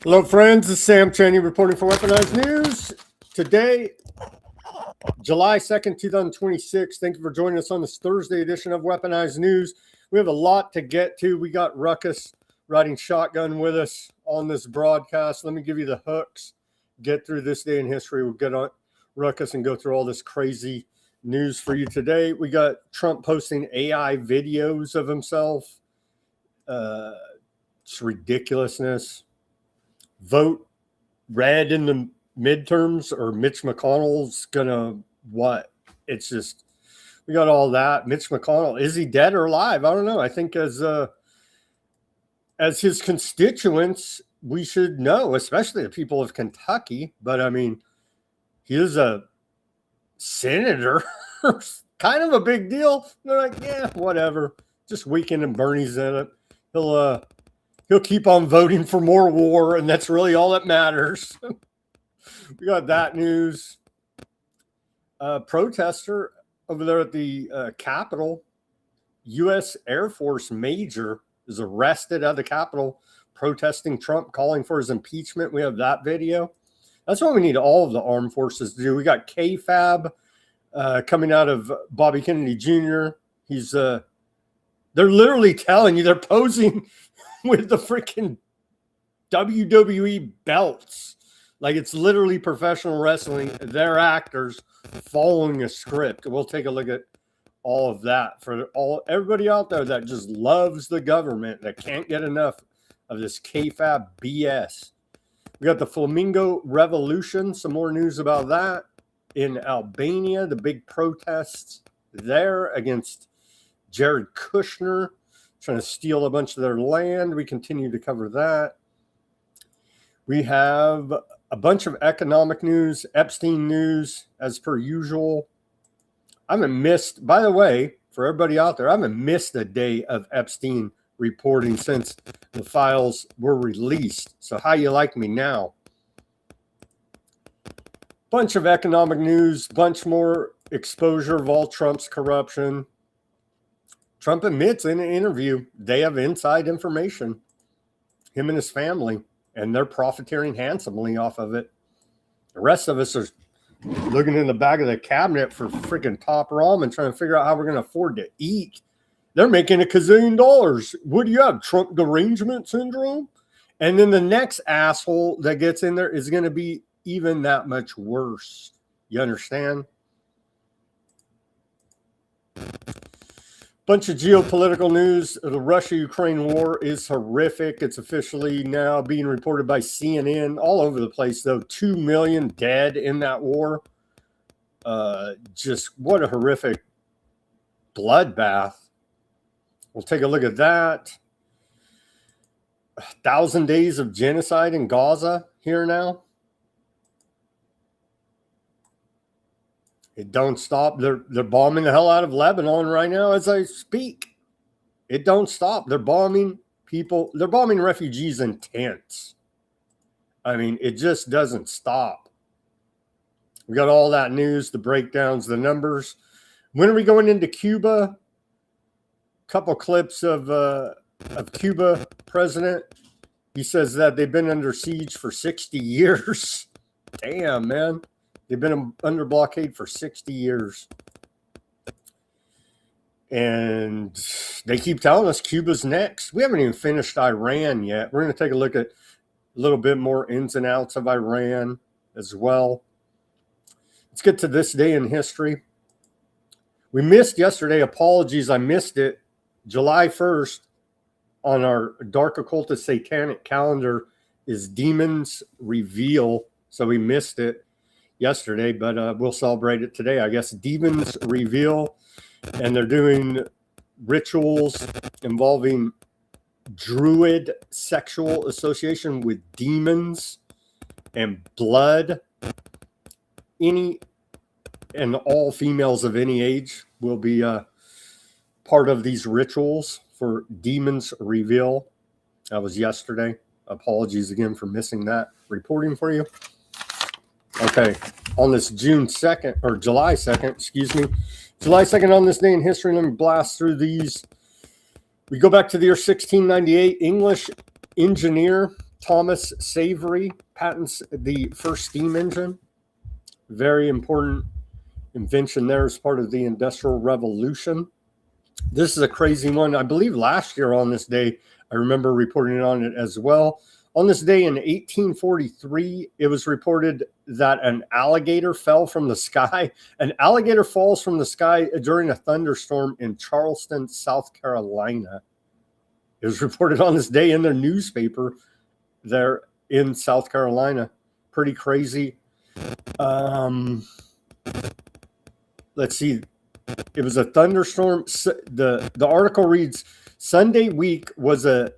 Hello, friends. This is Sam Chaney reporting for Weaponized News. Today, July 2nd, 2026. Thank you for joining us on this Thursday edition of Weaponized News. We have a lot to get to. We got Ruckus riding shotgun with us on this broadcast. Let me give you the hooks. Get through this day in history. We'll get on Ruckus and go through all this crazy news for you today. We got Trump posting AI videos of himself. It's ridiculousness. Vote red in the midterms, or Mitch McConnell's gonna what? It's just, we got all that. Mitch McConnell, is he dead or alive? I don't know. I think as his constituents, we should know, especially the people of Kentucky. But I mean, he is a senator, kind of a big deal. They're like, yeah, whatever. Just Weekend and Bernie's in it. He'll keep on voting for more war, and that's really all that matters. We got that news. Protester over there at the Capitol, U.S. Air Force major is arrested at the Capitol protesting Trump, calling for his impeachment. We have that video. That's what we need all of the armed forces to do. We got KFAB coming out of Bobby Kennedy Jr. They're literally telling you, they're posing with the freaking WWE belts. Like, it's literally professional wrestling. They're actors following a script. We'll take a look at all of that for everybody out there that just loves the government, that can't get enough of this KFAB BS. We got the Flamingo Revolution. Some more news about that. In Albania, the big protests there against Jared Kushner trying to steal a bunch of their land. We continue to cover that. We have a bunch of economic news, Epstein news, as per usual. I haven't missed, by the way, for everybody out there, I haven't missed a day of Epstein reporting since the files were released. So how you like me now? Bunch of economic news, bunch more exposure of all Trump's corruption. Trump admits in an interview they have inside information, him and his family, and they're profiteering handsomely off of it. The rest of us are looking in the back of the cabinet for freaking top ramen, trying to figure out how we're going to afford to eat. They're making $1 gazillion. What do you have, Trump derangement syndrome? And then the next asshole that gets in there is going to be even that much worse. You understand? Bunch of geopolitical news. The Russia-Ukraine war is horrific. It's officially now being reported by CNN all over the place, though. 2 million dead in that war. Just what a horrific bloodbath. We'll take a look at that. 1,000 days of genocide in Gaza here now. It don't stop. They're bombing the hell out of Lebanon right now as I speak. It don't stop. They're bombing people. They're bombing refugees in tents. I mean, it just doesn't stop. We got all that news, the breakdowns, the numbers. When are we going into Cuba? Couple clips of Cuba president. He says that they've been under siege for 60 years. Damn, man. They've been under blockade for 60 years. And they keep telling us Cuba's next. We haven't even finished Iran yet. We're going to take a look at a little bit more ins and outs of Iran as well. Let's get to this day in history. We missed yesterday. Apologies, I missed it. July 1st on our Dark Occultist Satanic calendar is Demons Reveal. So we missed it yesterday, but we'll celebrate it today, I guess. Demons Reveal, and they're doing rituals involving druid sexual association with demons and blood. Any and all females of any age will be part of these rituals for Demons Reveal. That was yesterday. Apologies again for missing that reporting for you. Okay, on this June 2nd, or July 2nd, excuse me. July 2nd on this day in history, let me blast through these. We go back to the year 1698. English engineer Thomas Savery patents the first steam engine. Very important invention there as part of the Industrial Revolution. This is a crazy one. I believe last year on this day, I remember reporting on it as well. On this day in 1843, it was reported that an alligator fell from the sky. An alligator falls from the sky during a thunderstorm in Charleston, South Carolina. It was reported on this day in their newspaper there in South Carolina. Pretty crazy. Let's see. It was a thunderstorm. The article reads, Sunday week was a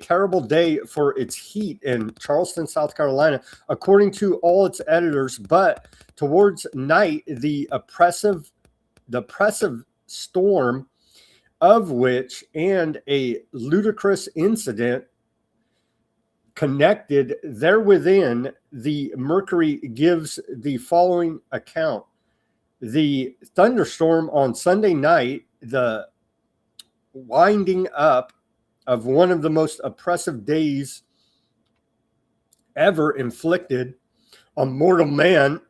terrible day for its heat in Charleston, South Carolina, according to all its editors. But towards night, the oppressive storm of which and a ludicrous incident connected therewithin, the Mercury gives the following account. The thunderstorm on Sunday night, the winding up of one of the most oppressive days ever inflicted on mortal man,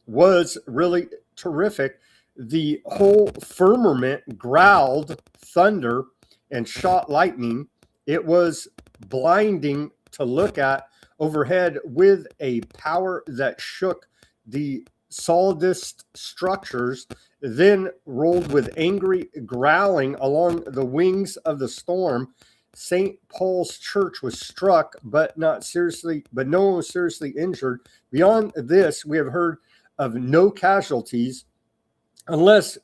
was really terrific. The whole firmament growled thunder and shot lightning. It was blinding to look at overhead with a power that shook the solidest structures, then rolled with angry growling along the wings of the storm. St. Paul's Church was struck, but no one was seriously injured. Beyond this, we have heard of no casualties, unless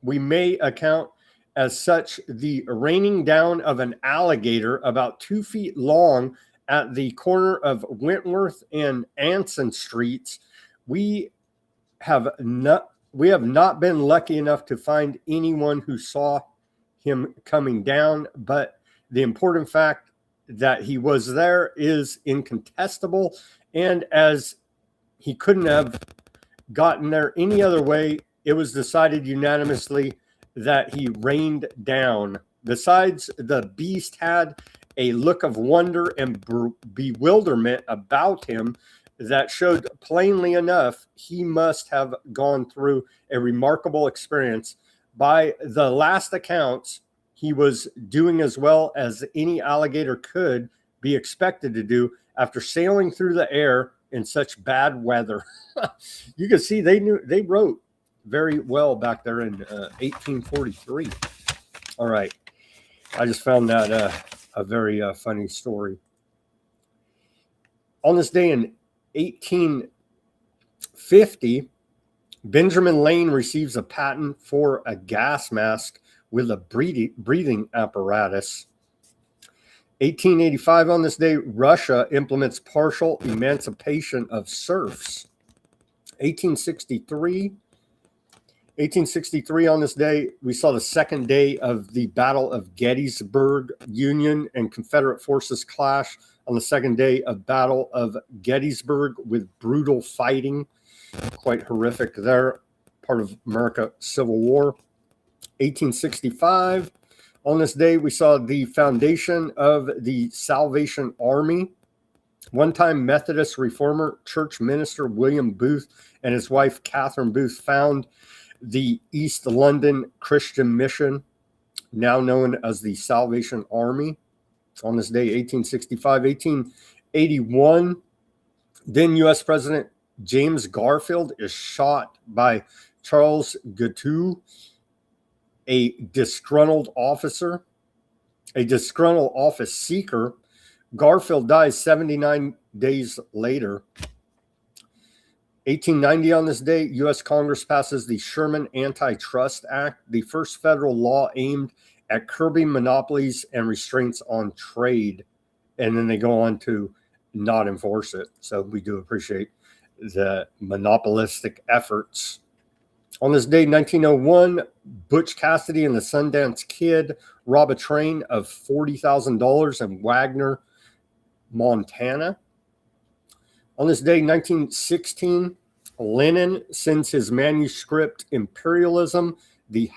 we may account as such the raining down of an alligator about 2 feet long at the corner of Wentworth and Anson Streets. We have not been lucky enough to find anyone who saw him coming down, but the important fact that he was there is incontestable, and as he couldn't have gotten there any other way, it was decided unanimously that he rained down. Besides, the beast had a look of wonder and bewilderment about him that showed plainly enough he must have gone through a remarkable experience. By the last accounts, he was doing as well as any alligator could be expected to do after sailing through the air in such bad weather. You can see they wrote very well back there in 1843. All right. I just found that a very funny story. On this day in 1850, Benjamin Lane receives a patent for a gas mask with a breathing apparatus. 1885, on this day, Russia implements partial emancipation of serfs. 1863, on this day, we saw the second day of the Battle of Gettysburg. Union and Confederate forces clash on the second day of Battle of Gettysburg with brutal fighting. Quite horrific there. Part of America Civil War. 1865, on this day, we saw the foundation of the Salvation Army. One-time Methodist reformer church minister William Booth and his wife Catherine Booth found the East London Christian Mission, now known as the Salvation Army. On this day, 1865, 1881, then U.S. President James Garfield is shot by Charles Guiteau, a disgruntled office seeker. Garfield dies 79 days later. 1890, on this day, U.S. Congress passes the Sherman Antitrust Act, the first federal law aimed at curbing monopolies and restraints on trade. And then they go on to not enforce it. So we do appreciate the monopolistic efforts. On this day, 1901, Butch Cassidy and the Sundance Kid rob a train of $40,000 in Wagner, Montana. On this day, 1916, Lenin sends his manuscript Imperialism, the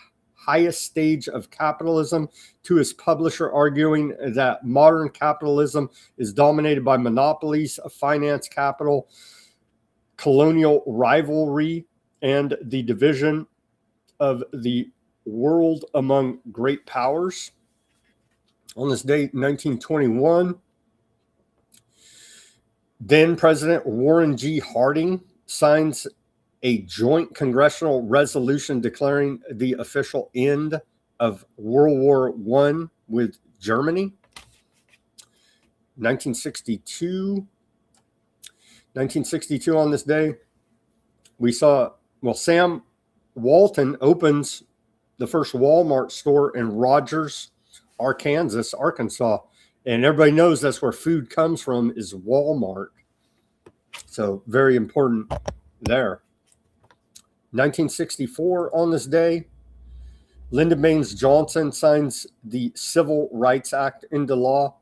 highest stage of capitalism, to his publisher arguing that modern capitalism is dominated by monopolies of finance, capital, colonial rivalry, and the division of the world among great powers. On this date, 1921, then President Warren G. Harding signs a joint congressional resolution declaring the official end of World War I with Germany. 1962 on this day, we saw, Sam Walton opens the first Walmart store in Rogers, Arkansas. And everybody knows that's where food comes from, is Walmart. So very important there. 1964 on this day, Lyndon Baines Johnson signs the Civil Rights Act into law,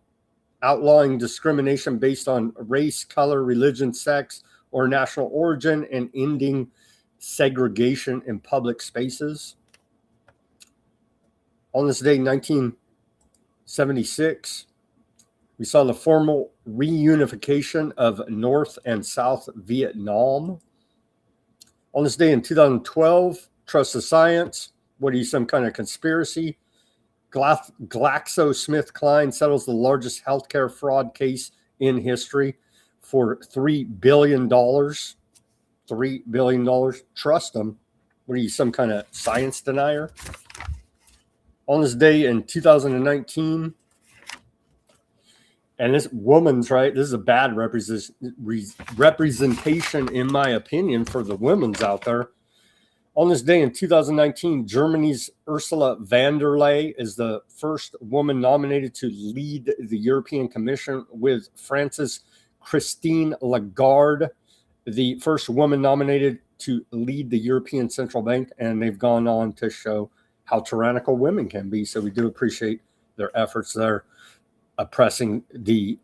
outlawing discrimination based on race, color, religion, sex, or national origin, and ending segregation in public spaces. On this day, 1976, we saw the formal reunification of North and South Vietnam. On this day in 2012, Trust the Science. What are you, some kind of conspiracy? GlaxoSmithKline settles the largest healthcare fraud case in history for $3 billion. $3 billion. Trust them. What are you, some kind of science denier? On this day in 2019, and this woman's right, this is a bad representation, in my opinion, for the women's out there. On this day in 2019, Germany's Ursula von der Leyen is the first woman nominated to lead the European Commission, with France's Christine Lagarde, the first woman nominated to lead the European Central Bank, and they've gone on to show how tyrannical women can be. So we do appreciate their efforts there, oppressing the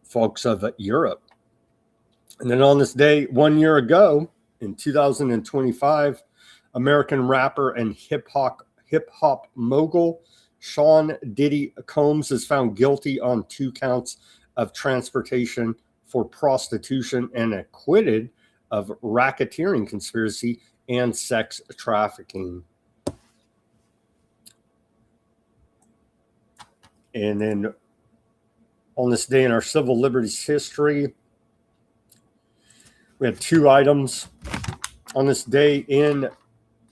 folks of Europe. And then on this day, 1 year ago, in 2025, American rapper and hip hop mogul Sean Diddy Combs is found guilty on 2 counts of transportation for prostitution and acquitted of racketeering conspiracy and sex trafficking. And then on this day in our civil liberties history, we had 2 items. On this day in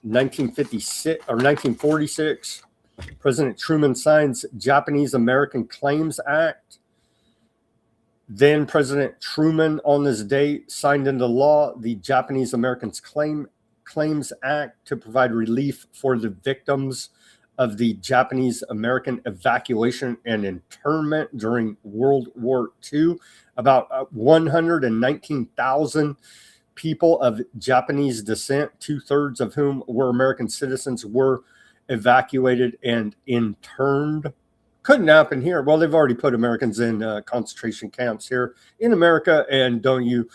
1946, President Truman signs Japanese American Claims Act. Then President Truman on this day signed into law the Japanese Americans Claims Act to provide relief for the victims of the Japanese American evacuation and internment during World War II. About 119,000 people of Japanese descent, 2/3 of whom were American citizens, were evacuated and interned. Couldn't happen here. Well, they've already put Americans in concentration camps here in America, and don't you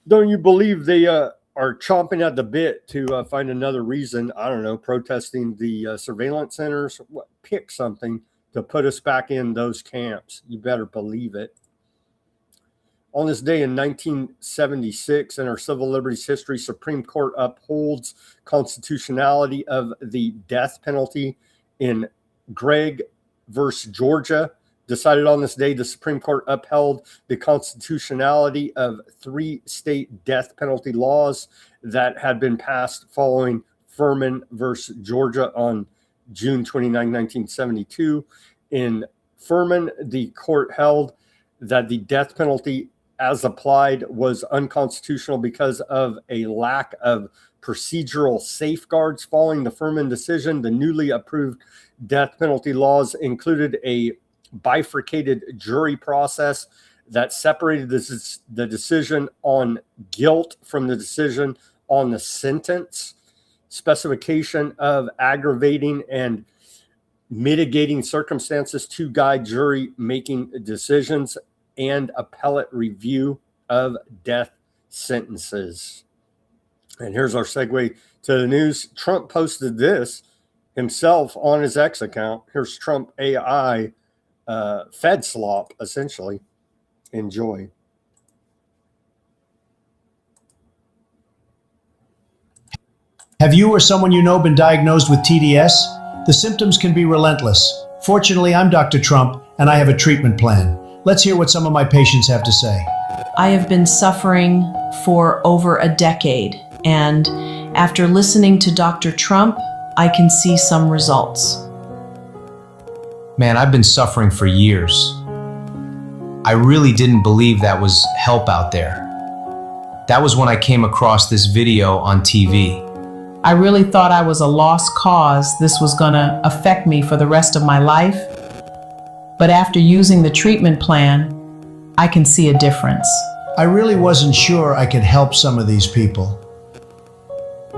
believe they are chomping at the bit to find another reason? I don't know, protesting the surveillance centers. Pick something to put us back in those camps. You better believe it. On this day in 1976, in our civil liberties history, Supreme Court upholds constitutionality of the death penalty in Gregg versus Georgia. Decided on this day, the Supreme Court upheld the constitutionality of 3 state death penalty laws that had been passed following Furman versus Georgia on June 29, 1972. In Furman, the court held that the death penalty as applied was unconstitutional because of a lack of procedural safeguards. Following the Furman decision, the newly approved death penalty laws included a bifurcated jury process that separated the decision on guilt from the decision on the sentence, specification of aggravating and mitigating circumstances to guide jury making decisions, and appellate review of death sentences. And here's our segue to the news. Trump posted this himself on his X account. Here's Trump AI Fed slop, essentially. Enjoy. Have you or someone you know been diagnosed with TDS? The symptoms can be relentless. Fortunately, I'm Dr. Trump, and I have a treatment plan. Let's hear what some of my patients have to say. I have been suffering for over a decade, and after listening to Dr. Trump, I can see some results. Man, I've been suffering for years. I really didn't believe that was help out there. That was when I came across this video on TV. I really thought I was a lost cause. This was gonna affect me for the rest of my life. But after using the treatment plan, I can see a difference. I really wasn't sure I could help some of these people.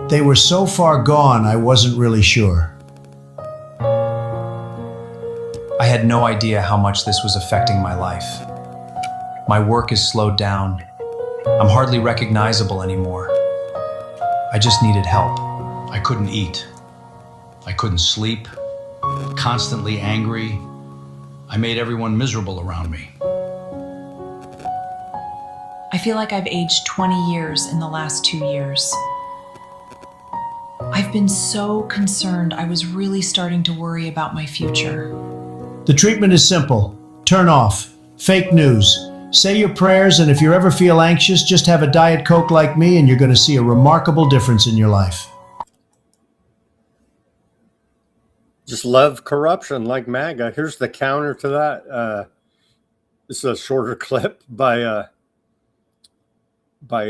They were so far gone, I wasn't really sure. I had no idea how much this was affecting my life. My work is slowed down. I'm hardly recognizable anymore. I just needed help. I couldn't eat. I couldn't sleep. Constantly angry. I made everyone miserable around me. I feel like I've aged 20 years in the last 2 years. I've been so concerned. I was really starting to worry about my future. The treatment is simple. Turn off. Fake news. Say your prayers, and if you ever feel anxious, just have a Diet Coke like me and you're going to see a remarkable difference in your life. Just love corruption like MAGA. Here's the counter to that. This is a shorter clip by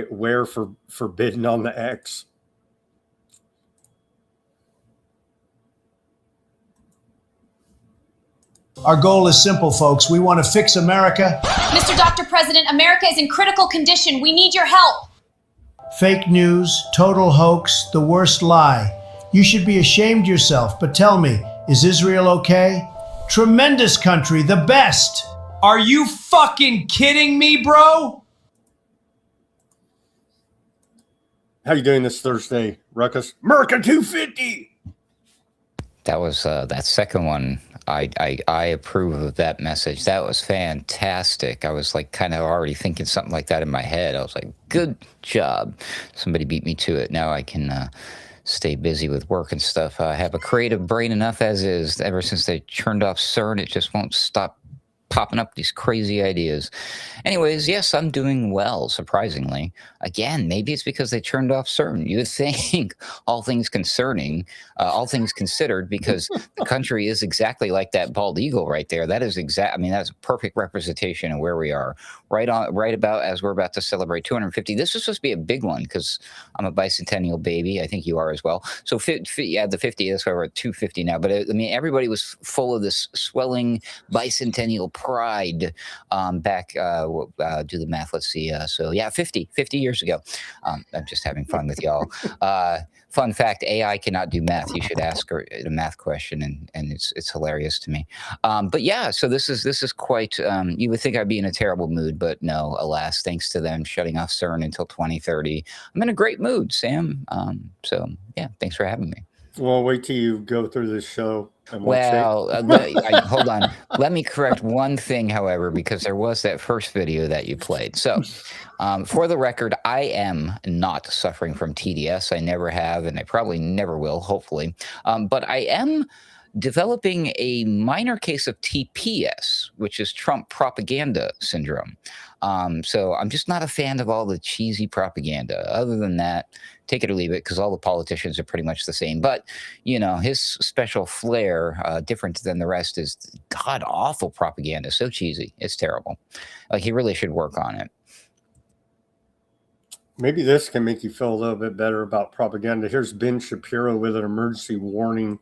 Where for Forbidden on the X. Our goal is simple, folks. We want to fix America. Mr. Dr. President, America is in critical condition. We need your help. Fake news, total hoax, the worst lie. You should be ashamed yourself, but tell me, is Israel okay? Tremendous country, the best. Are you fucking kidding me, bro? How you doing this Thursday, Ruckus? America 250. That was that second one. I approve of that message. That was fantastic. I was like kind of already thinking something like that in my head. I was like, good job. Somebody beat me to it. Now I can stay busy with work and stuff. I have a creative brain enough as is. Ever since they turned off CERN, it just won't stop popping up these crazy ideas. Anyways, yes, I'm doing well, surprisingly. Again, maybe it's because they turned off CERN. You would think, all things considered, because the country is exactly like that bald eagle right there. That is that's a perfect representation of where we are. Right about as we're about to celebrate 250. This is supposed to be a big one because I'm a bicentennial baby. I think you are as well. So yeah, the 50, that's why we're at 250 now. But I mean, everybody was full of this swelling bicentennial pride back, do the math, let's see. So yeah, 50 years ago. I'm just having fun with y'all. Fun fact, AI cannot do math. You should ask her a math question, and it's hilarious to me. But yeah, so this is quite, you would think I'd be in a terrible mood, but no, alas, thanks to them shutting off CERN until 2030, I'm in a great mood, Sam. So yeah, thanks for having me. Well, wait till you go through this show. Well, hold on. Let me correct one thing, however, because there was that first video that you played. So for the record, I am not suffering from TDS. I never have, and I probably never will, hopefully. But I am developing a minor case of TPS, which is Trump propaganda syndrome. So I'm just not a fan of all the cheesy propaganda. Other than that, take it or leave it, because all the politicians are pretty much the same. But, you know, his special flair, different than the rest, is god-awful propaganda. So cheesy. It's terrible. Like, he really should work on it. Maybe this can make you feel a little bit better about propaganda. Here's Ben Shapiro with an emergency warning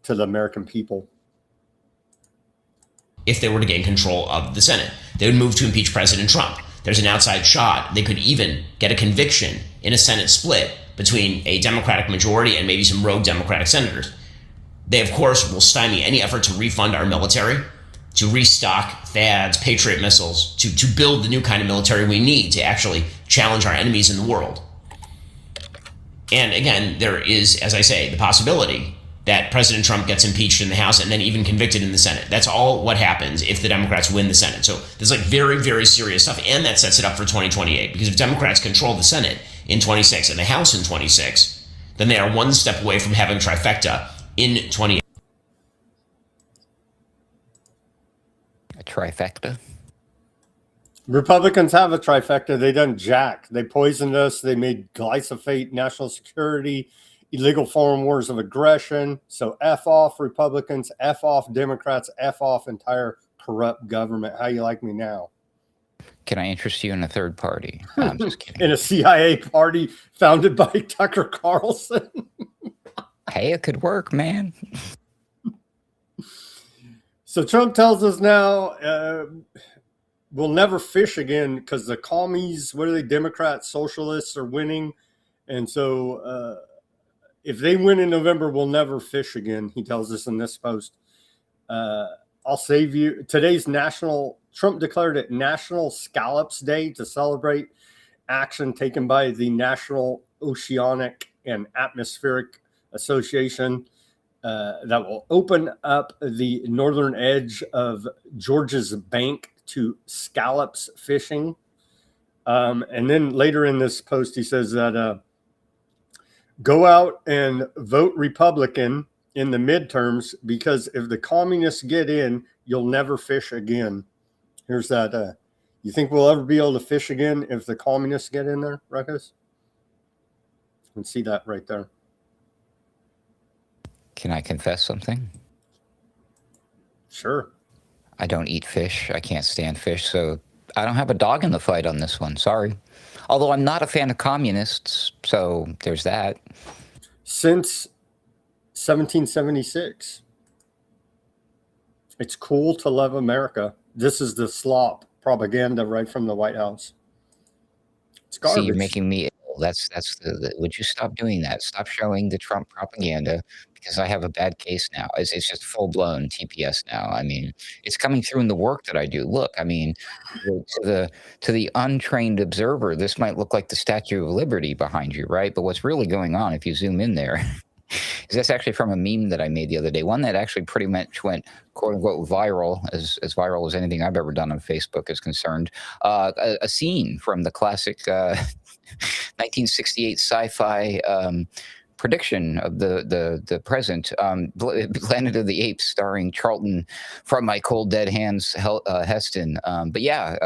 to the American people. If they were to gain control of the Senate, they would move to impeach President Trump. There's an outside shot. They could even get a conviction in a Senate split between a Democratic majority and maybe some rogue Democratic senators. They, of course, will stymie any effort to refund our military, to restock THAADs, Patriot missiles, to build the new kind of military we need to actually challenge our enemies in the world. And again, there is, as I say, the possibility that President Trump gets impeached in the House and then even convicted in the Senate. That's all what happens if the Democrats win the Senate. So there's like very, very serious stuff. And that sets it up for 2028. Because if Democrats control the Senate in 26 and the House in 26, then they are one step away from having trifecta in 28. A trifecta? Republicans have a trifecta. They done jack. They poisoned us. They made glyphosate national security, illegal foreign wars of aggression. So F off Republicans, F off Democrats, F off entire corrupt government. How you like me now? Can I interest you in a third party? No, I'm just kidding. In a CIA party founded by Tucker Carlson. Hey, it could work, man. So Trump tells us now we'll never fish again because the commies, what are they, Democrats, socialists are winning. And so if they win in November, we'll never fish again, he tells us in this post. I'll save you. Today's Trump declared it National Scallops Day to celebrate action taken by the National Oceanic and Atmospheric Association that will open up the northern edge of Georgia's bank to scallops fishing. And then later in this post, he says that go out and vote Republican in the midterms because if the communists get in, you'll never fish again. Here's that. You think we'll ever be able to fish again if the communists get in there, Ruckus? You can see that right there. Can I confess something? Sure. I don't eat fish. I can't stand fish, so I don't have a dog in the fight on this one. Sorry. Although I'm not a fan of communists, so there's that. Since 1776, it's cool to love America. This is the slop propaganda right from the White House. It's garbage. See, you're making me ill. That's would you stop doing that? Stop showing the Trump propaganda because I have a bad case now. It's just full blown TPS now. I mean, it's coming through in the work that I do. Look, I mean, to the untrained observer, this might look like the Statue of Liberty behind you, right? But what's really going on, if you zoom in there, is that's actually from a meme that I made the other day. One that actually pretty much went quote unquote viral, as viral as anything I've ever done on Facebook is concerned. A scene from the classic 1968 sci-fi prediction of the present, Planet of the Apes, starring Charlton from My Cold Dead Hands, Heston. But yeah,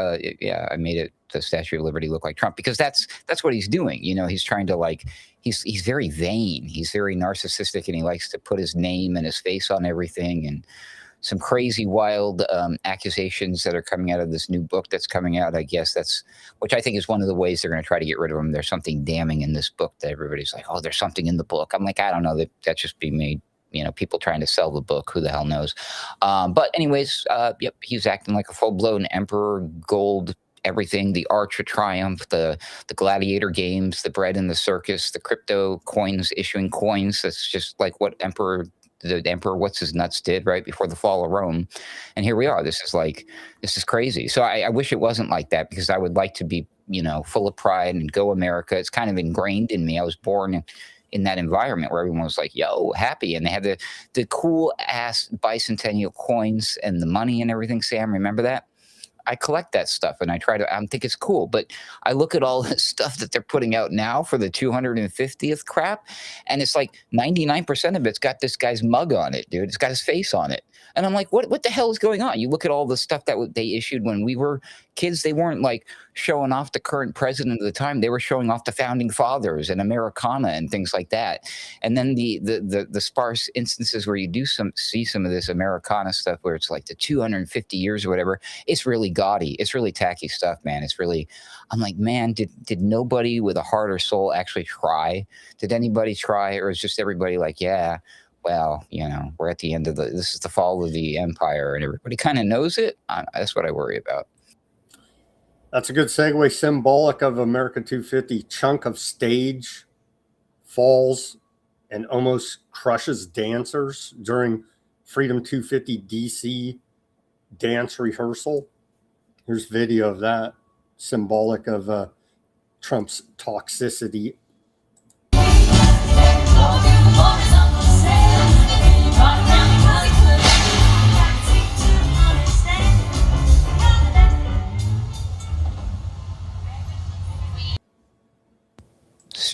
I made it the Statue of Liberty look like Trump because that's what he's doing. You know, he's trying to like he's very vain, he's very narcissistic, and he likes to put his name and his face on everything and some crazy, wild accusations that are coming out of this new book that's coming out. I guess which I think is one of the ways they're going to try to get rid of him. There's something damning in this book that everybody's like, oh, there's something in the book. I'm like, I don't know. That just be made, you know, people trying to sell the book. Who the hell knows? But anyways, yep, he's acting like a full-blown emperor, gold, everything, the Arch of Triumph, the gladiator games, the bread in the circus, the crypto coins, issuing coins. That's just like what the emperor what's his nuts did right before the fall of Rome. And here we are. This is crazy. So I wish it wasn't like that because I would like to be, you know, full of pride and go America. It's kind of ingrained in me. I was born in that environment where everyone was like, yo, happy. And they had the cool ass bicentennial coins and the money and everything. Sam, remember that? I collect that stuff and I think it's cool, but I look at all this stuff that they're putting out now for the 250th crap. And it's like 99% of it's got this guy's mug on it, dude. It's got his face on it. And I'm like, what the hell is going on? You look at all the stuff that they issued when we were kids. They weren't like showing off the current president of the time. They were showing off the founding fathers and Americana and things like that. And then the sparse instances where you do see some of this Americana stuff where it's like the 250 years or whatever, it's really gaudy. It's really tacky stuff, man. It's really, I'm like, man, did nobody with a heart or soul actually try? Did anybody try? Or is just everybody like, yeah, well, you know, we're at the end of this is the fall of the empire and everybody kind of knows it. That's what I worry about. That's a good segue. Symbolic of America 250, chunk of stage falls and almost crushes dancers during Freedom 250 DC dance rehearsal. Here's video of that, symbolic of Trump's toxicity.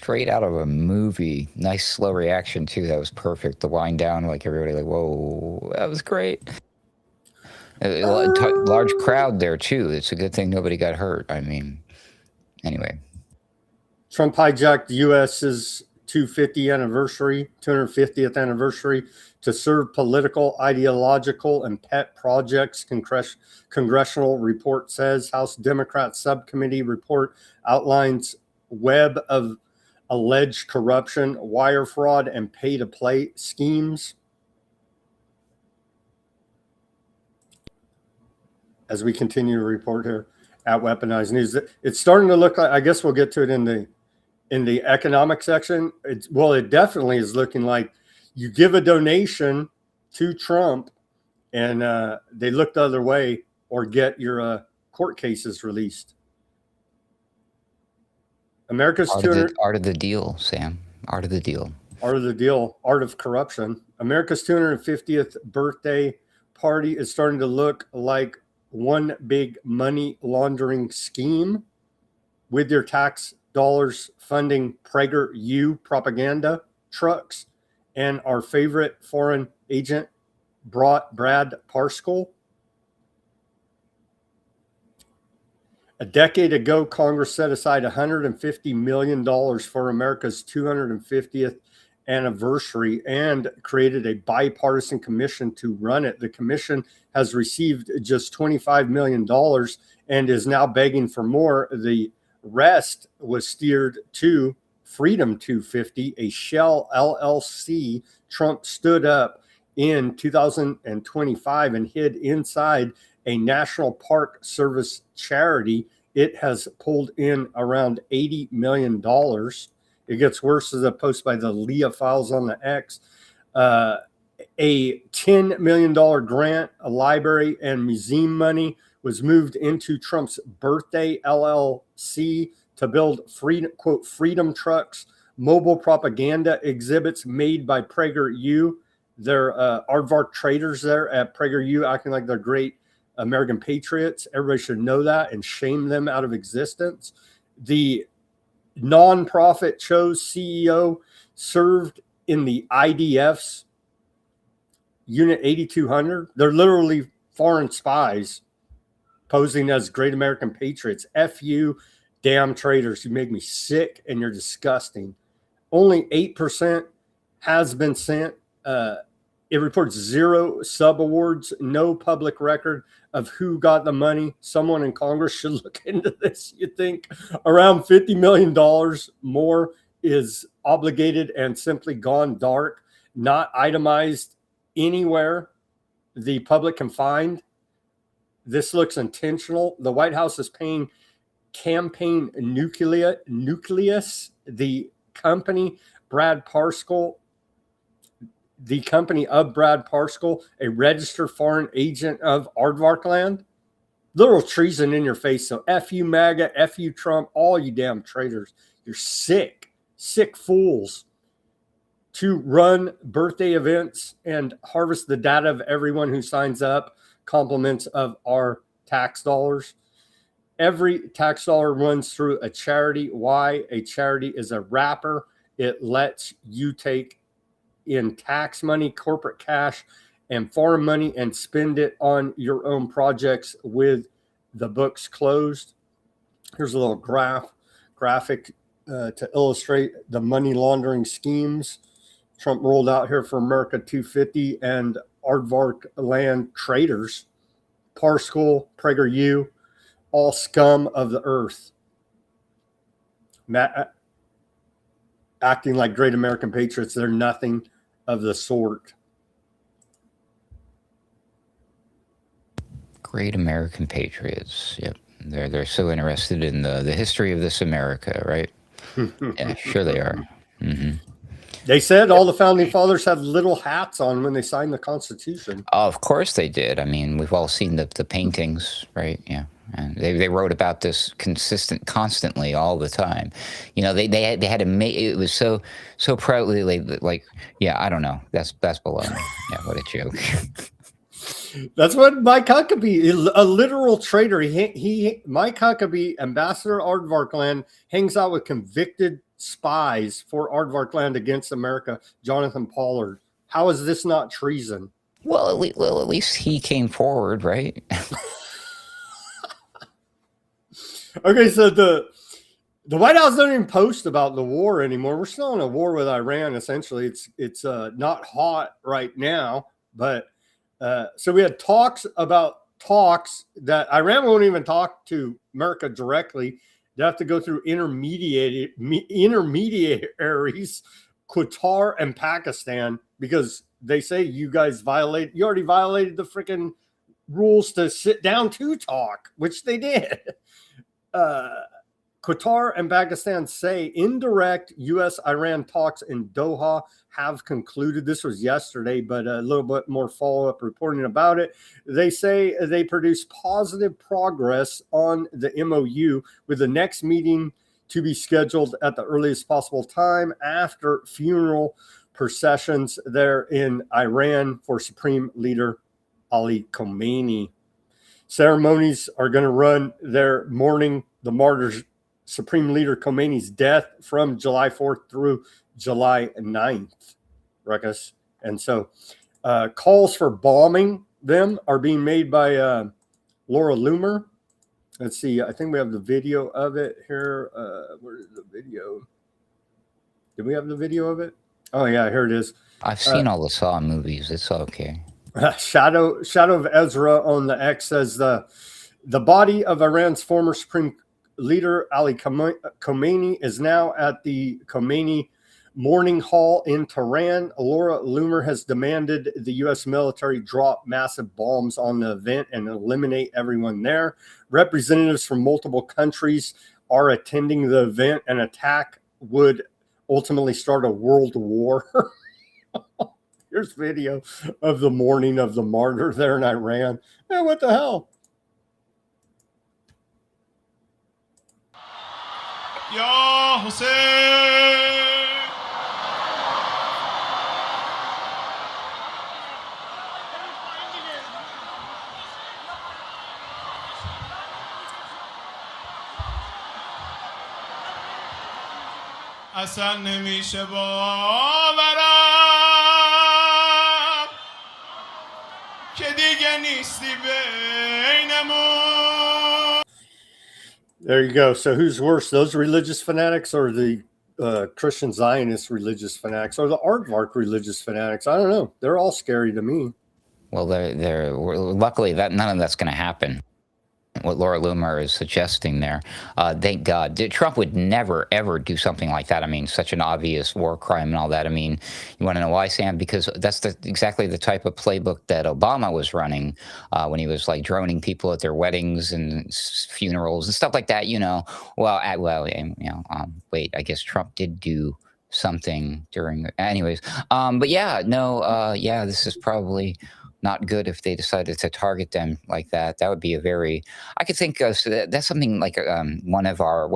straight out of a movie. Nice slow reaction too. That was perfect. The wind down, like everybody, like, whoa, that was great. Large crowd there too. It's a good thing nobody got hurt. I mean, anyway. Trump hijacked the U.S.'s 250th anniversary to serve political, ideological, and pet projects. Congressional report says House Democrat subcommittee report outlines web of alleged corruption, wire fraud, and pay-to-play schemes. As we continue to report here at Weaponized News, it's starting to look like, I guess we'll get to it in the economic section. It definitely is looking like you give a donation to Trump and they look the other way, or get your court cases released. America's art of the deal, Sam. Art of the deal. Art of the deal. Art of corruption. America's 250th birthday party is starting to look like one big money laundering scheme, with your tax dollars funding PragerU propaganda trucks and our favorite foreign agent, Brad Parscale. A decade ago, Congress set aside $150 million for America's 250th anniversary and created a bipartisan commission to run it. The commission has received just $25 million and is now begging for more. The rest was steered to Freedom 250, a shell LLC Trump stood up in 2025 and hid inside a National Park Service charity. It has pulled in around $80 million. It gets worse, as a post by the Leah Files on the X. A $10 million grant, a library and museum money, was moved into Trump's birthday LLC to build freedom trucks, mobile propaganda exhibits made by PragerU. They're aardvark traders there at PragerU, acting like they're great American patriots. Everybody should know that and shame them out of existence. The nonprofit Cho's CEO served in the IDF's Unit 8200. They're literally foreign spies posing as great American patriots. F you, damn traitors. You make me sick and you're disgusting. Only 8% has been sent. It reports 0 sub-awards, no public record of who got the money. Someone in Congress should look into this. You think around $50 million more is obligated and simply gone dark, not itemized anywhere the public can find. This looks intentional. The White House is paying Campaign Nucleus, the company of Brad Parscale, a registered foreign agent of Aardvark land. Literal treason in your face. So F you MAGA, F you Trump, all you damn traitors. You're sick fools to run birthday events and harvest the data of everyone who signs up, compliments of our tax dollars. Every tax dollar runs through a charity. Why? A charity is a wrapper. It lets you take in tax money, corporate cash, and foreign money and spend it on your own projects with the books closed. Here's a little graphic to illustrate the money laundering schemes Trump rolled out here for America 250 and Aardvark land traders. Parscale, PragerU, all scum of the earth. Acting like great American patriots. They're nothing of the sort. Great American patriots. Yep. They're so interested in the history of this America, right? Yeah, sure they are. Mm-hmm. They said all the founding fathers had little hats on when they signed the Constitution. Oh, of course they did. I mean, we've all seen the paintings, right? Yeah. And they wrote about this constantly all the time. You know, they had to make it was so proudly like yeah, I don't know. That's below me. Yeah, what a joke. That's what Mike Huckabee, a literal traitor. Mike Huckabee, ambassador of Aardvark land, hangs out with convicted spies for Aardvark land against America, Jonathan Pollard. How is this not treason? Well, at least he came forward, right? Okay, so the White House doesn't even post about the war anymore. We're still in a war with Iran. Essentially, it's not hot right now, but so we had talks that Iran won't even talk to America directly. They have to go through intermediaries, Qatar and Pakistan, because they say you already violated the freaking rules to sit down to talk, which they did. Qatar and Pakistan say indirect U.S.-Iran talks in Doha have concluded. This was yesterday, but a little bit more follow-up reporting about it. They say they produced positive progress on the MOU, with the next meeting to be scheduled at the earliest possible time after funeral processions there in Iran for Supreme Leader Ali Khamenei. Ceremonies are going to run there mourning the martyrs, Supreme Leader Khomeini's death, from July 4th through July 9th, Ruckus. And so calls for bombing them are being made by Laura Loomer. Let's see. I think we have the video of it here. Where is the video? Did we have the video of it? Oh, yeah, here it is. I've seen all the Saw movies. It's okay. Shadow of Ezra on the X says the body of Iran's former Supreme Leader Ali Khamenei is now at the Khomeini Mourning Hall in Tehran. Laura Loomer has demanded the U.S. military drop massive bombs on the event and eliminate everyone there. Representatives from multiple countries are attending the event. An attack would ultimately start a world war. Here's video of the mourning of the martyr there in Iran. Yeah, what the hell? Ya Hussein! اصلا نمیشه باورم که دیگه نیستی بینمون. There you go. So who's worse, those religious fanatics or the Christian Zionist religious fanatics or the Aardvark religious fanatics? I don't know. They're all scary to me. Well, they're luckily that none of that's going to happen. What Laura Loomer is suggesting there, thank God. Trump would never, ever do something like that. I mean, such an obvious war crime and all that. I mean, you want to know why, Sam? Because that's exactly the type of playbook that Obama was running when he was like droning people at their weddings and funerals and stuff like that, you know. Well, wait, I guess Trump did do something during, anyways. But yeah, no, yeah, this is probably not good if they decided to target them like that. That would be a very, I could think of, so that's something like one of our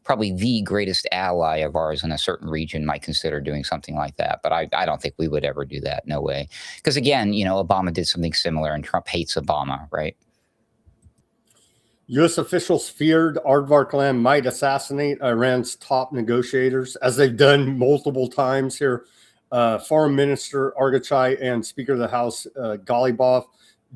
probably the greatest ally of ours in a certain region might consider doing something like that. But I don't think we would ever do that. No way. Because again, you know, Obama did something similar and Trump hates Obama, right? U.S. officials feared Aardvark land might assassinate Iran's top negotiators, as they've done multiple times here. Foreign Minister Argachai and Speaker of the House Ghalibaf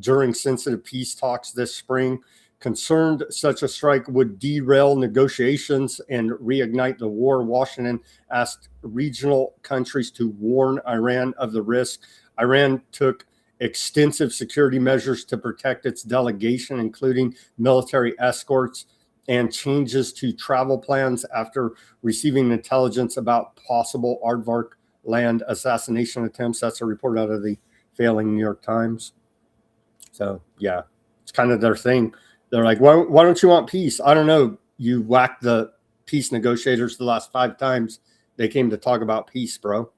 during sensitive peace talks this spring concerned such a strike would derail negotiations and reignite the war. Washington asked regional countries to warn Iran of the risk. Iran took extensive security measures to protect its delegation, including military escorts and changes to travel plans after receiving intelligence about possible Aardvark land assassination attempts. That's a report out of the failing New York Times. So yeah, it's kind of their thing. They're like, why don't you want peace? I don't know. You whacked the peace negotiators the last 5 times they came to talk about peace, bro.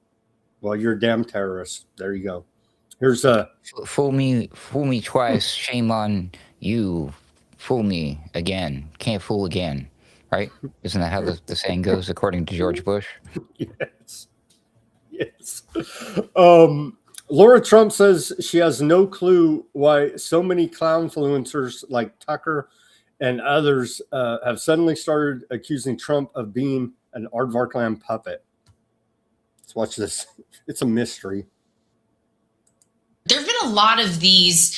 Well, you're a damn terrorist. There you go. Here's fool me twice. Shame on you. Fool me again. Can't fool again. Right? Isn't that how the saying goes, according to George Bush? Yes. Yes. Laura Trump says she has no clue why so many clown influencers like Tucker and others have suddenly started accusing Trump of being an Aardvarkland puppet. Let's watch this. It's a mystery. There have been a lot of these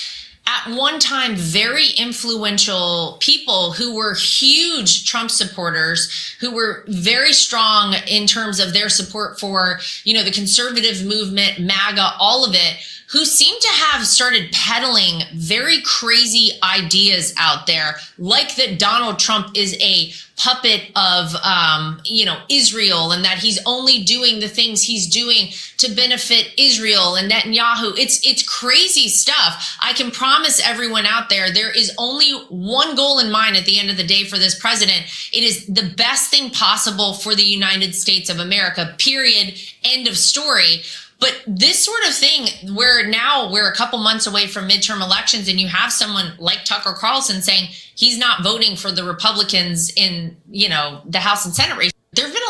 at one time very influential people who were huge Trump supporters, who were very strong in terms of their support for, you know, the conservative movement, MAGA, all of it, who seem to have started peddling very crazy ideas out there, like that Donald Trump is a puppet of, you know, Israel, and that he's only doing the things he's doing to benefit Israel and Netanyahu. It's crazy stuff. I can promise everyone out there, there is only one goal in mind at the end of the day for this president. It is the best thing possible for the United States of America, period, end of story. But this sort of thing, where now we're a couple months away from midterm elections and you have someone like Tucker Carlson saying he's not voting for the Republicans in, you know, the House and Senate race. There have been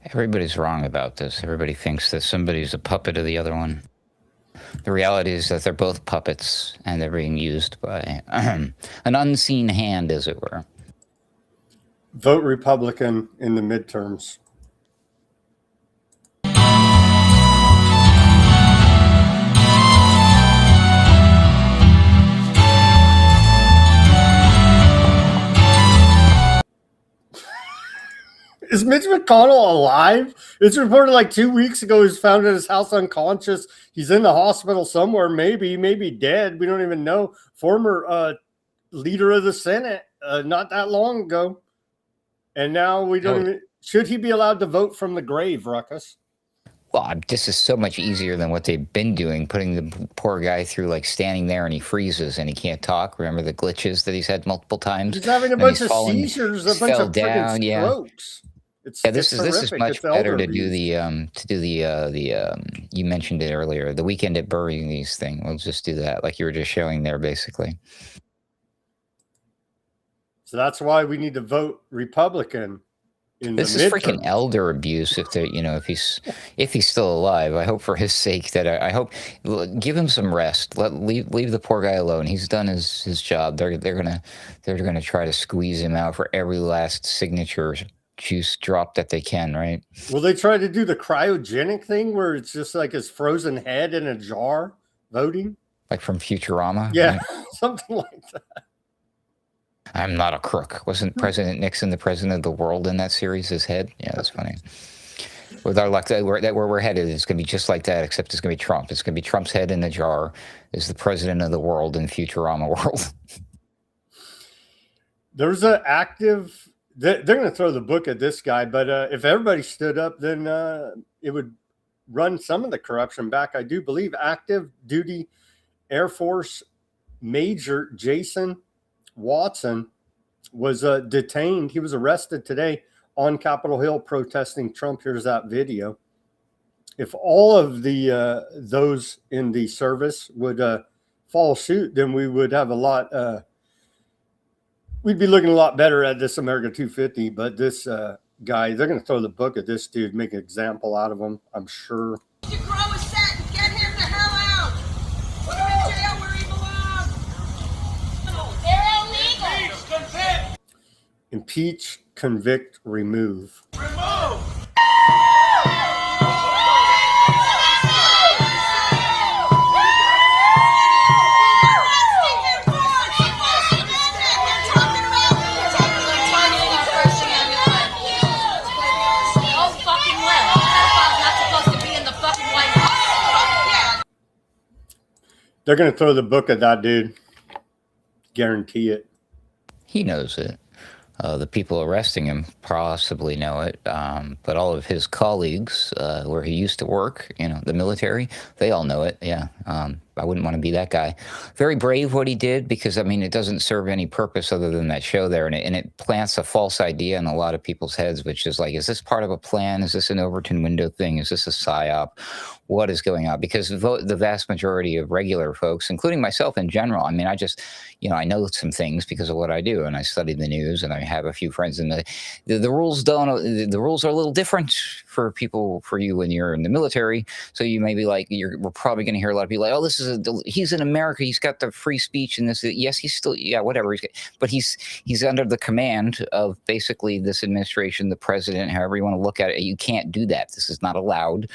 Everybody's wrong about this. Everybody thinks that somebody's a puppet of the other one. The reality is that they're both puppets and they're being used by an unseen hand, as it were. Vote Republican in the midterms. Is Mitch McConnell alive? It's reported like 2 weeks ago he was found in his house unconscious. He's in the hospital somewhere, maybe dead. We don't even know. Former leader of the Senate not that long ago. And now we don't even... Should he be allowed to vote from the grave, Ruckus? Well, this is so much easier than what they've been doing, putting the poor guy through, like, standing there and he freezes and he can't talk. Remember the glitches that he's had multiple times? He's having a bunch of seizures, a bunch of freaking strokes. Yeah, this is much better to do you mentioned it earlier, the weekend at burying these thing. We'll just do that, like you were just showing there, basically. So that's why we need to vote Republican. This is freaking elder abuse. If they, if he's still alive, I hope for his sake that I hope give him some rest. Leave the poor guy alone. He's done his job. They're gonna try to squeeze him out for every last signature juice drop that they can, right? Will they try to do the cryogenic thing where it's just like his frozen head in a jar voting? Like from Futurama? Yeah, right? Something like that. I'm not a crook. Wasn't President Nixon the president of the world in that series, his head? Yeah, that's funny. With our luck, where we're headed, it's going to be just like that, except it's going to be Trump. It's going to be Trump's head in a jar is the president of the world in Futurama world. There's an active... They're going to throw the book at this guy, but if everybody stood up, then it would run some of the corruption back. I do believe active duty Air Force Major Jason Watson was detained. He was arrested today on Capitol Hill protesting Trump. Here's that video. If all of the those in the service would follow suit, then we would have a lot... we'd be looking a lot better at this America 250, but this guy, they're going to throw the book at this dude, make an example out of him, I'm sure. To grow a sentence, get him the hell out. Put him in jail where he belongs. They're illegal. Impeach, convict, remove. Remove! They're going to throw the book at that dude. Guarantee it. He knows it. The people arresting him possibly know it, but all of his colleagues, where he used to work, the military, they all know it. Yeah, I wouldn't want to be that guy. Very brave what he did, because it doesn't serve any purpose other than that show there, and it plants a false idea in a lot of people's heads, which is like, is this part of a plan? Is this an Overton window thing? Is this a psyop? What is going on? Because the vast majority of regular folks, including myself in general, I just, I know some things because of what I do, and I study the news, and I have a few friends in the rules are a little different for people, for you when you're in the military. So you may be like, we're probably going to hear a lot of people like, oh, he's in America. He's got the free speech and this. Yes, he's still, yeah, whatever. But he's under the command of basically this administration, the president, however you want to look at it. You can't do that. This is not allowed.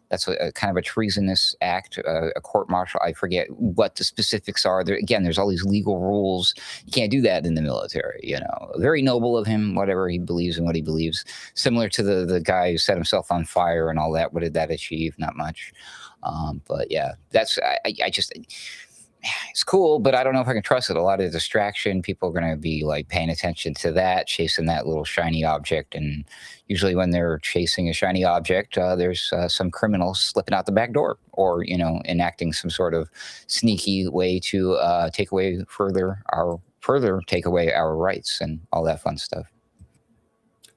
That's a kind of a treasonous act, a court-martial. I forget what the specifics are. Again, there's all these legal rules. You can't do that in the military, you know. Very noble of him, whatever he believes in what he believes. Similar to the guy who set himself on fire and all that. What did that achieve? Not much. But yeah, I just... It's cool, but I don't know if I can trust it. A lot of distraction. People are going to be like paying attention to that, chasing that little shiny object. And usually when they're chasing a shiny object, there's some criminals slipping out the back door or, you know, enacting some sort of sneaky way to take away our rights and all that fun stuff.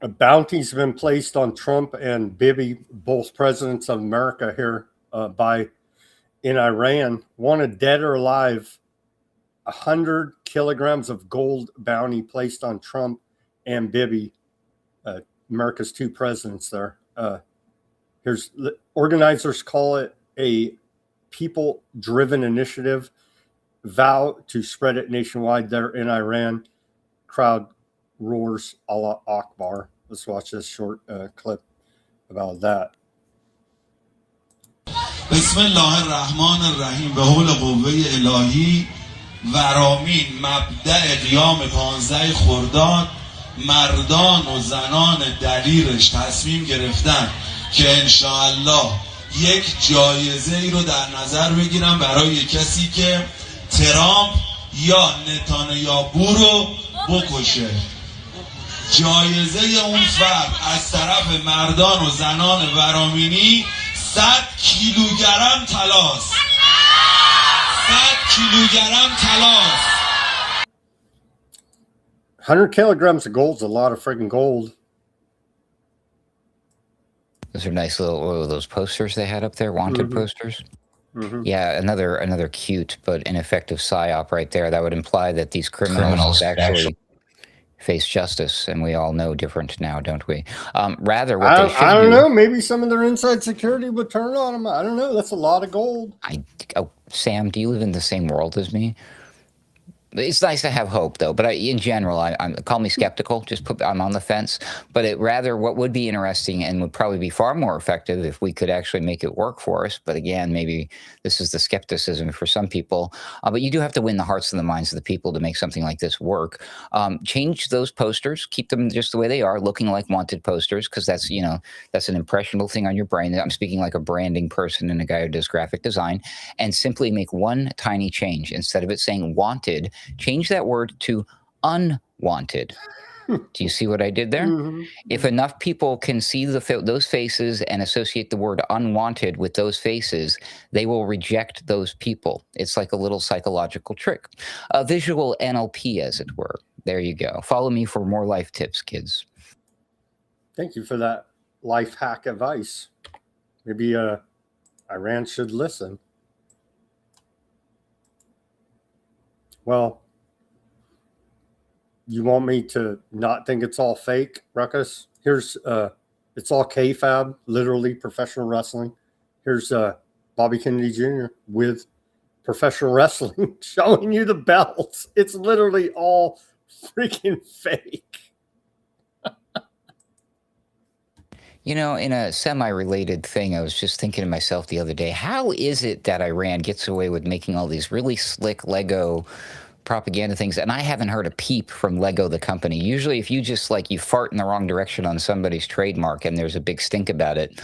Bounties have been placed on Trump and Bibi, both presidents of America here in Iran, wanted dead or alive. 100 kilograms of gold bounty placed on Trump and Bibi, America's two presidents there. Organizers call it a people-driven initiative, vow to spread it nationwide there in Iran. Crowd roars Allah Akbar. Let's watch this short clip about that. بسم الله الرحمن الرحیم به حول قوه الهی ورامین مبدأ قیام 15 خرداد مردان و زنان دلیرش تصمیم گرفتن که انشاءالله یک جایزه ای رو در نظر بگیرن برای کسی که ترامپ یا نتانیاهو رو بکشه. جایزه اون فرد از طرف مردان و زنان ورامینی 100 کیلوگرم طلاست. 100 کیلوگرم طلاست. 100 kilograms of gold is a lot of friggin' gold. Those are nice little those posters they had up there, wanted posters. Yeah, another cute but ineffective psyop right there. That would imply that these criminals actually face justice, and we all know different now, don't we? Rather, what they should I don't know. Maybe some of their inside security would turn on them. I don't know. That's a lot of gold. Sam, do you live in the same world as me? It's nice to have hope, though. But in general, I'm call me skeptical. I'm on the fence. But what would be interesting and would probably be far more effective if we could actually make it work for us. But again, maybe this is the skepticism for some people. But you do have to win the hearts and the minds of the people to make something like this work. Change those posters. Keep them just the way they are, looking like wanted posters, because that's an impressionable thing on your brain. I'm speaking like a branding person and a guy who does graphic design. And simply make one tiny change. Instead of it saying wanted, change that word to unwanted. Do you see what I did there? If enough people can see those faces and associate the word unwanted with those faces, they will reject those people. It's like a little psychological trick. A visual NLP, as it were. There you go. Follow me for more life tips, kids. Thank you for that life hack advice. Maybe Iran should listen. Well, you want me to not think it's all fake, Ruckus? Here's it's all kayfabe, literally professional wrestling. Here's Bobby Kennedy Jr. with professional wrestling showing you the belts. It's literally all freaking fake. You know, in a semi-related thing, I was just thinking to myself the other day, how is it that Iran gets away with making all these really slick Lego propaganda things? And I haven't heard a peep from Lego, the company. Usually if you just you fart in the wrong direction on somebody's trademark and there's a big stink about it,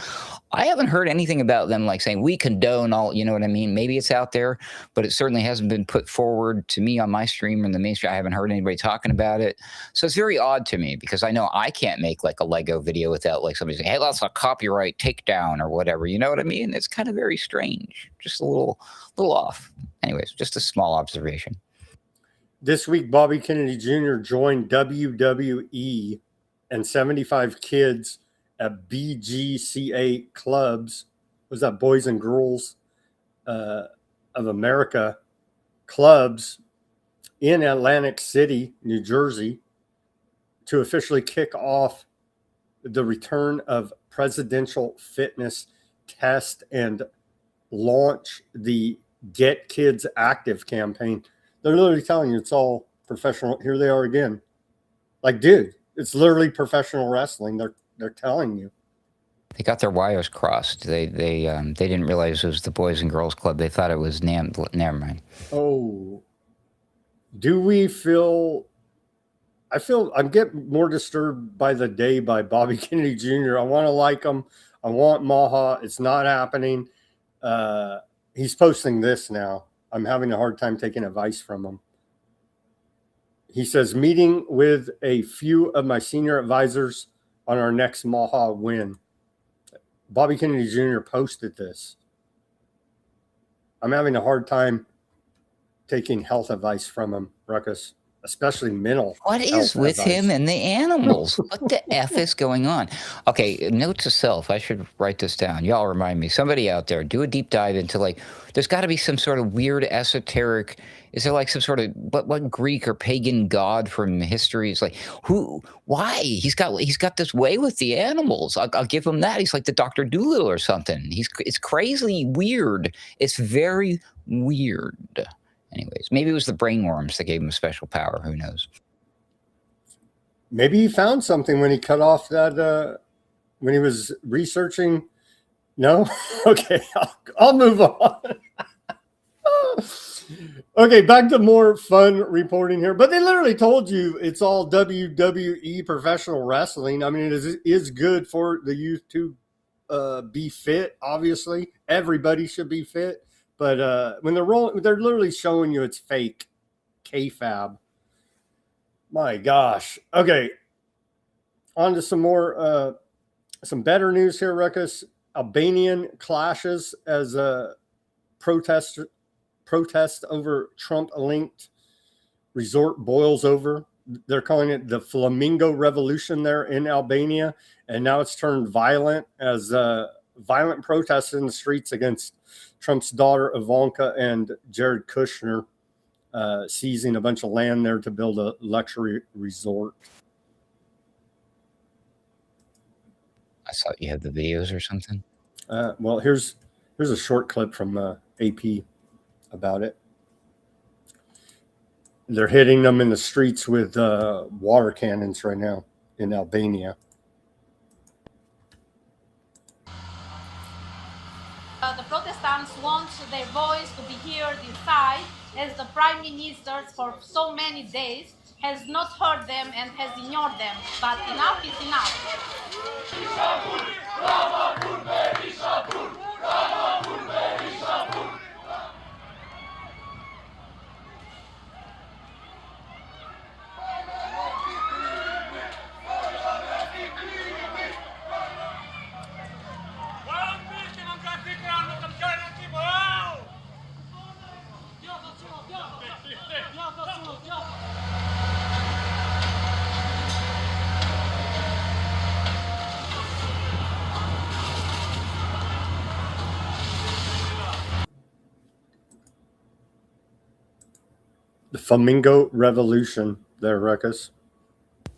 I haven't heard anything about them saying we condone all, you know what I mean? Maybe it's out there, but it certainly hasn't been put forward to me on my stream or in the mainstream. I haven't heard anybody talking about it. So it's very odd to me because I know I can't make a Lego video without somebody saying, hey, that's a copyright takedown or whatever. You know what I mean? It's kind of very strange. Just a little off. Anyways, just a small observation. This week, Bobby Kennedy Jr. joined WWE and 75 kids at BGCA clubs. Was that Boys and Girls of America clubs in Atlantic City, New Jersey, to officially kick off the return of presidential fitness test and launch the Get Kids Active campaign. They're literally telling you it's all professional. Here they are again. Like, dude, it's literally professional wrestling. They're telling you. They got their wires crossed. They didn't realize it was the Boys and Girls Club. They thought it was never mind. Oh, do we feel? I'm getting more disturbed by the day by Bobby Kennedy Jr. I want to like him. I want Maha. It's not happening. He's posting this now. I'm having a hard time taking advice from him. He says, meeting with a few of my senior advisors on our next Maha win. Bobby Kennedy Jr. posted this. I'm having a hard time taking health advice from him, Ruckus, especially mental. What is with him and the animals? What the F is going on? Okay, note to self. I should write this down. Y'all remind me. Somebody out there, do a deep dive into, like, there's got to be some sort of weird esoteric. Is there like some sort of what Greek or pagan god from history? Is like, who? Why? He's got this way with the animals. I'll give him that. He's like the Dr. Dolittle or something. It's crazy weird. It's very weird. Anyways, maybe it was the brainworms that gave him a special power. Who knows? Maybe he found something when he cut off that when he was researching. No? Okay, I'll move on. Okay, back to more fun reporting here. But they literally told you it's all WWE professional wrestling. I mean, it is good for the youth to be fit, obviously. Everybody should be fit. But when they're literally showing you it's fake kayfabe. My gosh. Okay. On to some more, some better news here, Ruckus. Albanian clashes as a protest over Trump-linked resort boils over. They're calling it the Flamingo Revolution there in Albania. And now it's turned violent as violent protests in the streets against Trump's daughter Ivanka and Jared Kushner seizing a bunch of land there to build a luxury resort. I thought you had the videos or something. Well, here's a short clip from AP about it. They're hitting them in the streets with water cannons right now in Albania. The Protestants want their voice to be heard inside, as the Prime Minister for so many days has not heard them and has ignored them. But enough is enough. The Flamingo Revolution there, Ruckus.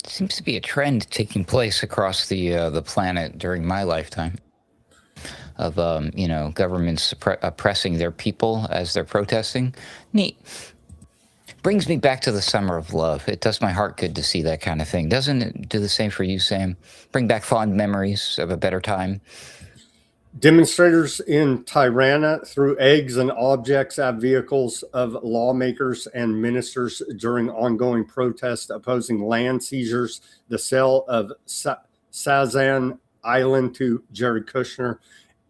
Seems to be a trend taking place across the planet during my lifetime of, governments oppressing their people as they're protesting. Neat. Brings me back to the summer of love. It does my heart good to see that kind of thing. Doesn't it do the same for you, Sam? Bring back fond memories of a better time. Demonstrators in Tirana threw eggs and objects at vehicles of lawmakers and ministers during ongoing protests opposing land seizures, the sale of Sazan Island to Jared Kushner,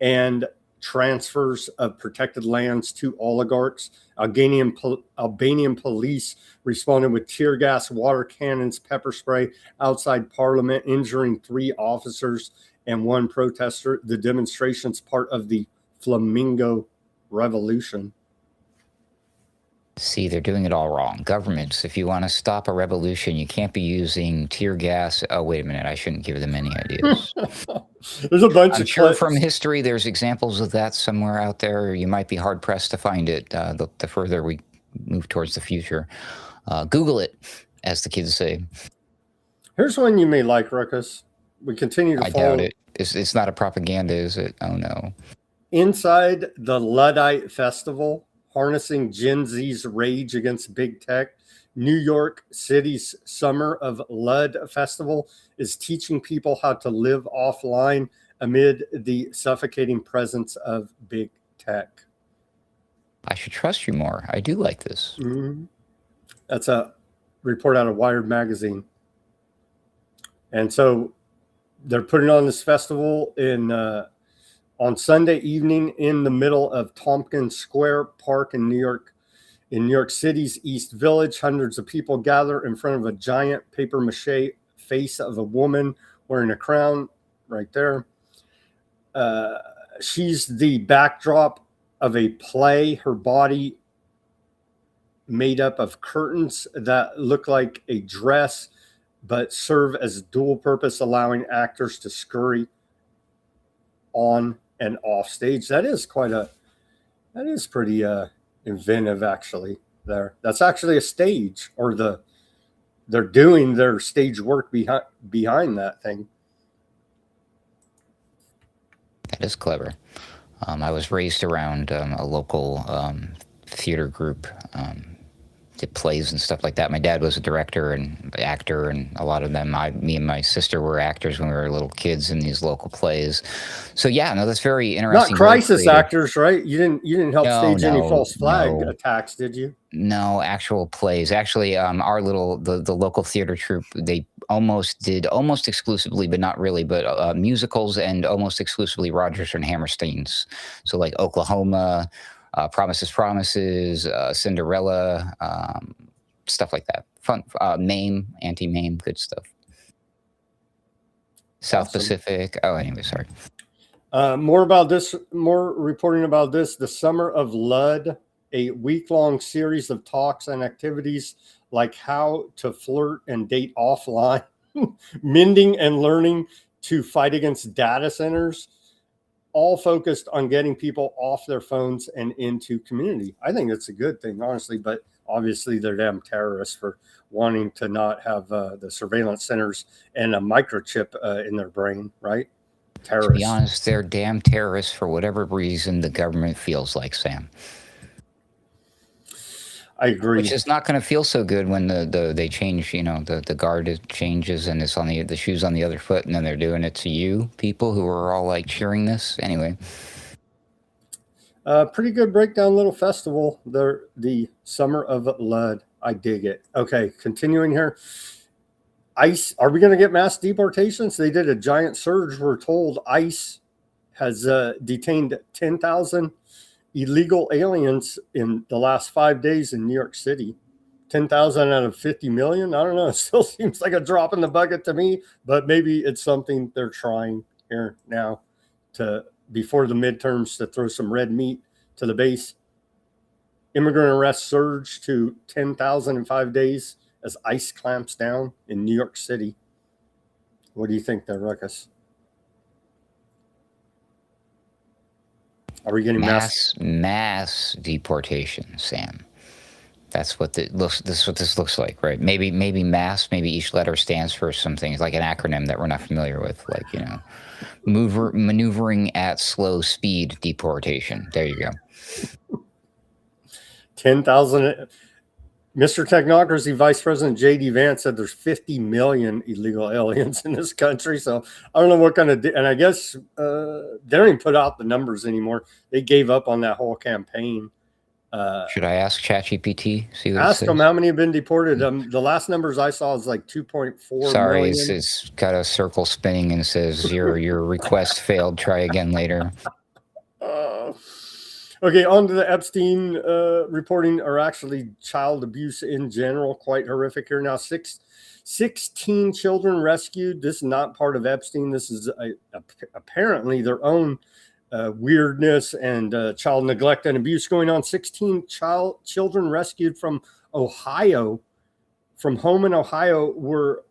and transfers of protected lands to oligarchs. Albanian police responded with tear gas, water cannons, pepper spray outside Parliament, injuring 3 officers and 1 protester. The demonstration's part of the Flamingo Revolution. See, they're doing it all wrong. Governments, if you want to stop a revolution, you can't be using tear gas. Oh, wait a minute. I shouldn't give them any ideas. There's a bunch I'm of sure clips from history, there's examples of that somewhere out there. You might be hard-pressed to find it the further we move towards the future. Google it, as the kids say. Here's one you may like, Ruckus. We continue to I follow. doubt it. It's not a propaganda, is it? Oh no. Inside the Luddite Festival, harnessing Gen Z's rage against big tech, New York City's Summer of Lud Festival is teaching people how to live offline amid the suffocating presence of big tech. I should trust you more. I do like this. Mm-hmm. That's a report out of Wired magazine. And so they're putting on this festival on Sunday evening in the middle of Tompkins Square Park in New York City's East Village. Hundreds of people gather in front of a giant paper mache face of a woman wearing a crown right there. She's the backdrop of a play. Her body made up of curtains that look like a dress but serve as dual purpose, allowing actors to scurry on and off stage. That is pretty inventive, actually. That's actually a stage, or they're doing their stage work behind that thing. That is clever. I was raised around a local theater group, did plays and stuff like that. My dad was a director and actor, and a lot of them, me and my sister were actors when we were little kids in these local plays. So yeah, no, that's very interesting. Not crisis actors, right? You didn't help stage any false flag attacks, did you? No, actual plays. Actually, our the local theater troupe, they almost exclusively, but not really, but musicals, and almost exclusively Rodgers and Hammerstein's. So like Oklahoma, Promises, Cinderella, stuff like that. Fun, Mame, anti-Mame, good stuff. South Awesome. Pacific. Oh, anyway, sorry. More reporting about this. The Summer of Lud, a week-long series of talks and activities like how to flirt and date offline, mending and learning to fight against data centers, all focused on getting people off their phones and into community. I think it's a good thing, honestly, but obviously they're damn terrorists for wanting to not have the surveillance centers and a microchip in their brain, right? Terrorists. To be honest, they're damn terrorists for whatever reason the government feels like, Sam. I agree. Which is not going to feel so good when they change, the guard changes and it's on the shoes on the other foot, and then they're doing it to you people who are all like cheering this. Anyway. Pretty good breakdown little festival. The Summer of Lud. I dig it. Okay, continuing here. ICE, are we going to get mass deportations? They did a giant surge. We're told ICE has detained 10,000 illegal aliens in the last 5 days in New York City. 10,000 out of 50 million. I don't know. It still seems like a drop in the bucket to me, but maybe it's something they're trying here now before the midterms to throw some red meat to the base. Immigrant arrests surged to 10,000 in 5 days as ICE clamps down in New York City. What do you think there, Ruckus? Are we getting mass deportation, Sam? That's what this is what this looks like, right? Maybe mass. Maybe each letter stands for something. It's like an acronym that we're not familiar with, like maneuvering at slow speed deportation. There you go. 10,000. Mr. Technocracy Vice President J.D. Vance said there's 50 million illegal aliens in this country. So I don't know what kind of, and I guess they don't even put out the numbers anymore. They gave up on that whole campaign. Should I ask ChatGPT? Ask them how many have been deported. The last numbers I saw is like 2.4 Sorry, million. it's got a circle spinning and says your request failed. Try again later. Okay, on to the Epstein reporting, or actually child abuse in general. Quite horrific here. Now, 16 children rescued. This is not part of Epstein. This is apparently their own weirdness and child neglect and abuse going on. 16 children rescued from Ohio, from home in Ohio, were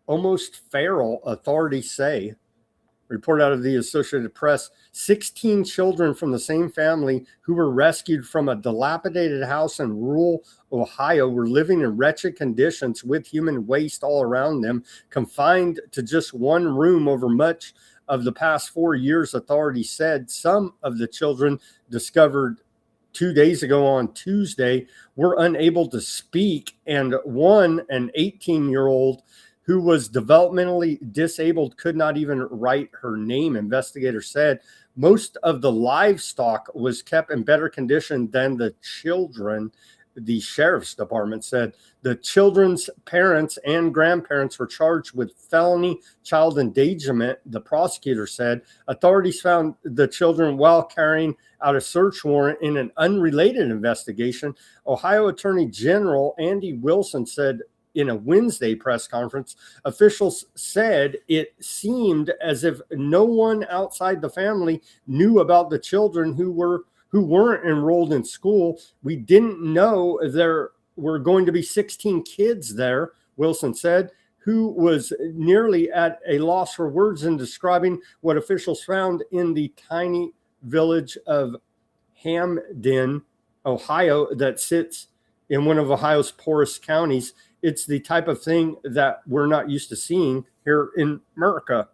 almost feral, authorities say. report out of the Associated Press, 16 children from the same family who were rescued from a dilapidated house in rural Ohio were living in wretched conditions with human waste all around them, confined to just one room over much of the past 4 years, authorities said. Some of the children discovered 2 days ago on Tuesday were unable to speak, and one, an 18-year-old who was developmentally disabled, could not even write her name. Investigators said most of the livestock was kept in better condition than the children. The sheriff's department said the children's parents and grandparents were charged with felony child endangerment. The prosecutor said authorities found the children while carrying out a search warrant in an unrelated investigation. Ohio Attorney General Andy Wilson said in a Wednesday press conference, officials said it seemed as if no one outside the family knew about the children who weren't enrolled in school. We didn't know there were going to be 16 kids there, Wilson said, who was nearly at a loss for words in describing what officials found in the tiny village of Hamden, Ohio, that sits in one of Ohio's poorest counties. It's the type of thing that we're not used to seeing here in America.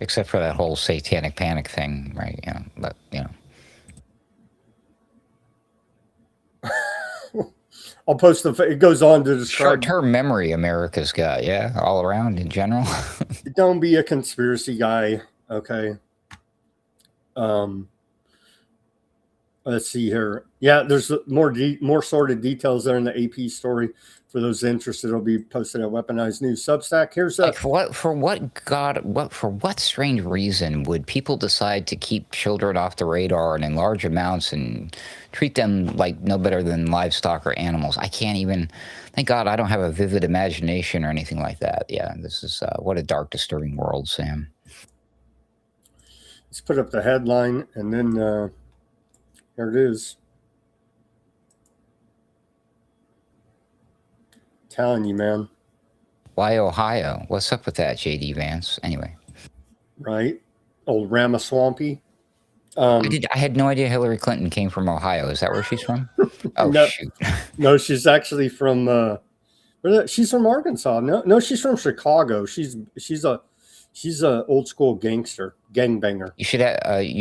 Except for that whole satanic panic thing, right? But I'll post it goes on to describe short-term memory America's got, all around in general. Don't be a conspiracy guy, okay? Let's see here. Yeah, there's more sordid details there in the AP story. For those interested, it'll be posted at Weaponized News Substack. Here's for what strange reason would people decide to keep children off the radar and in large amounts and treat them like no better than livestock or animals? I can't even. Thank God I don't have a vivid imagination or anything like that. Yeah, this is what a dark, disturbing world, Sam. Let's put up the headline, and then here it is. Telling you, man. Why Ohio? What's up with that, JD Vance? Anyway. Right. Old Ramaswampy. I had no idea Hillary Clinton came from Ohio. Is that where she's from? Oh, no, shoot. No, she's actually from she's from Arkansas. No, she's from Chicago. She's a old school gangbanger. You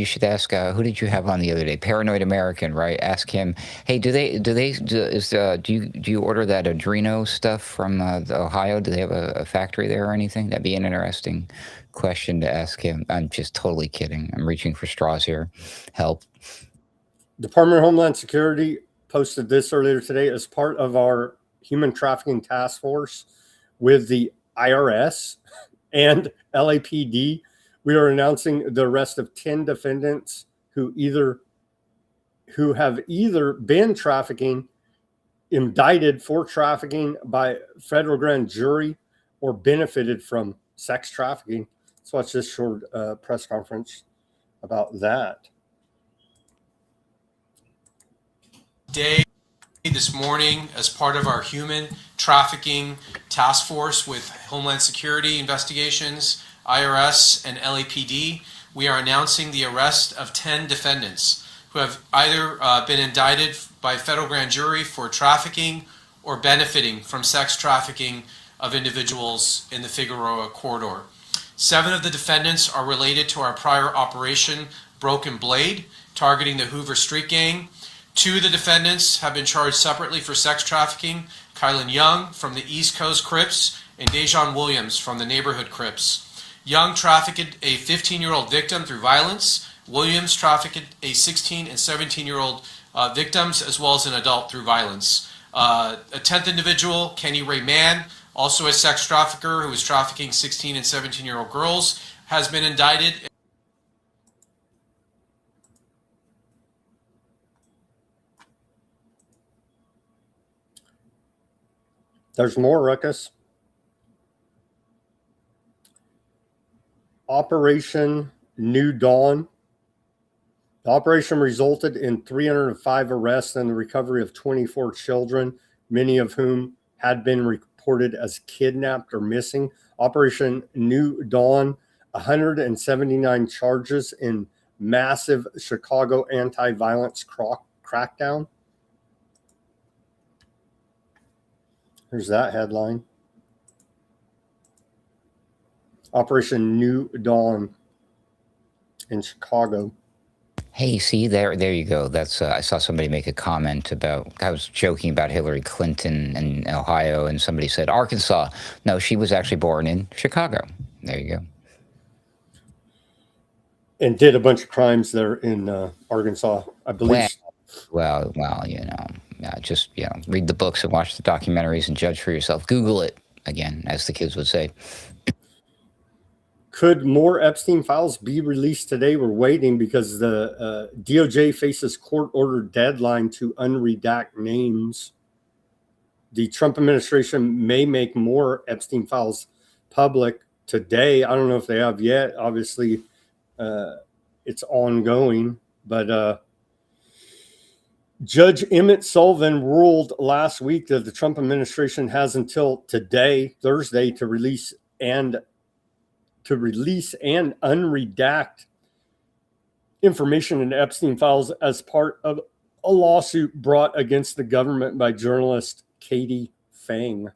should ask who did you have on the other day? Paranoid American, right? Ask him. Hey, do you order that Adreno stuff from Ohio? Do they have a factory there or anything? That'd be an interesting question to ask him. I'm just totally kidding. I'm reaching for straws here. Help. Department of Homeland Security posted this earlier today as part of our human trafficking task force with the IRS and LAPD. We are announcing the arrest of 10 defendants who have either been indicted for trafficking by federal grand jury or benefited from sex trafficking. Let's watch this short press conference about that. This morning, as part of our human trafficking task force with Homeland Security investigations, IRS, and LAPD, we are announcing the arrest of 10 defendants who have either been indicted by federal grand jury for trafficking or benefiting from sex trafficking of individuals in the Figueroa corridor. 7 of the defendants are related to our prior operation, Broken Blade, targeting the Hoover Street Gang. 2 of the defendants have been charged separately for sex trafficking, Kylan Young from the East Coast Crips and Dejon Williams from the Neighborhood Crips. Young trafficked a 15-year-old victim through violence. Williams trafficked a 16 and 17-year-old victims as well as an adult through violence. A 10th individual, Kenny Ray Mann, also a sex trafficker who was trafficking 16 and 17-year-old girls, has been indicted. There's more, Ruckus. Operation New Dawn. The operation resulted in 305 arrests and the recovery of 24 children, many of whom had been reported as kidnapped or missing. Operation New Dawn, 179 charges in massive Chicago anti-violence crackdown. Here's that headline. Operation New Dawn in Chicago. Hey, see, there you go. That's I saw somebody make a comment about, I was joking about Hillary Clinton in Ohio, and somebody said Arkansas. No, she was actually born in Chicago. There you go. And did a bunch of crimes there in Arkansas, I believe. Well, just read the books and watch the documentaries and judge for yourself. Google it, again, as the kids would say. Could more Epstein files be released today? We're waiting because the DOJ faces court-ordered deadline to unredact names. The Trump administration may make more Epstein files public today. I don't know if they have yet. Obviously, it's ongoing. But Judge Emmett Sullivan ruled last week that the Trump administration has until today, Thursday, to release and unredact information in Epstein files as part of a lawsuit brought against the government by journalist Katie Fang.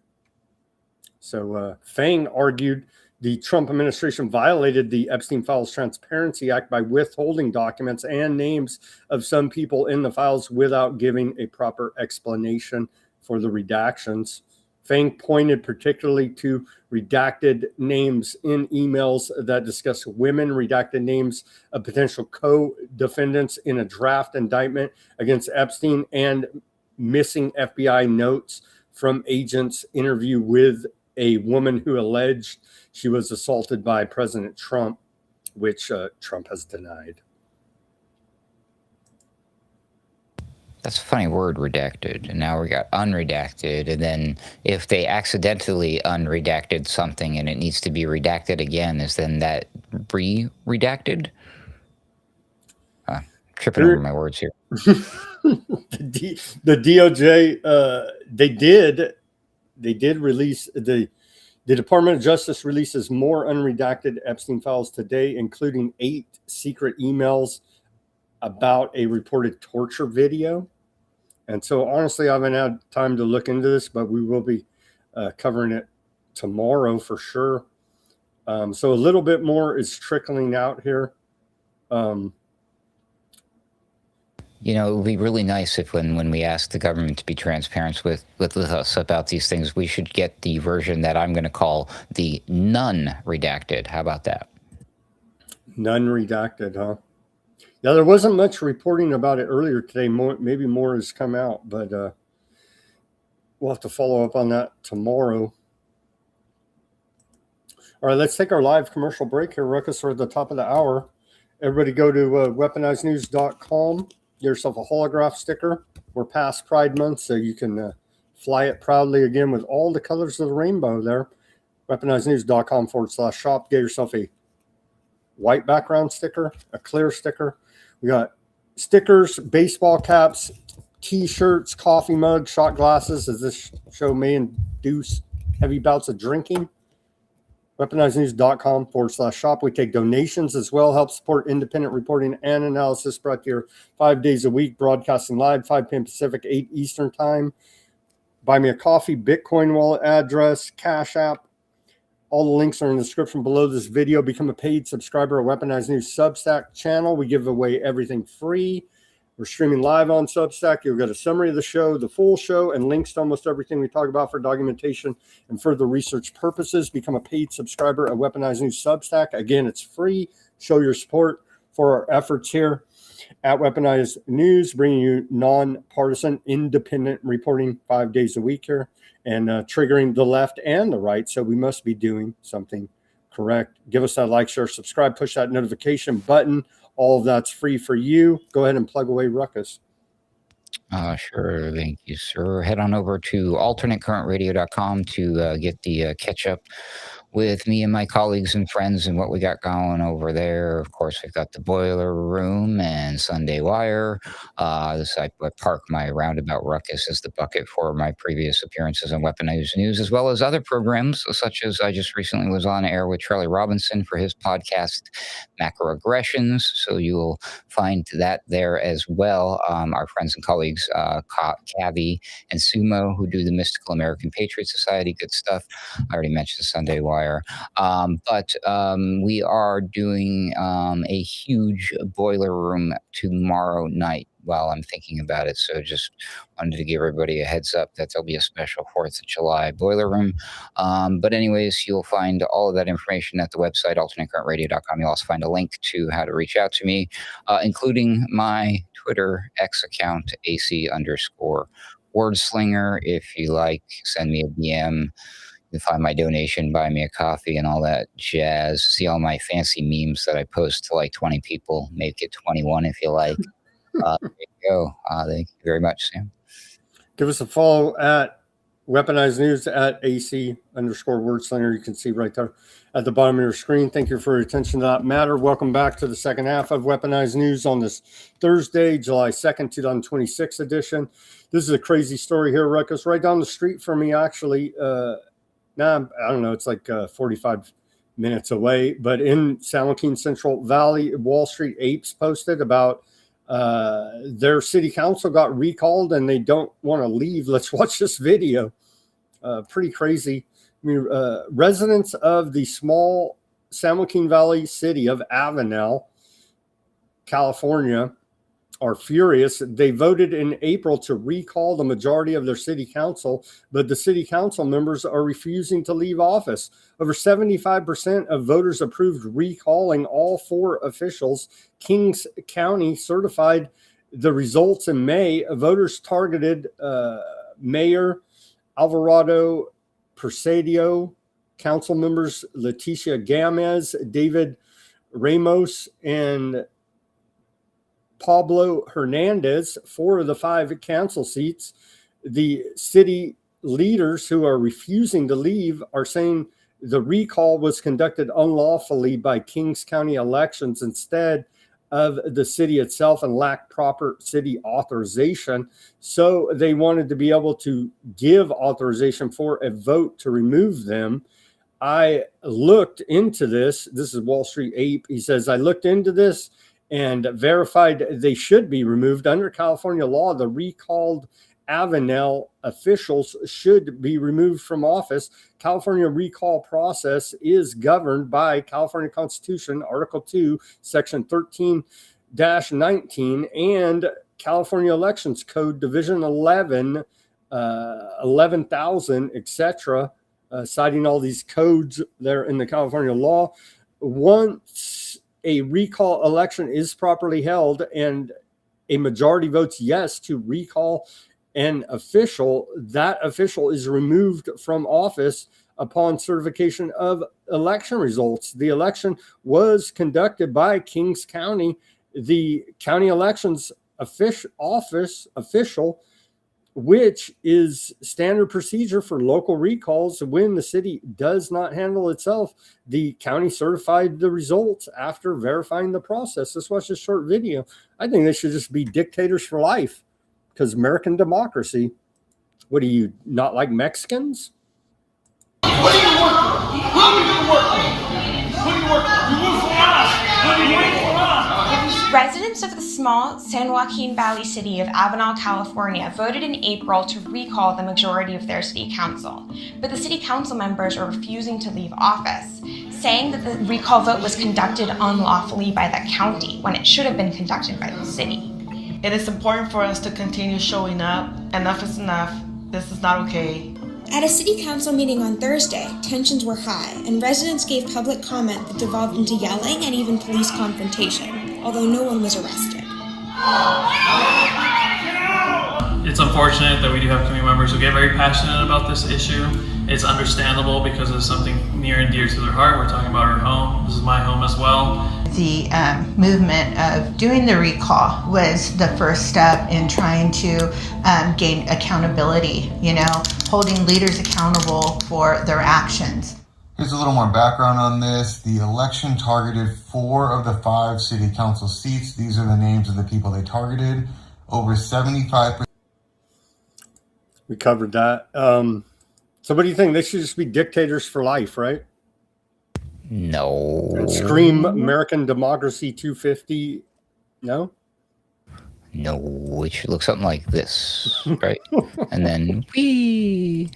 So Fang argued the Trump administration violated the Epstein Files Transparency Act by withholding documents and names of some people in the files without giving a proper explanation for the redactions. Fang pointed particularly to redacted names in emails that discuss women, redacted names of potential co-defendants in a draft indictment against Epstein, and missing FBI notes from agents' interview with a woman who alleged she was assaulted by President Trump, which Trump has denied. That's a funny word, redacted. And now we got unredacted. And then if they accidentally unredacted something and it needs to be redacted again, is then that redacted? Tripping over my words here. The DOJ, they did release, the Department of Justice releases more unredacted Epstein files today, including 8 secret emails about a reported torture video. And so honestly, I haven't had time to look into this, but we will be covering it tomorrow for sure. So a little bit more is trickling out here. It would be really nice if when we ask the government to be transparent with us about these things, we should get the version that I'm going to call the none redacted. How about that? None redacted, huh? Yeah, there wasn't much reporting about it earlier today. Maybe more has come out, but we'll have to follow up on that tomorrow. All right, let's take our live commercial break here, Ruckus. We're at the top of the hour. Everybody go to weaponizednews.com. Get yourself a holograph sticker. We're past Pride Month, so you can fly it proudly again with all the colors of the rainbow there. weaponizednews.com/shop. Get yourself a white background sticker, a clear sticker. We got stickers, baseball caps, T-shirts, coffee mugs, shot glasses, as this show may induce heavy bouts of drinking. weaponizednews.com/shop. We take donations as well, help support independent reporting and analysis, brought to you 5 days a week, broadcasting live, 5 p.m. Pacific, 8 Eastern time. Buy me a coffee, Bitcoin wallet address, Cash App. All the links are in the description below this video. Become a paid subscriber at Weaponized News Substack channel. We give away everything free. We're streaming live on Substack. You'll get a summary of the show, the full show, and links to almost everything we talk about for documentation and further research purposes. Become a paid subscriber at Weaponized News Substack. Again, it's free. Show your support for our efforts here at Weaponized News, bringing you nonpartisan, independent reporting 5 days a week here, and triggering the left and the right. So we must be doing something correct. Give us that like, share, subscribe, push that notification button. All of that's free for you. Go ahead and plug away, Ruckus. Sure. Thank you, sir. Head on over to alternatecurrentradio.com to get the catch-up with me and my colleagues and friends and what we got going over there. Of course, we've got the Boiler Room and Sunday Wire. I park my Roundabout Ruckus as the bucket for my previous appearances on Weaponized News, as well as other programs, such as I just recently was on air with Charlie Robinson for his podcast, Macroaggressions. So you will find that there as well. Our friends and colleagues, Cavi and Sumo, who do the Mystical American Patriot Society, good stuff. I already mentioned Sunday Wire. But we are doing a huge Boiler Room tomorrow night while I'm thinking about it. So just wanted to give everybody a heads up that there'll be a special 4th of July Boiler Room. But anyways, you'll find all of that information at the website, alternatecurrentradio.com. You'll also find a link to how to reach out to me, including my Twitter X account, AC_wordslinger. If you like, send me a DM. You can find my donation, buy me a coffee and all that jazz. See all my fancy memes that I post to like 20 people. Make it 21 if you like. There you go. Thank you very much, Sam. Give us a follow at Weaponized News at AC_wordslinger. You can see right there at the bottom of your screen. Thank you for your attention to that matter. Welcome back to the second half of Weaponized News on this Thursday, July 2nd, 2026 edition. This is a crazy story here, Ruckus. Right down the street from me, actually. I don't know. It's like 45 minutes away. But in San Joaquin Central Valley, Wall Street Apes posted about their city council got recalled and they don't want to leave. Let's watch this video. Pretty crazy. I mean, residents of the small San Joaquin Valley city of Avenel, California, are furious. They voted in April to recall the majority of their city council, but the city council members are refusing to leave office. Over 75% of voters approved recalling all 4 officials. Kings County certified the results in May. Voters targeted Mayor Alvarado Presidio, council members Leticia Gamez, David Ramos, and Pablo Hernandez, 4 of the 5 council seats. The city leaders who are refusing to leave are saying the recall was conducted unlawfully by Kings County elections instead of the city itself and lacked proper city authorization. So they wanted to be able to give authorization for a vote to remove them. I looked into this. This is Wall Street Ape. He says, I looked into this and verified they should be removed. Under California law, the recalled Avenel officials should be removed from office. California recall process is governed by California Constitution, Article 2, Section 13-19, and California Elections Code, Division 11, 11,000, etc., citing all these codes there in the California law. Once a recall election is properly held and a majority votes yes to recall an official, that official is removed from office upon certification of election results. The election was conducted by Kings County. The county elections official, which is standard procedure for local recalls when the city does not handle itself. The county certified the results after verifying the process. Let's watch this short video. I think they should just be dictators for life because American democracy. What do you not like Mexicans? What do you work for? How do you work for? What do you work for? You work for us. What do you work for us? Residents of the small San Joaquin Valley city of Avenal, California voted in April to recall the majority of their city council. But the city council members are refusing to leave office, saying that the recall vote was conducted unlawfully by the county when it should have been conducted by the city. It is important for us to continue showing up. Enough is enough. This is not okay. At a city council meeting on Thursday, tensions were high, and residents gave public comment that devolved into yelling and even police confrontation, although no one was arrested. It's unfortunate that we do have community members who get very passionate about this issue. It's understandable because it's something near and dear to their heart. We're talking about our home. This is my home as well. The movement of doing the recall was the first step in trying to gain accountability, holding leaders accountable for their actions. Here's a little more background on this. The election targeted 4 of the 5 city council seats. These are the names of the people they targeted. Over 75%. We covered that. So what do you think? They should just be dictators for life, right? No. And scream American democracy 250. No? No, it should look something like this, right? And then, wee,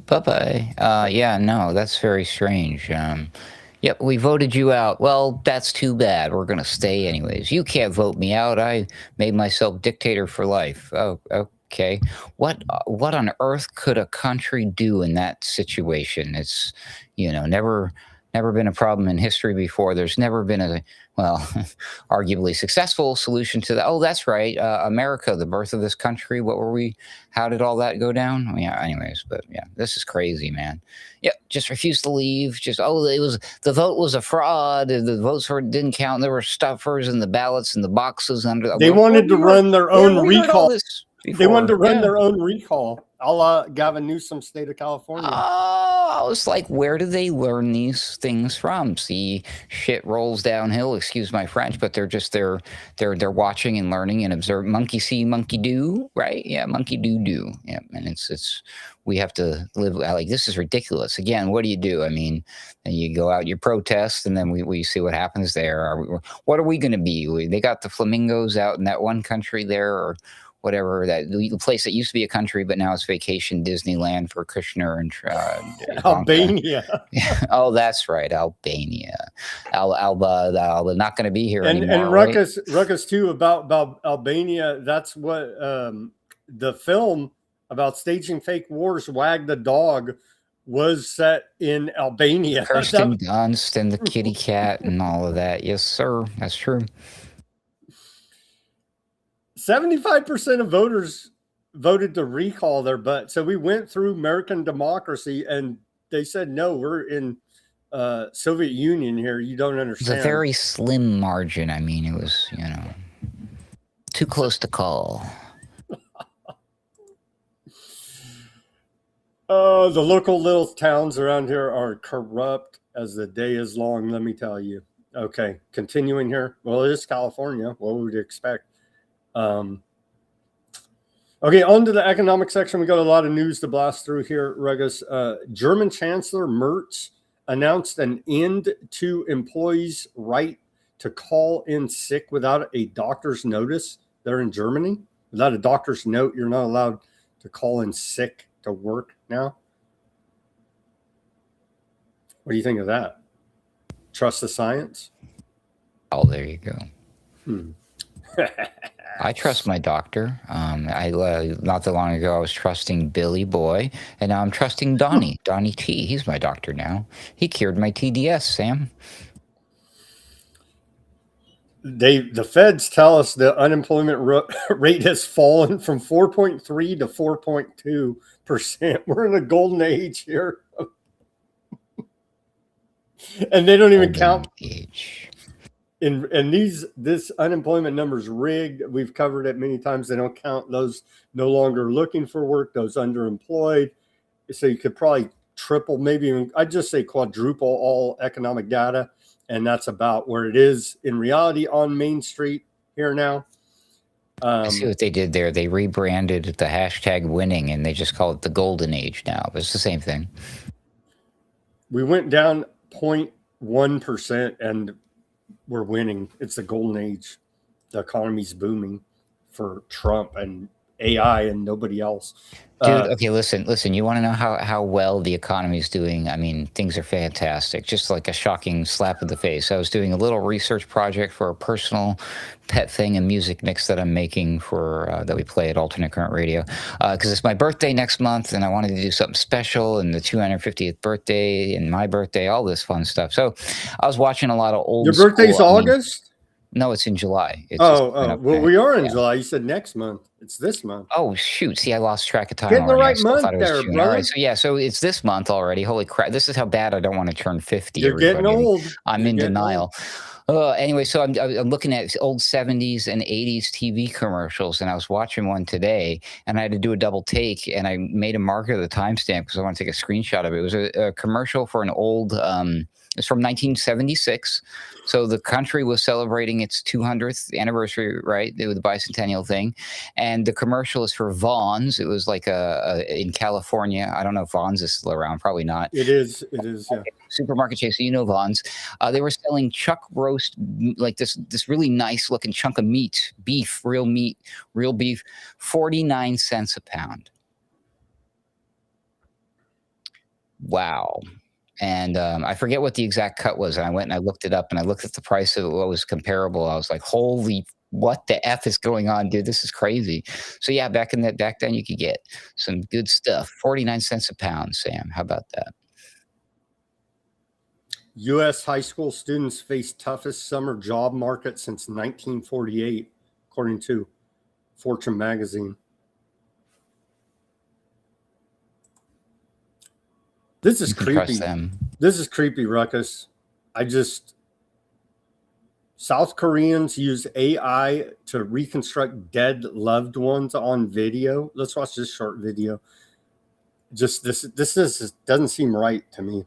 bye-bye. Yeah, no, that's very strange. Yep, we voted you out. Well, that's too bad. We're going to stay anyways. You can't vote me out. I made myself dictator for life. Oh, okay. What on earth could a country do in that situation? It's, never been a problem in history before. There's never been a, arguably successful solution to that. Oh, that's right. America, the birth of this country. What were we? How did all that go down? Yeah, anyways, but yeah, this is crazy, man. Yeah, just refused to leave. The vote was a fraud. The votes didn't count. There were stuffers in the ballots and the boxes under. They wanted to run their own recall. They wanted to run Yeah. their own recall, a la Gavin Newsom, state of California. I was like, where do they learn these things from? See, shit rolls downhill. Excuse my French, but they're watching and learning and observing. Monkey see, monkey do, right? Yeah, monkey do. Yeah, and it's we have to live like this is ridiculous. Again, what do you do? I mean, and you go out, you protest, and then we see what happens there. What are we going to be? They got the flamingos out in that one country there, or whatever, that the place that used to be a country, but now it's vacation Disneyland for Kushner and Albania. Oh, that's right, Albania. Alba not going to be here anymore. And Ruckus too about Albania. That's what the film about staging fake wars, Wag the Dog, was set in Albania. Kirsten Dunst and the kitty cat and all of that. Yes, sir, that's true. 75% of voters voted to recall their butt. So we went through American democracy and they said, no, we're in Soviet Union here. You don't understand. It's a very slim margin. I mean, it was, too close to call. The local little towns around here are corrupt as the day is long, let me tell you. Okay, continuing here. Well, it is California. What would you expect? Okay, on to the economic section. We got a lot of news to blast through here, Rugus. German Chancellor Merz announced an end to employees' right to call in sick without a doctor's notice. They're in Germany. Without a doctor's note, you're not allowed to call in sick to work now. What do you think of that? Trust the science? Oh, there you go. I trust my doctor. Not that long ago, I was trusting Billy Boy, and now I'm trusting Donnie T. He's my doctor now. He cured my TDS, Sam. The feds tell us the unemployment rate has fallen from 4.3 to 4.2%. We're in a golden age here. And they don't even count. And this unemployment number is rigged. We've covered it many times. They don't count those no longer looking for work, those underemployed. So you could probably triple, maybe even, I'd just say quadruple all economic data. And that's about where it is in reality on Main Street here now. I see what they did there. They rebranded the hashtag winning, and they just call it the golden age now. But it's the same thing. We went down 0.1%, and we're winning. It's the golden age. The economy's booming for Trump and AI and nobody else. Dude, okay, listen. You want to know how well the economy is doing? I mean, things are fantastic. Just like a shocking slap in the face. I was doing a little research project for a personal pet thing, a music mix that I'm making for that we play at Alternate Current Radio. Because it's my birthday next month, and I wanted to do something special, and the 250th birthday, and my birthday, all this fun stuff. So I was watching a lot of old. Your birthday's August? No, it's in July. It's well, we are in July. You said next month. It's this month. Oh, shoot. See, I lost track of time. Get in the already. right month there, brother. All right, so it's this month already. Holy crap. This is how bad I don't want to turn 50. You're getting old. I'm in denial. Anyway, so I'm looking at old 70s and 80s TV commercials, and I was watching one today, and I had to do a double take, and I made a marker of the timestamp because I want to take a screenshot of it. It was a commercial for an old, it's from 1976. So the country was celebrating its 200th anniversary, right? With the bicentennial thing. And the commercial is for Vons. It was like in California. I don't know if Vons is still around. Probably not. It is, yeah. Supermarket chain, so you know Vons. They were selling chuck roast, like this really nice looking chunk of meat, real beef, 49 cents a pound. Wow. And I forget what the exact cut was. And I went and I looked it up, and I looked at the price of what was comparable. I was like, holy, what the F is going on, dude? This is crazy. So yeah, back then you could get some good stuff. 49 cents a pound, Sam. How about that? U.S. high school students face toughest summer job market since 1948, according to Fortune magazine. This is creepy. This is creepy, Ruckus. South Koreans use AI to reconstruct dead loved ones on video. Let's watch this short video. This doesn't seem right to me.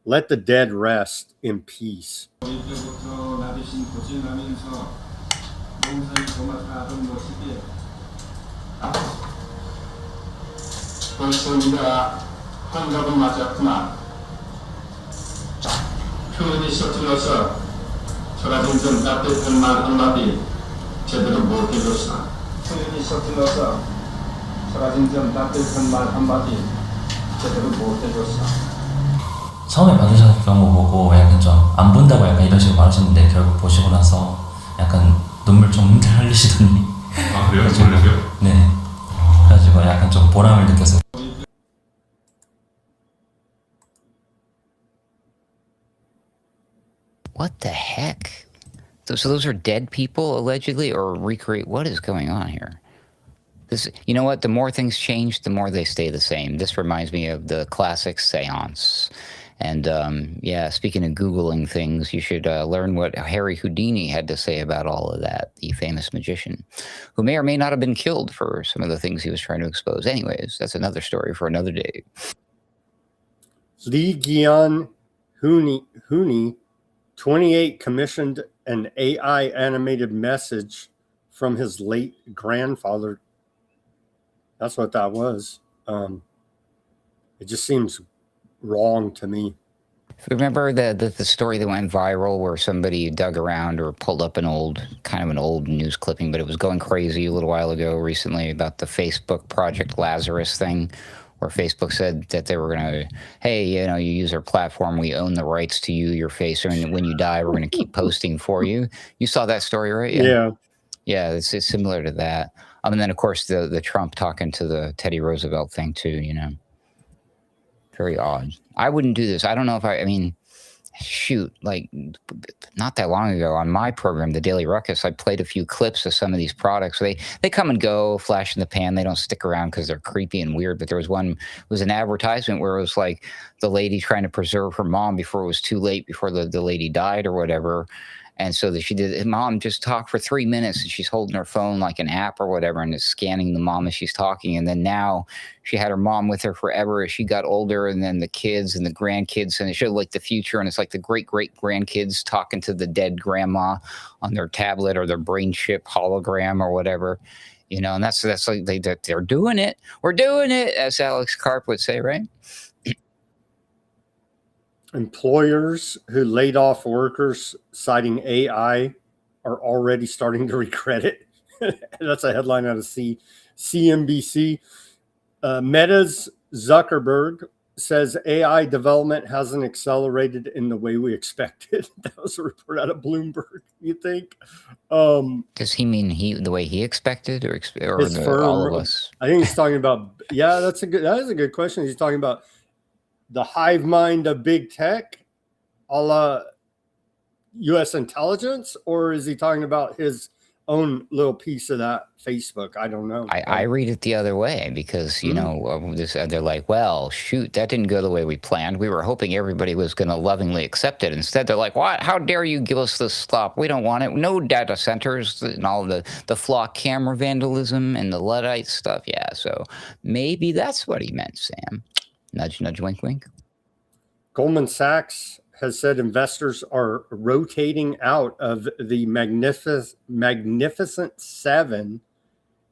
Let the dead rest in peace. 환갑은 맞았구나. 표현이 서툴러서 저라진 좀 따뜻한 말 한마디 제대로 못해줬어. 표현이 서툴러서 저라진 좀 따뜻한 말 한마디 제대로 못해줬어. 처음에 받으셨던 경우 보고 약간 좀 안 본다고 약간 이런 식으로 말하셨는데 결국 보시고 나서 약간 눈물 좀 흘리시더니. 아 그래요? 놀라세요? 네. 그래가지고 약간 좀 보람을 느꼈어요. What the heck? So those are dead people, allegedly, or recreate? What is going on here? You know what? The more things change, the more they stay the same. This reminds me of the classic seance. And yeah, speaking of Googling things, you should learn what Harry Houdini had to say about all of that, the famous magician, who may or may not have been killed for some of the things he was trying to expose. Anyways, that's another story for another day. Lee Gian Hooney 28 commissioned an AI animated message from his late grandfather. That's what that was. It just seems wrong to me. Remember the story that went viral where somebody dug around or pulled up an old news clipping, but it was going crazy a little while ago recently about the Facebook Project Lazarus thing, where Facebook said that they were going to, hey, you use our platform, we own the rights to you, your face, and when you die, we're going to keep posting for you. You saw that story, right? Yeah. Yeah, it's similar to that. And then, of course, the Trump talking to the Teddy Roosevelt thing, too, Very odd. I wouldn't do this. I don't know if I mean, shoot, like not that long ago on my program, The Daily Ruckus, I played a few clips of some of these products. They come and go, flash in the pan. They don't stick around because they're creepy and weird. But there was one, it was an advertisement where it was like the lady trying to preserve her mom before it was too late, before the lady died or whatever. And so she did, mom just talk for 3 minutes, and she's holding her phone like an app or whatever, and is scanning the mom as she's talking. And then now she had her mom with her forever as she got older, and then the kids and the grandkids, and it showed like the future, and it's like the great grandkids talking to the dead grandma on their tablet or their brain chip hologram or whatever, and that's like they're doing it. We're doing it, as Alex Karp would say, right? Employers who laid off workers citing AI are already starting to regret it. That's a headline out of CNBC. Meta's Zuckerberg says AI development hasn't accelerated in the way we expected. That was a report out of Bloomberg, you think? Does he mean the way he expected, or all of us? I think he's talking about, that is a good question. He's talking about the hive mind of big tech, a la U.S. intelligence, or is he talking about his own little piece of that Facebook. I don't know. I read it the other way because, you know, they're like, well, shoot, that didn't go the way we planned. We were hoping everybody was going to lovingly accept it. Instead, they're like, what? How dare you give us this stuff? We don't want it. No data centers and all the flock camera vandalism and the Luddite stuff. Yeah, so maybe that's what he meant, Sam. Nudge, nudge, wink, wink. Goldman Sachs has said investors are rotating out of the Magnificent Seven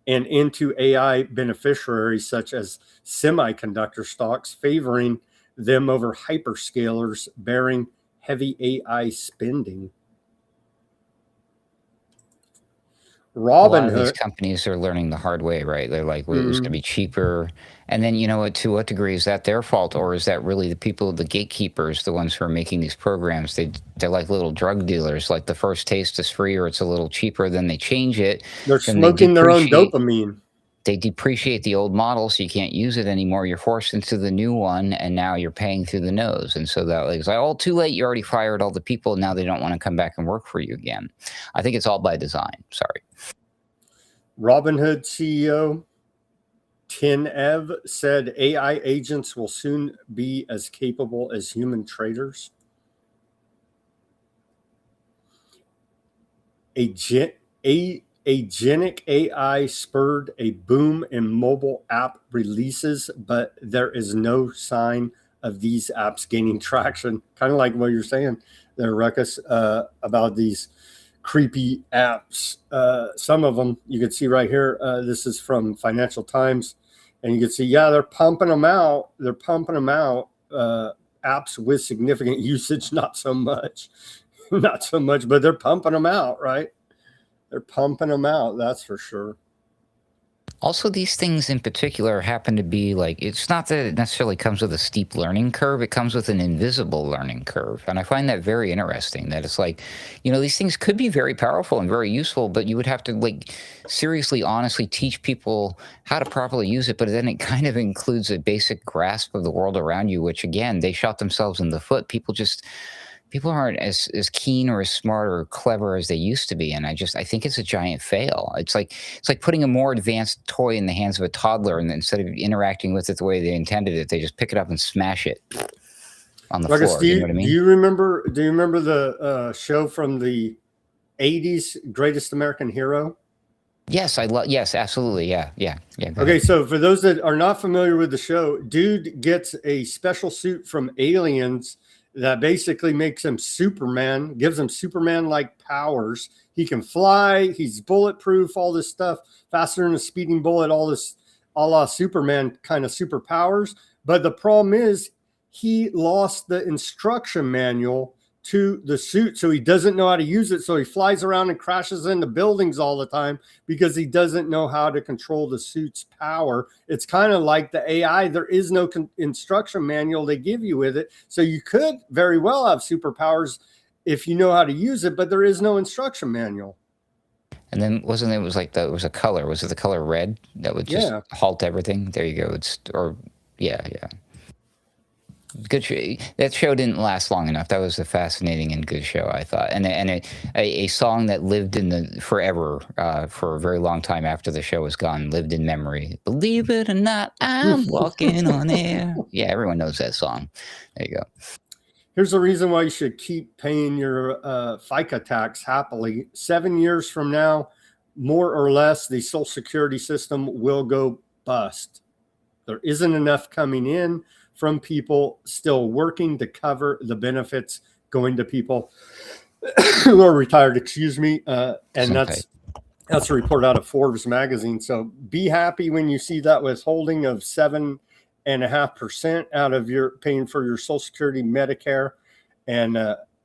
and into AI beneficiaries such as semiconductor stocks, favoring them over hyperscalers bearing heavy AI spending. A lot of these Robinhood. companies are learning the hard way, right? They're like, well, it's going to be cheaper. And then, you know what, to what degree is that their fault? Or is that really the people, the gatekeepers, the ones who are making these programs? They're like little drug dealers. Like the first taste is free or it's a little cheaper, then they change it. They're then smoking their own dopamine. They depreciate the old model, so you can't use it anymore. You're forced into the new one, and now you're paying through the nose. And so that it's like, oh, too late. You already fired all the people. Now they don't want to come back and work for you again. I think it's all by design. Sorry. Robinhood CEO Tinev said AI agents will soon be as capable as human traders. Agentic AI spurred a boom in mobile app releases, but there is no sign of these apps gaining traction. Kind of like what you're saying there, Ruckus, about these creepy apps. Some of them you can see right here. This is from Financial Times, and you can see, yeah, they're pumping them out. They're pumping them out. Apps with significant usage, not so much, but they're pumping them out, right? They're pumping them out. That's for sure. Also, these things in particular happen to be like, it's not that it necessarily comes with a steep learning curve. It comes with an invisible learning curve. And I find that very interesting, that it's like, you know, these things could be very powerful and very useful, but you would have to like seriously, honestly teach people how to properly use it. But then it kind of includes a basic grasp of the world around you, which again, they shot themselves in the foot. People aren't as keen or as smart or clever as they used to be. And I think it's a giant fail. It's like putting a more advanced toy in the hands of a toddler, and instead of interacting with it the way they intended it, they just pick it up and smash it on the floor. You know what I mean? Do you remember the show from the 80s, Greatest American Hero? Yes, yes, absolutely. Yeah. Okay, so for those that are not familiar with the show, dude gets a special suit from aliens that basically makes him Superman, gives him Superman-like powers. He can fly, he's bulletproof, all this stuff, faster than a speeding bullet, all this a la Superman kind of superpowers. But the problem is he lost the instruction manual to the suit, so he doesn't know how to use it. So he flies around and crashes into buildings all the time because he doesn't know how to control the suit's power. It's kind of like the AI. There is no instruction manual they give you with it. So you could very well have superpowers if you know how to use it, but there is no instruction manual. And then it was a color. Was it the color red that would just halt everything? There you go. Yeah. Good show. That show didn't last long enough. That was a fascinating and good show, I thought, and a song that lived in the forever for a very long time after the show was gone, lived in memory. Believe it or not, I'm walking on air. Yeah, everyone knows that song. There you go. Here's the reason why you should keep paying your FICA tax happily. 7 years from now, more or less, the Social Security system will go bust. There isn't enough coming in from people still working to cover the benefits going to people who are retired, and that's a report out of Forbes magazine. So be happy when you see that withholding of 7.5% out of your paying for your Social Security, Medicare, and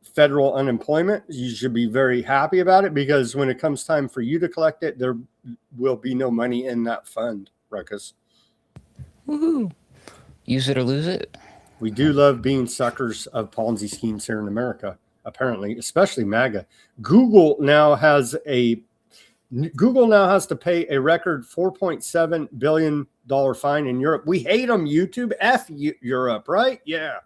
federal unemployment. You should be very happy about it, because when it comes time for you to collect it, there will be no money in that fund, Ruckus. Woohoo. Use it or lose it. We do love being suckers of Ponzi schemes here in America, apparently, especially MAGA. Google now has to pay a record $4.7 billion fine in Europe. We hate them, YouTube. F Europe, right? Yeah.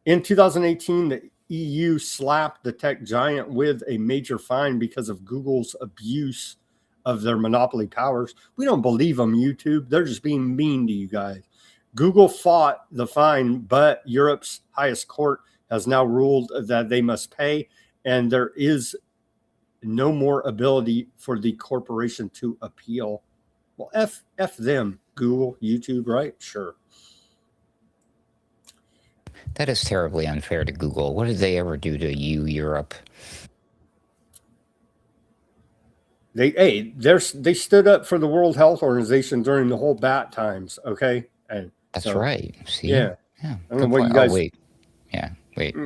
In 2018, the EU slapped the tech giant with a major fine because of Google's abuse of their monopoly powers. We don't believe them, YouTube. They're just being mean to you guys. Google fought the fine, but Europe's highest court has now ruled that they must pay, and there is no more ability for the corporation to appeal. Well, F them, Google, YouTube, right? Sure. That is terribly unfair to Google. What did they ever do to you, Europe? They stood up for the World Health Organization during the whole bat times, okay? And that's right. See? Yeah. Yeah. I don't know what you guys. Oh, wait. Yeah. Wait.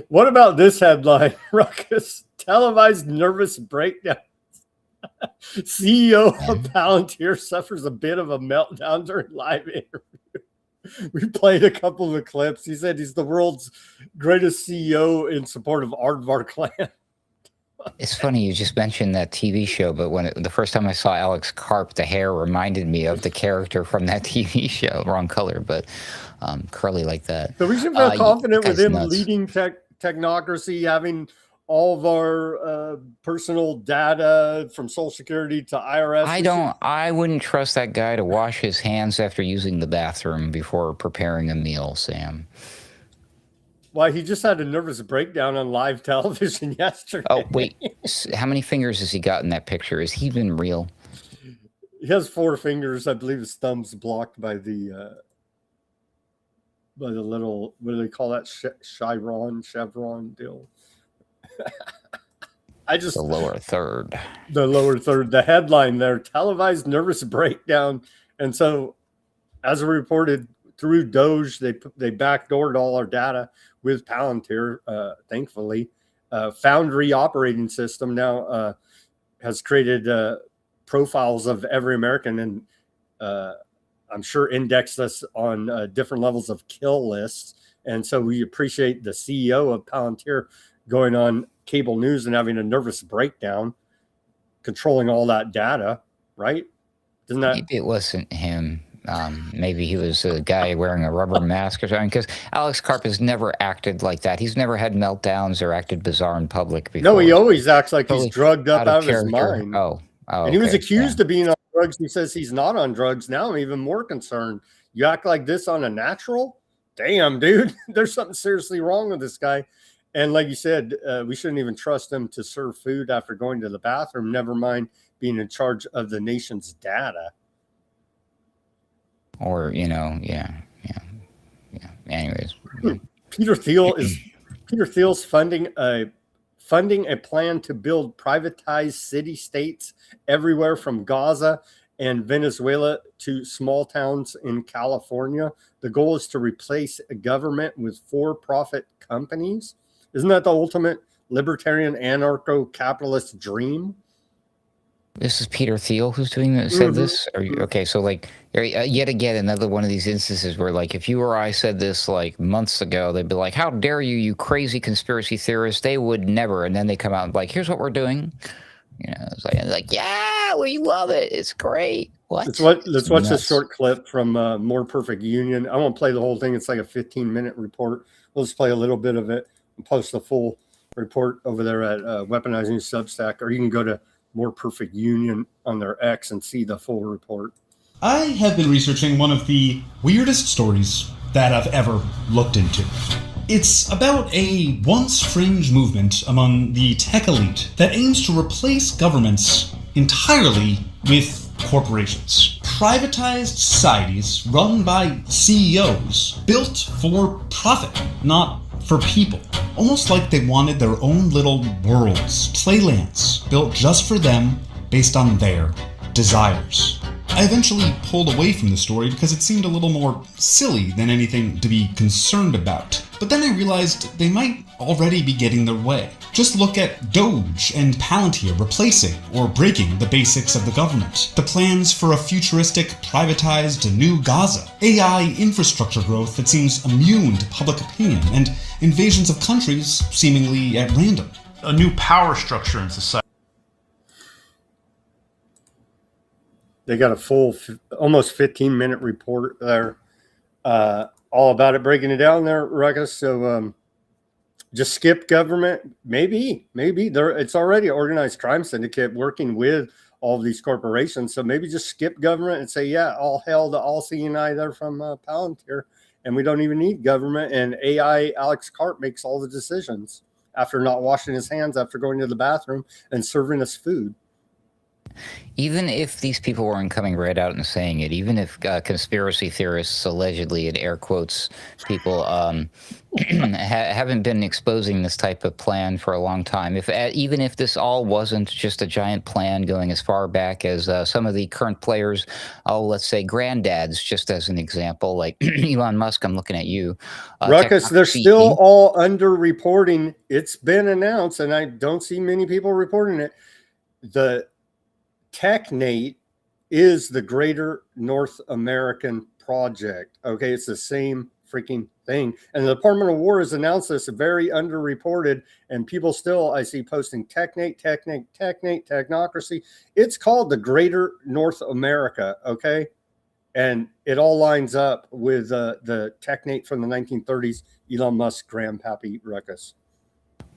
What about this headline? Ruckus, televised nervous breakdown. CEO of Palantir suffers a bit of a meltdown during live interview. We played a couple of the clips. He said he's the world's greatest CEO in support of Aardvark clan. It's funny you just mentioned that TV show, but the first time I saw Alex Karp, the hair reminded me of the character from that TV show. Wrong color, but curly like that. So we should feel confident with him nuts. leading technocracy, having all of our personal data from Social Security to IRS. I wouldn't trust that guy to wash his hands after using the bathroom before preparing a meal, Sam. Why, he just had a nervous breakdown on live television yesterday. Oh, wait. How many fingers has he got in that picture? Is he even real? He has 4 fingers. I believe his thumb's blocked by the little, what do they call that? Chevron deal. The lower third. The lower third. The headline there, televised nervous breakdown. And so, as reported through Doge, they backdoored all our data with Palantir, thankfully. Foundry operating system now has created profiles of every American and I'm sure indexed us on different levels of kill lists. And so we appreciate the CEO of Palantir going on cable news and having a nervous breakdown, controlling all that data, right? Isn't that? Maybe it wasn't him. Maybe he was a guy wearing a rubber mask or something, because Alex Karp has never acted like that. He's never had meltdowns or acted bizarre in public before. No, he always acts like he's drugged up out of his mind. Oh, and he was accused of being on drugs. He says he's not on drugs. Now I'm even more concerned. You act like this on a natural? Damn, dude. There's something seriously wrong with this guy. And like you said, we shouldn't even trust him to serve food after going to the bathroom, never mind being in charge of the nation's data. Or, yeah. Anyways. Peter Thiel's funding a plan to build privatized city-states everywhere from Gaza and Venezuela to small towns in California. The goal is to replace a government with for-profit companies. Isn't that the ultimate libertarian anarcho-capitalist dream? This is Peter Thiel who's doing that, said this? Okay, so yet again, another one of these instances where if you or I said this months ago, they'd be like, how dare you, you crazy conspiracy theorist? They would never. And then they come out and here's what we're doing. It's like, yeah, we love it. It's great. What? Let's watch this short clip from More Perfect Union. I won't play the whole thing. It's like a 15-minute report. We'll just play a little bit of it and post the full report over there at Weaponized News Substack, or you can go to More Perfect Union on their X and see the full report. I have been researching one of the weirdest stories that I've ever looked into. It's about a once fringe movement among the tech elite that aims to replace governments entirely with corporations. Privatized societies run by CEOs, built for profit, not for people. Almost like they wanted their own little worlds, playlands, built just for them based on their desires. I eventually pulled away from the story because it seemed a little more silly than anything to be concerned about. But then I realized they might already be getting their way. Just look at Doge and Palantir replacing or breaking the basics of the government. The plans for a futuristic, privatized new Gaza. AI infrastructure growth that seems immune to public opinion, and invasions of countries seemingly at random. A new power structure in society. They got a full, almost 15-minute report there. all about it, breaking it down there, Ruckus. So just skip government. Maybe it's already an organized crime syndicate working with all of these corporations. So maybe just skip government and say, yeah, all hail to all seeing eye there from Palantir. And we don't even need government. And AI Alex Karp makes all the decisions after not washing his hands after going to the bathroom and serving us food. Even if these people weren't coming right out and saying it, even if conspiracy theorists, allegedly in air quotes, people haven't been exposing this type of plan for a long time, even if this all wasn't just a giant plan going as far back as some of the current players, let's say granddads, just as an example, like Elon Musk, I'm looking at you. Ruckus, they're still all under-reporting. It's been announced, and I don't see many people reporting it. The TechNate is the Greater North American Project. Okay, it's the same freaking thing. And the Department of War has announced this, very underreported, and people still, I see, posting TechNate, technocracy. It's called the Greater North America, okay? And it all lines up with the TechNate from the 1930s, Elon Musk, grandpappy Ruckus.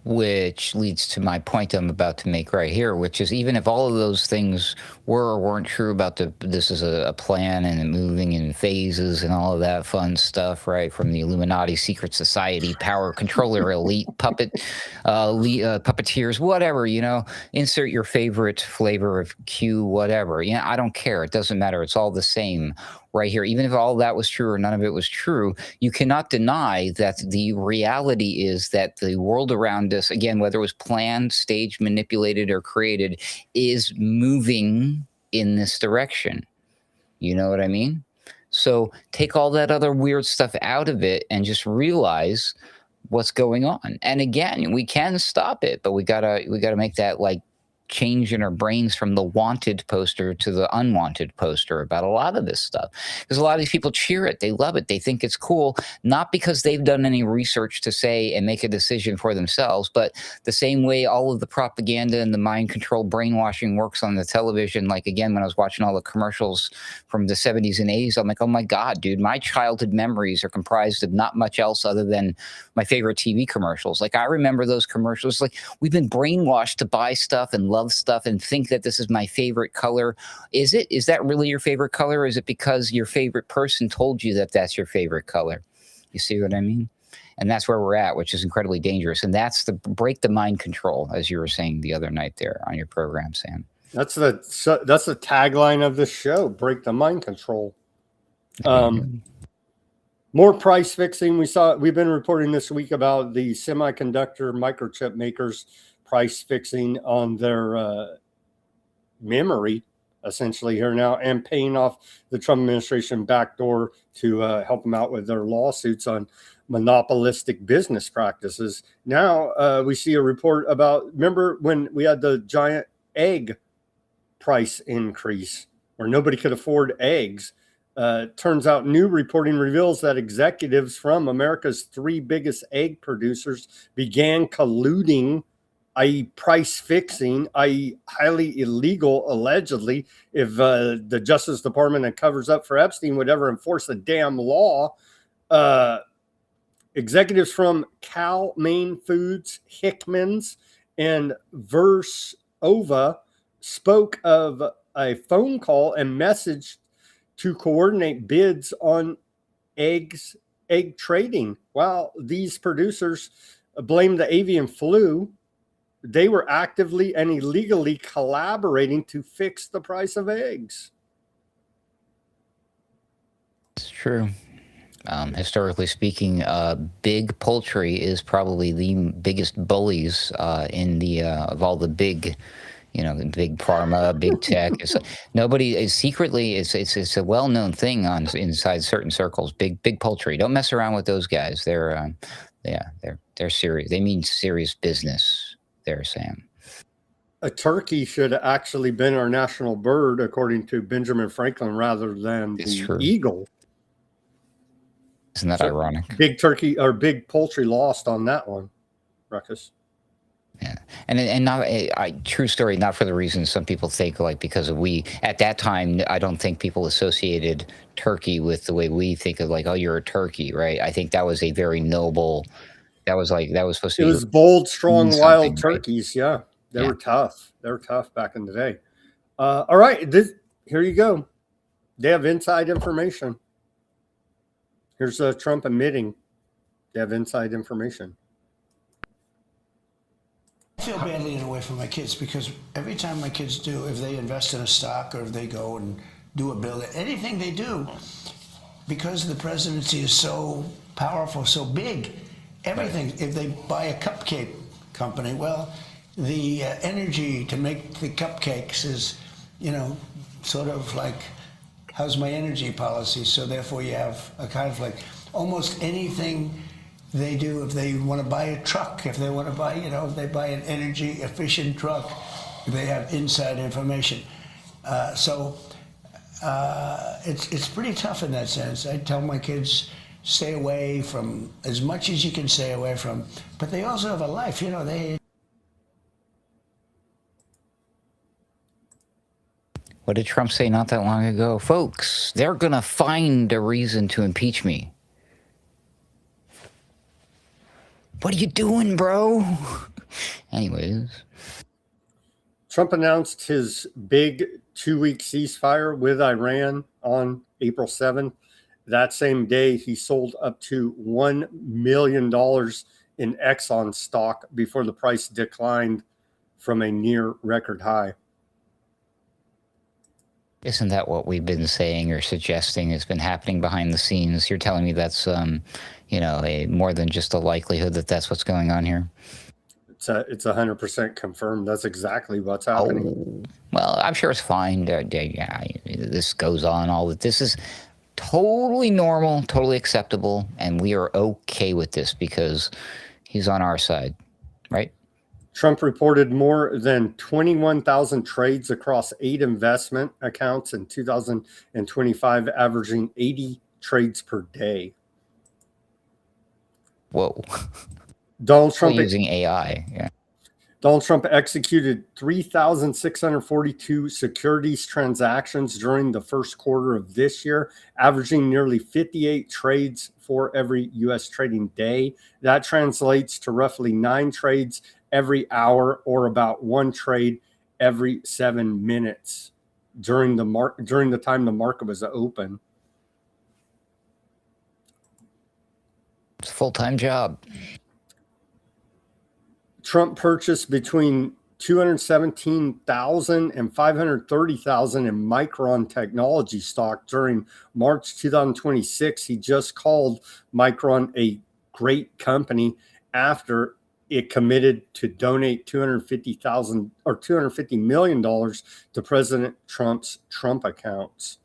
Which leads to my point I'm about to make right here, which is even if all of those things were or weren't true about this is a plan and moving in phases and all of that fun stuff, right? From the Illuminati, secret society, power controller, elite, puppeteers, whatever, you know, insert your favorite flavor of Q, whatever. Yeah, I don't care. It doesn't matter. It's all the same. Right here, even if all that was true or none of it was true, you cannot deny that the reality is that the world around us, again, whether it was planned, staged, manipulated, or created, is moving in this direction. You know what I mean? So take all that other weird stuff out of it and just realize what's going on. And again, we can stop it, but we gotta make that like change in our brains from the wanted poster to the unwanted poster about a lot of this stuff, because a lot of these people cheer it, they love it, they think it's cool, not because they've done any research to say and make a decision for themselves, but the same way all of the propaganda and the mind control brainwashing works on the television. Like again, when I was watching all the commercials from the 70s and 80s, I'm like, oh my god, dude, my childhood memories are comprised of not much else other than my favorite TV commercials. Like I remember those commercials. Like we've been brainwashed to buy stuff and love stuff and think that this is my favorite color. Is that really your favorite color? Or is it because your favorite person told you that that's your favorite color? You see what I mean? And that's where we're at, which is incredibly dangerous. And that's the break the mind control, as you were saying the other night there on your program, Sam. That's the tagline of this show, break the mind control. More price fixing. We've been reporting this week about the semiconductor microchip makers price fixing on their memory, essentially here now, and paying off the Trump administration backdoor to help them out with their lawsuits on monopolistic business practices. Now we see a report about, remember when we had the giant egg price increase where nobody could afford eggs? Turns out new reporting reveals that executives from America's 3 biggest egg producers began colluding, i.e. price fixing, i.e. highly illegal, allegedly. If the Justice Department that covers up for Epstein would ever enforce a damn law, executives from Cal, Maine Foods, Hickman's, and Versova spoke of a phone call and message to coordinate bids on egg trading. While these producers blame the avian flu, they were actively and illegally collaborating to fix the price of eggs. It's true. Historically speaking, big poultry is probably the biggest bullies in the of all the big, you know, big pharma, big tech. It's nobody is secretly. It's a well-known thing inside certain circles. Big poultry. Don't mess around with those guys. They're serious. They mean serious business. There, Sam. A turkey should have actually been our national bird, according to Benjamin Franklin, rather than the eagle. Isn't that ironic? Big turkey or big poultry lost on that one, Ruckus. Yeah, and not true story. Not for the reason some people think, like because at that time, I don't think people associated Turkey with the way we think of like, oh, you're a turkey, right? I think that was a very noble. That was supposed to It be was bold, strong, wild something, right? turkeys. Yeah, they Yeah. were tough. They were tough back in the day. All right, here you go. They have inside information. Here's Trump admitting they have inside information. I feel badly in a way for my kids because every time my kids do, if they invest in a stock or if they go and do a bill, anything they do, because the presidency is so powerful, so big, everything, if they buy a cupcake company, well, the energy to make the cupcakes is, sort of like, how's my energy policy? So therefore you have a conflict. Almost anything they do, if they want to buy a truck, if they want to buy, if they buy an energy efficient truck, they have inside information. It's pretty tough in that sense. I tell my kids, stay away from as much as you can stay away from, but they also have a life, What did Trump say not that long ago? Folks, they're going to find a reason to impeach me. What are you doing, bro? Anyways. Trump announced his big 2-week ceasefire with Iran on April 7th. That same day, he sold up to $1 million in Exxon stock before the price declined from a near record high. Isn't that what we've been saying or suggesting has been happening behind the scenes? You're telling me that's, more than just a likelihood that that's what's going on here? It's 100% confirmed. That's exactly what's happening. Oh, well, I'm sure it's fine. Yeah, this goes on. This is totally normal, totally acceptable, and we are okay with this because he's on our side, right? Trump reported more than 21,000 trades across 8 investment accounts in 2025, averaging 80 trades per day. Whoa. Donald Trump using AI. Yeah. Donald Trump executed 3,642 securities transactions during the first quarter of this year, averaging nearly 58 trades for every U.S. trading day. That translates to roughly 9 trades every hour, or about 1 trade every 7 minutes during the time the market was open. It's a full-time job. Trump purchased between 217,000 and 530,000 in Micron Technology stock during March 2026. He just called Micron a great company after it committed to donate $250 million to President Trump's Trump accounts.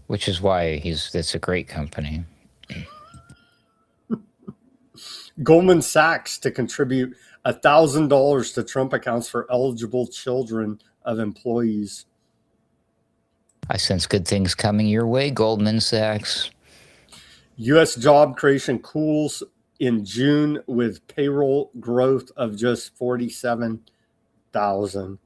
Which is why it's a great company. Goldman Sachs to contribute $1,000 to Trump accounts for eligible children of employees. I sense good things coming your way, Goldman Sachs. U.S. job creation cools in June with payroll growth of just 47,000.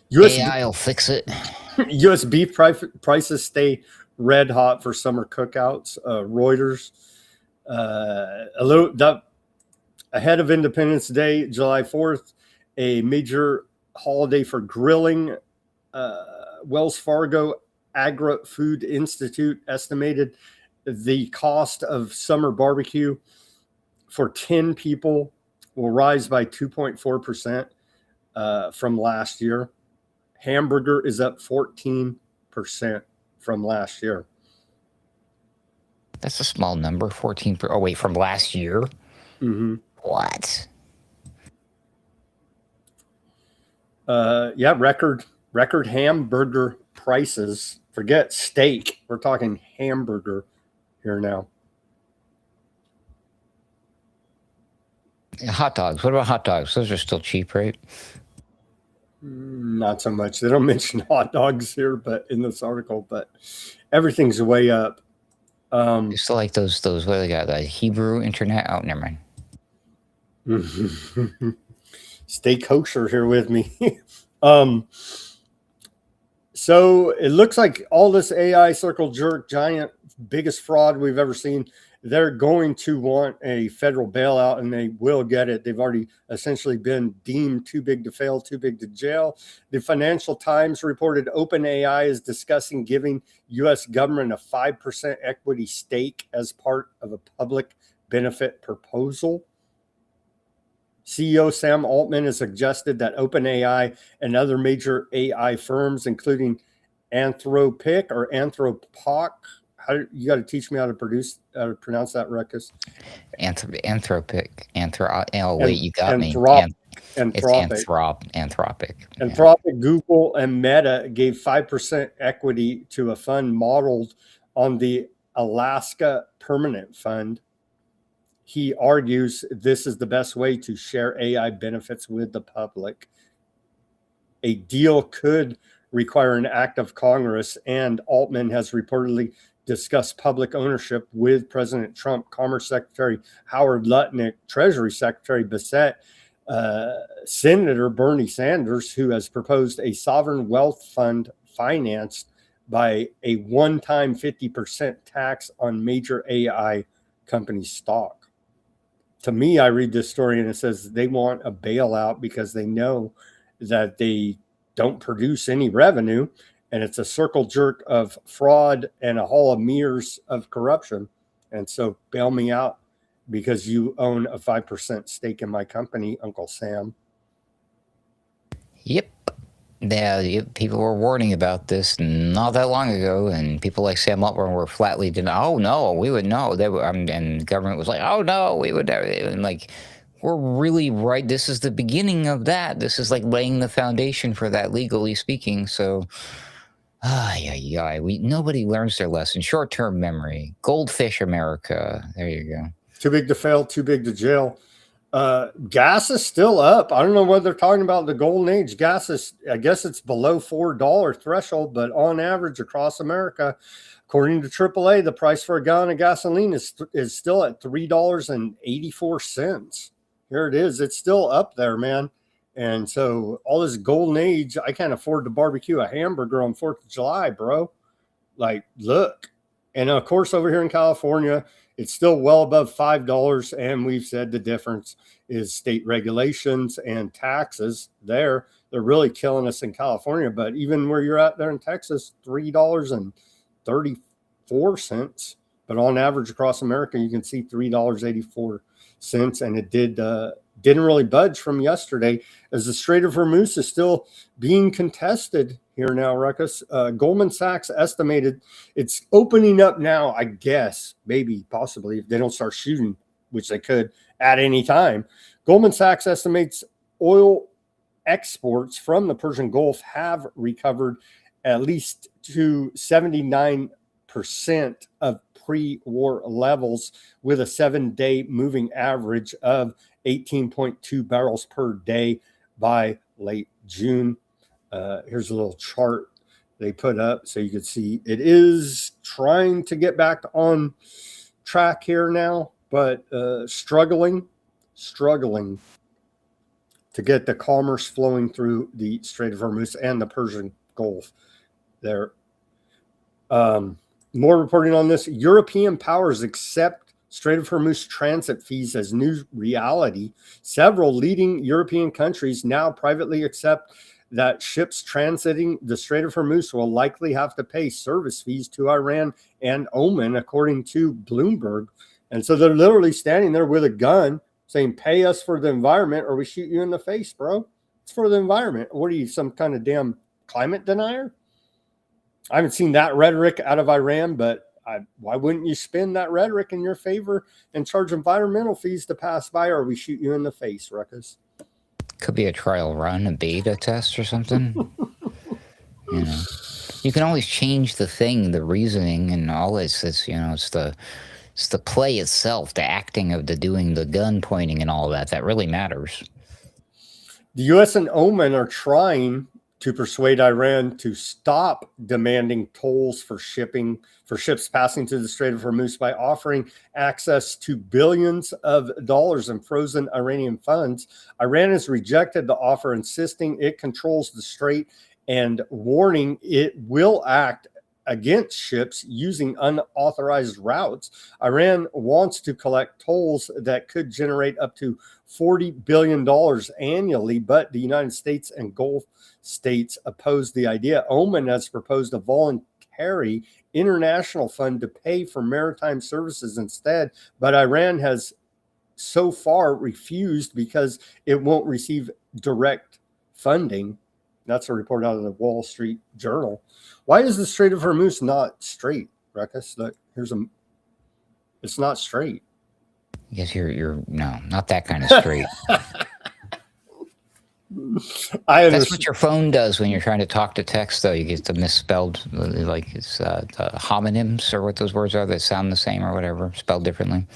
AI will fix it. U.S. beef prices stay red hot for summer cookouts. Reuters. Ahead of Independence Day, July 4th, a major holiday for grilling. Wells Fargo Agri-Food Institute estimated the cost of summer barbecue for 10 people will rise by 2.4% from last year. Hamburger is up 14% from last year. That's a small number, 14. Oh, wait, from last year? Mm-hmm. What? Record hamburger prices. Forget steak. We're talking hamburger here now. Hot dogs. What about hot dogs? Those are still cheap, right? Not so much. They don't mention hot dogs here, but in this article, but everything's way up. It's like those what do they got? The Hebrew internet. Oh, never mind. Stay kosher here with me. So it looks like all this AI circle jerk giant biggest fraud we've ever seen. They're going to want a federal bailout, and they will get it. They've already essentially been deemed too big to fail, too big to jail. The Financial Times reported OpenAI is discussing giving U.S. government a 5% equity stake as part of a public benefit proposal. CEO Sam Altman has suggested that OpenAI and other major AI firms, including Anthropic or Anthropoc, you got to teach me how to pronounce that, Ruckus. Anthropic. Oh, wait, you got me. Anthropic. Anthropic. Anthropic, Google, and Meta gave 5% equity to a fund modeled on the Alaska Permanent Fund. He argues this is the best way to share AI benefits with the public. A deal could require an act of Congress, and Altman has reportedly discussed public ownership with President Trump, Commerce Secretary Howard Lutnick, Treasury Secretary Bissett, Senator Bernie Sanders, who has proposed a sovereign wealth fund financed by a one-time 50% tax on major AI company stock. To me, I read this story and it says they want a bailout because they know that they don't produce any revenue, and it's a circle jerk of fraud and a hall of mirrors of corruption. And so bail me out because you own a 5% stake in my company, Uncle Sam. Yep. Yeah, people were warning about this not that long ago, and people like Sam Altman were flatly denying, oh, no, we would know. They were, and the government was like, oh, no, we would never. And like, we're really right. This is the beginning of that. This is like laying the foundation for that, legally speaking. So, nobody learns their lesson. Short-term memory. Goldfish America. There you go. Too big to fail, too big to jail. Gas is still up. I don't know what they're talking about. The golden age gas is, I guess it's below $4 threshold, but on average across America, according to AAA, the price for a gallon of gasoline is still at $3.84. Here it is. It's still up there, man. And so all this golden age, I can't afford to barbecue a hamburger on 4th of July, bro. Like, look. And of course, over here in California, it's still well above $5. And we've said the difference is state regulations and taxes there. They're really killing us in California. But even where you're at there in Texas, $3.34. But on average across America, you can see $3.84. And it didn't really budge from yesterday, as the Strait of Hormuz is still being contested here now, Ruckus. Goldman Sachs estimated it's opening up now, I guess, maybe, possibly, if they don't start shooting, which they could at any time. Goldman Sachs estimates oil exports from the Persian Gulf have recovered at least to 79% of pre-war levels, with a 7-day moving average of 18.2 barrels per day by late June. Here's a little chart they put up so you can see it is trying to get back on track here now, but struggling to get the commerce flowing through the Strait of Hormuz and the Persian Gulf there. More reporting on this. European powers accept Strait of Hormuz transit fees as new reality. Several leading European countries now privately accept that ships transiting the Strait of Hormuz will likely have to pay service fees to Iran and Oman, according to Bloomberg. And so they're literally standing there with a gun saying, pay us for the environment or we shoot you in the face, bro. It's for the environment. What are you, some kind of damn climate denier? I haven't seen that rhetoric out of Iran, but why wouldn't you spin that rhetoric in your favor and charge environmental fees to pass by, or we shoot you in the face, Ruckus? Could be a trial run, a beta test or something. You know, you can always change the thing, the reasoning and all this. It's the play itself, the acting of the doing, the gun pointing and all that really matters. The U.S. and Oman are trying to persuade Iran to stop demanding tolls for ships passing through the Strait of Hormuz by offering access to billions of dollars in frozen Iranian funds. Iran has rejected the offer, insisting it controls the strait and warning it will act against ships using unauthorized routes. Iran wants to collect tolls that could generate up to $40 billion annually, but the United States and Gulf states oppose the idea. Oman has proposed a voluntary international fund to pay for maritime services instead, but Iran has so far refused because it won't receive direct funding. That's a report out of the Wall Street Journal. Why is the Strait of Hormuz not straight, Ruckus? It's not straight. Because you're no, not that kind of straight. That's what your phone does when you're trying to talk to text, though. You get the misspelled, like it's homonyms, or what those words are that sound the same or whatever, spelled differently.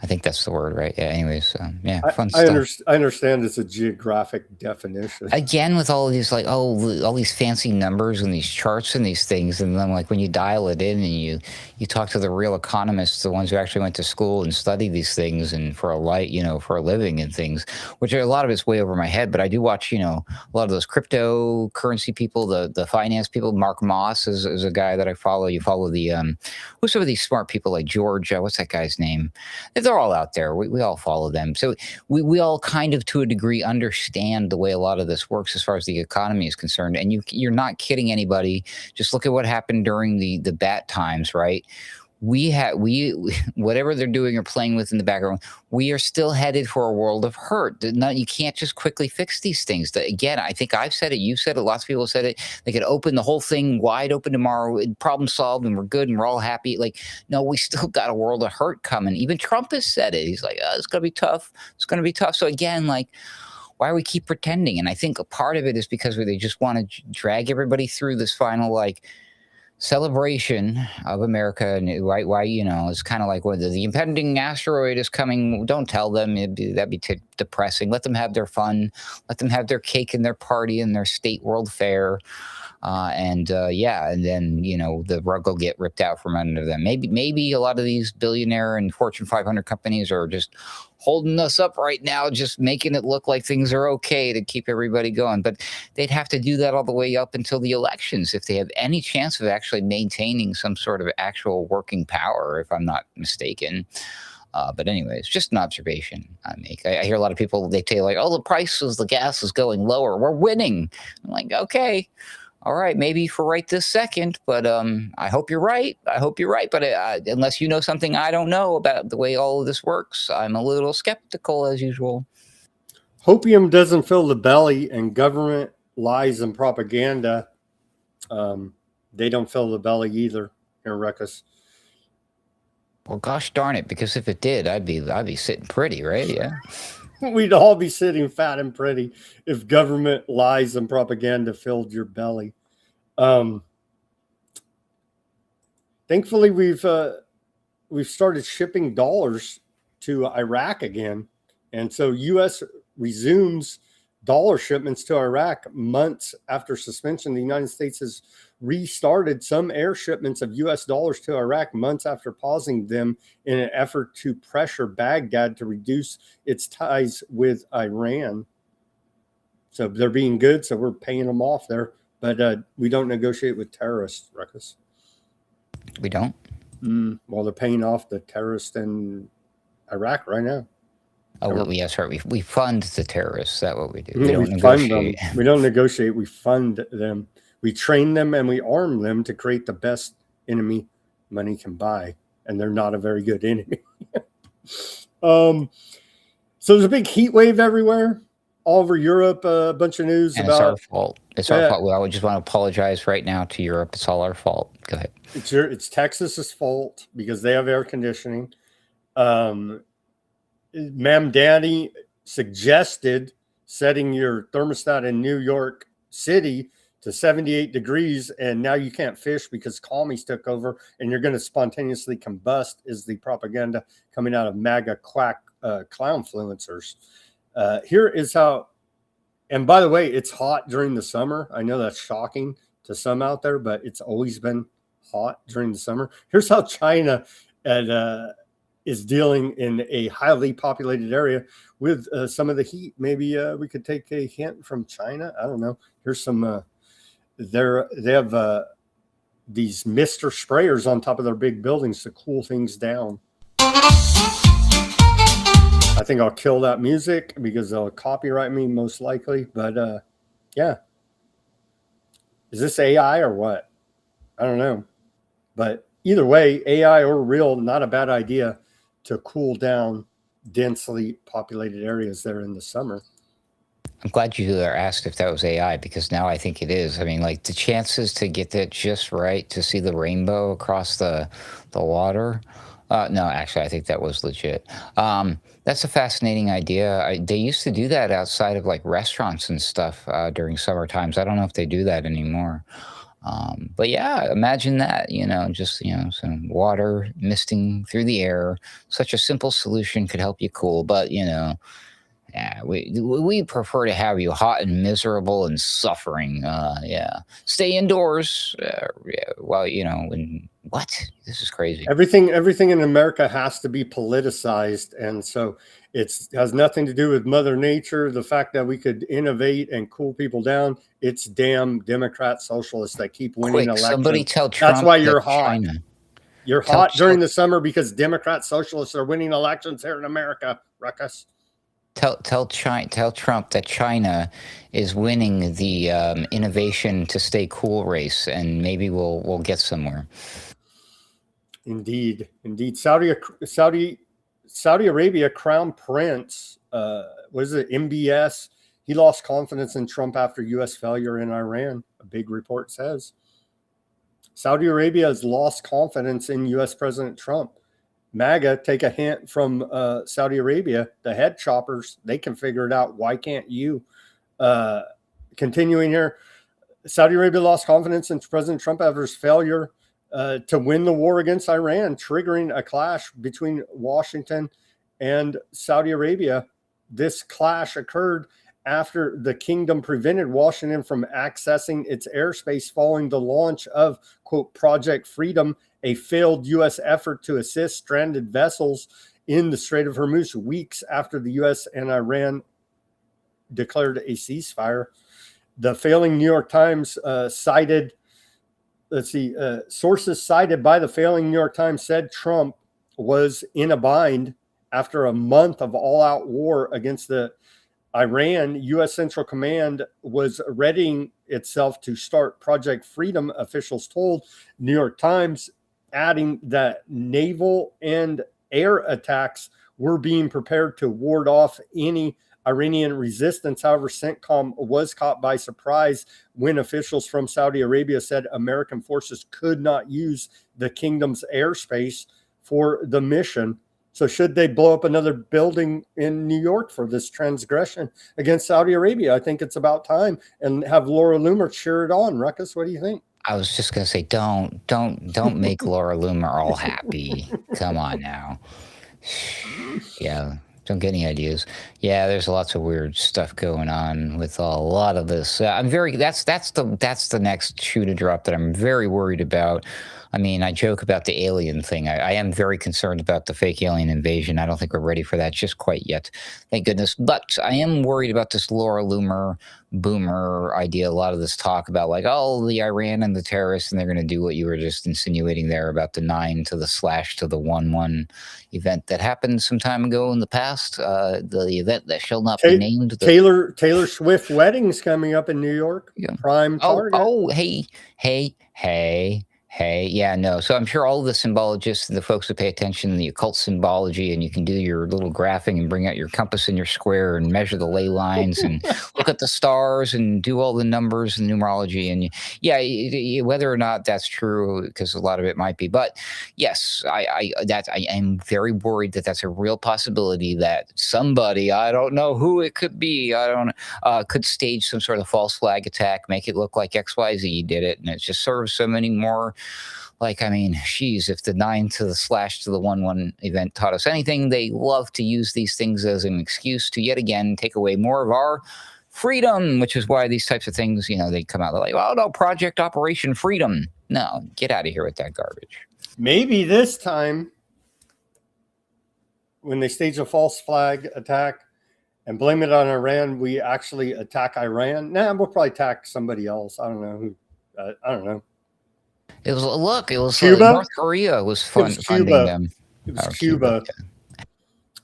I think that's the word, right? Yeah. Anyways, yeah, fun stuff. I understand it's a geographic definition. Again, with all of these, like, all these fancy numbers and these charts and these things, and then like when you dial it in and you talk to the real economists, the ones who actually went to school and studied these things and for a living and things, which a lot of it's way over my head. But I do watch, a lot of those cryptocurrency people, the finance people. Mark Moss is a guy that I follow. You follow the who's some of these smart people like George? What's that guy's name? They're all out there. We all follow them. So we all kind of, to a degree, understand the way a lot of this works as far as the economy is concerned. And you're not kidding anybody. Just look at what happened during the bat times, right? We whatever they're doing or playing with in the background, we are still headed for a world of hurt. You can't just quickly fix these things. Again, I think I've said it, you've said it, lots of people have said it. They could open the whole thing wide open tomorrow, problem solved, and we're good and we're all happy. Like, no, we still got a world of hurt coming. Even Trump has said it. He's like, it's going to be tough. It's going to be tough. So again, like, why do we keep pretending? And I think a part of it is because they just want to drag everybody through this final, like, celebration of America. And why it's kind of like when the impending asteroid is coming. Don't tell them. That'd be depressing. Let them have their fun. Let them have their cake and their party and their state world fair. And then the rug will get ripped out from under them. Maybe a lot of these billionaire and Fortune 500 companies are just holding us up right now, just making it look like things are okay to keep everybody going. But they'd have to do that all the way up until the elections if they have any chance of actually maintaining some sort of actual working power, if I'm not mistaken. But anyways, just an observation I make. I hear a lot of people, they say like, the prices, the gas is going lower. We're winning. I'm like, okay. All right, maybe for right this second, but I hope you're right. But unless you know something I don't know about the way all of this works, I'm a little skeptical as usual. Hopium doesn't fill the belly, and government lies and propaganda, they don't fill the belly either, here, Ruckus. Well, gosh darn it, because if it did, I'd be sitting pretty, right? Yeah. We'd all be sitting fat and pretty if government lies and propaganda filled your belly. Thankfully, we've started shipping dollars to Iraq again, and so U.S. resumes dollar shipments to Iraq months after suspension. The United States has restarted some air shipments of U.S. dollars to Iraq months after pausing them in an effort to pressure Baghdad to reduce its ties with Iran. So they're being good, so we're paying them off there. But we don't negotiate with terrorists, Ruckus. We don't? Well, they're paying off the terrorists in Iraq right now. Oh, well, yes, right. We fund the terrorists. That's what we do. We don't negotiate. Fund them. We don't negotiate. We fund them. We train them and we arm them to create the best enemy money can buy. And they're not a very good enemy. So there's a big heat wave everywhere, all over Europe. A bunch of news and about. It's our fault. It's our fault. Well, I just want to apologize right now to Europe. It's all our fault. Go ahead. It's Texas's fault because they have air conditioning. Ma'am Danny suggested setting your thermostat in New York City to 78 degrees, and now you can't fish because commies took over, and you're going to spontaneously combust, is the propaganda coming out of MAGA quack clownfluencers. Here is how And by the way, it's hot during the summer. I know that's shocking to some out there, but it's always been hot during the summer. Here's how China is dealing in a highly populated area with some of the heat. Maybe we could take a hint from China. I don't know. Here's some. They have these mister sprayers on top of their big buildings to cool things down. I think I'll kill that music because they'll copyright me most likely. But yeah, is this AI or what? I don't know. But either way, AI or real, not a bad idea to cool down densely populated areas there in the summer. I'm glad you asked if that was AI, because now I think it is. I mean, like, the chances to get that just right, to see the rainbow across the water. No, actually, I think that was legit. That's a fascinating idea. They used to do that outside of like restaurants and stuff during summer times. I don't know if they do that anymore. But yeah, imagine that, just, some water misting through the air. Such a simple solution could help you cool, but, yeah, we prefer to have you hot and miserable and suffering. Yeah, stay indoors. Well, what? This is crazy. Everything in America has to be politicized, and so it has nothing to do with Mother Nature. The fact that we could innovate and cool people down. It's damn Democrat socialists that keep winning elections. Somebody tell Trump. That's why you're hot. China. You're hot during the summer because Democrat socialists are winning elections here in America, Ruckus. Tell Trump that China is winning the innovation to stay cool race, and maybe we'll get somewhere. Indeed. Saudi Arabia Crown Prince, what is it? MBS. He lost confidence in Trump after U.S. failure in Iran. A big report says Saudi Arabia has lost confidence in U.S. President Trump. MAGA, take a hint from Saudi Arabia, the head choppers, they can figure it out. Why can't you? Continuing here, Saudi Arabia lost confidence in President Trump after his failure to win the war against Iran, triggering a clash between Washington and Saudi Arabia. This clash occurred after the kingdom prevented Washington from accessing its airspace following the launch of, quote, Project Freedom, a failed U.S. effort to assist stranded vessels in the Strait of Hormuz weeks after the U.S. and Iran declared a ceasefire. The failing New York Times cited, sources cited by the failing New York Times said Trump was in a bind after a month of all-out war against the Iran. U.S. Central Command was readying itself to start Project Freedom, officials told New York Times, adding that naval and air attacks were being prepared to ward off any Iranian resistance. However, CENTCOM was caught by surprise when officials from Saudi Arabia said American forces could not use the kingdom's airspace for the mission. So should they blow up another building in New York for this transgression against Saudi Arabia? I think it's about time, and have Laura Loomer cheer it on. Ruckus, what do you think? I was just gonna say, don't make Laura Loomer all happy. Come on now. Yeah, don't get any ideas. Yeah, there's lots of weird stuff going on with a lot of this. That's the next shoe to drop that I'm very worried about. I mean, I joke about the alien thing. I am very concerned about the fake alien invasion. I don't think we're ready for that just quite yet. Thank goodness. But I am worried about this Laura Loomer boomer idea. A lot of this talk about like, oh, the Iran and the terrorists, and they're going to do what you were just insinuating there about the 9 to the / to the 11 event that happened some time ago in the past. The event that shall not be named. Taylor Swift wedding's coming up in New York. Yeah. Prime target. Oh, hey, yeah, no. So I'm sure all the symbologists and the folks who pay attention to the occult symbology, and you can do your little graphing and bring out your compass and your square and measure the ley lines and look at the stars and do all the numbers and numerology. And yeah, whether or not that's true, because a lot of it might be. But yes, I am very worried that that's a real possibility that somebody, I don't know who it could be, could stage some sort of false flag attack, make it look like XYZ did it, and it just serves so many more. Like, I mean, geez, if the 9 to the / to the 11 event taught us anything, they love to use these things as an excuse to yet again take away more of our freedom, which is why these types of things, they come out like, oh no, Project Operation Freedom. No, get out of here with that garbage. Maybe this time, when they stage a false flag attack and blame it on Iran, we actually attack Iran. Nah, we'll probably attack somebody else. I don't know who. I don't know. It was Cuba. North Korea was funding them. It was Cuba.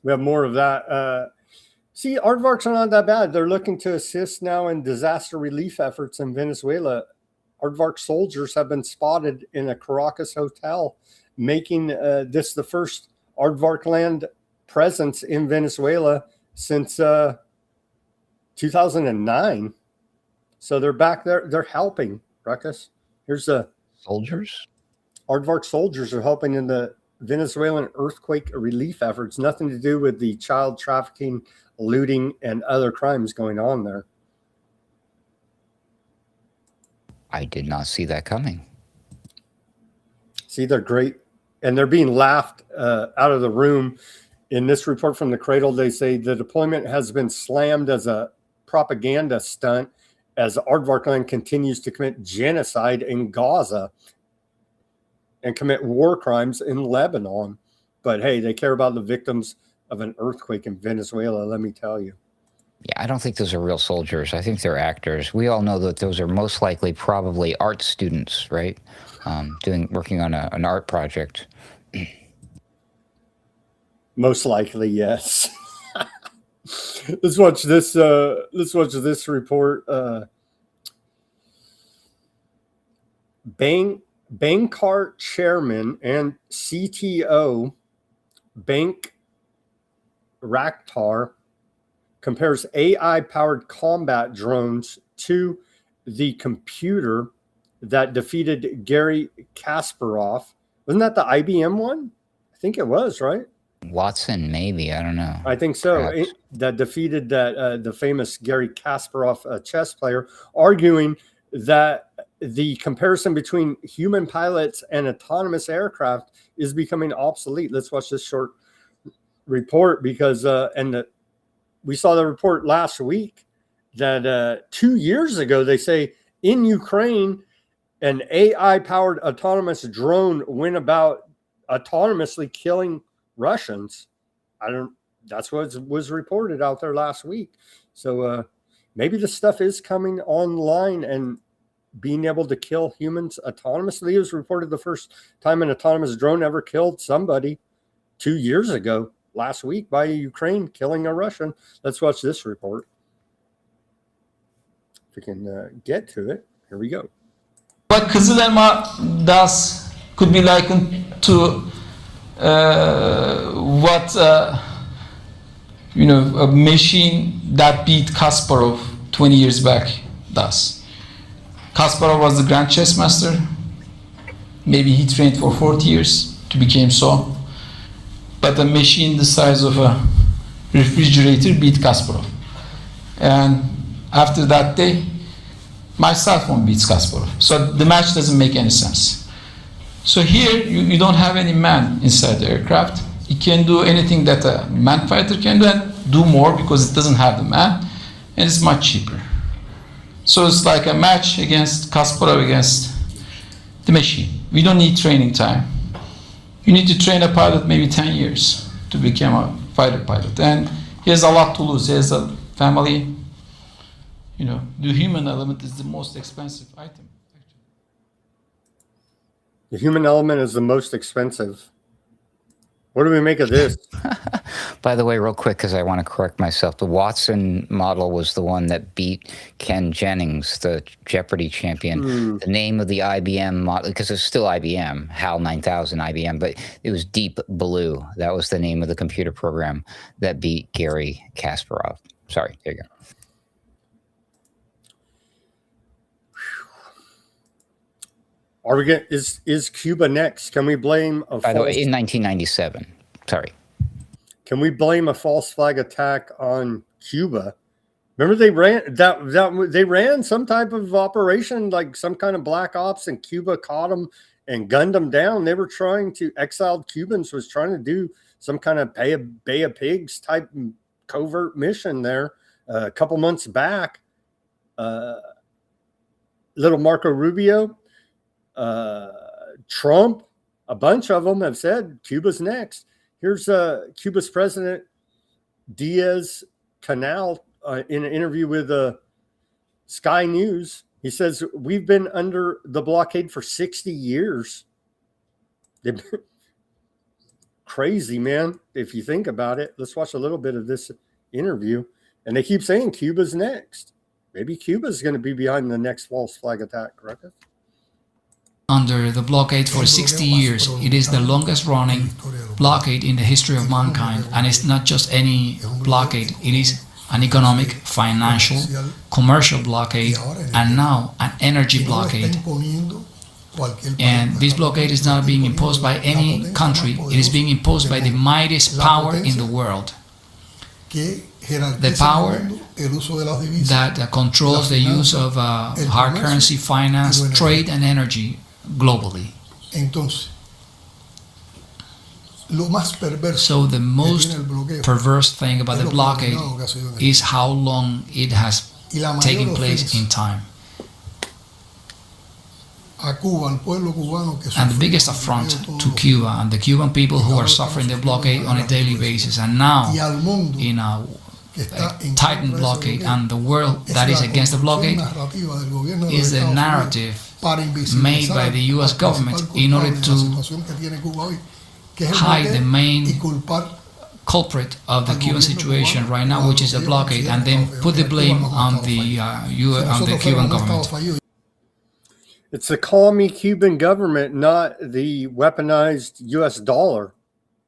We have more of that. See, aardvarks are not that bad. They're looking to assist now in disaster relief efforts in Venezuela. Aardvark soldiers have been spotted in a Caracas hotel, making this the first aardvark land presence in Venezuela since 2009. So they're back there. They're helping, Ruckus. Here's the soldiers. Aardvark soldiers are helping in the Venezuelan earthquake relief efforts. Nothing to do with the child trafficking, looting, and other crimes going on there. I did not see that coming. See, they're great. And they're being laughed out of the room. In this report from the Cradle, they say the deployment has been slammed as a propaganda stunt as Aardvark land continues to commit genocide in Gaza and commit war crimes in Lebanon. But hey, they care about the victims of an earthquake in Venezuela, let me tell you. Yeah, I don't think those are real soldiers. I think they're actors. We all know that those are most likely probably art students, right? Working on an art project. Most likely, yes. Let's watch this. Let's watch this report. Bankart chairman and CTO Bank Rakhtar compares AI-powered combat drones to the computer that defeated Garry Kasparov. Wasn't that the IBM one? I think it was, right? Watson, maybe. I don't know. I think so. That defeated the famous Garry Kasparov chess player, arguing that the comparison between human pilots and autonomous aircraft is becoming obsolete. Let's watch this short report because we saw the report last week that 2 years ago, they say in Ukraine, an AI-powered autonomous drone went about autonomously killing Russians. That's what was reported out there last week. So maybe this stuff is coming online and being able to kill humans autonomously. It was reported the first time an autonomous drone ever killed somebody 2 years ago, last week, by Ukraine killing a Russian. Let's watch this report. If we can get to it. Here we go. What Kızıl Elma does could be likened to what a machine that beat Kasparov 20 years back does. Kasparov was the grand chess master. Maybe he trained for 40 years to become so. But a machine the size of a refrigerator beat Kasparov. And after that day, my cell phone beats Kasparov. So the match doesn't make any sense. So here, you don't have any man inside the aircraft. It can do anything that a man fighter can do and do more because it doesn't have the man, and it's much cheaper. So it's like a match against Kasparov against the machine. We don't need training time. You need to train a pilot maybe 10 years to become a fighter pilot. And he has a lot to lose. He has a family. The human element is the most expensive item. The human element is the most expensive. What do we make of this? By the way, real quick, because I want to correct myself, the Watson model was the one that beat Ken Jennings, the Jeopardy champion. The name of the IBM model, because it's still IBM, HAL 9000 IBM, but it was Deep Blue. That was the name of the computer program that beat Garry Kasparov. Sorry, there you go. Are we going? Is Cuba next? Can we blame a? By the way, in 1997. Sorry. Can we blame a false flag attack on Cuba? Remember they ran some type of operation, like some kind of black ops, and Cuba caught them and gunned them down. They were trying to exiled Cubans was trying to do some kind of Bay of Pigs type covert mission there A couple months back, little Marco Rubio, Trump, a bunch of them have said Cuba's next. Here's Cuba's president, Diaz-Canel, in an interview with Sky News. He says, we've been under the blockade for 60 years. Crazy, man, if you think about it. Let's watch a little bit of this interview. And they keep saying Cuba's next. Maybe Cuba's going to be behind the next false flag attack, correct? Under the blockade for 60 years. It is the longest running blockade in the history of mankind. And it's not just any blockade. It is an economic, financial, commercial blockade, and now an energy blockade. And this blockade is not being imposed by any country. It is being imposed by the mightiest power in the world. The power that controls the use of hard currency, finance, trade, and energy globally. So the most perverse thing about the blockade is how long it has taken place in time. And the biggest affront to Cuba and the Cuban people who are suffering the blockade on a daily basis, and now in a tightened blockade, and the world that is against the blockade, is the narrative made by the US government in order to hide the main culprit of the Cuban situation right now, which is the blockade, and then put the blame on the Cuban government. It's the call me Cuban government, not the weaponized US dollar,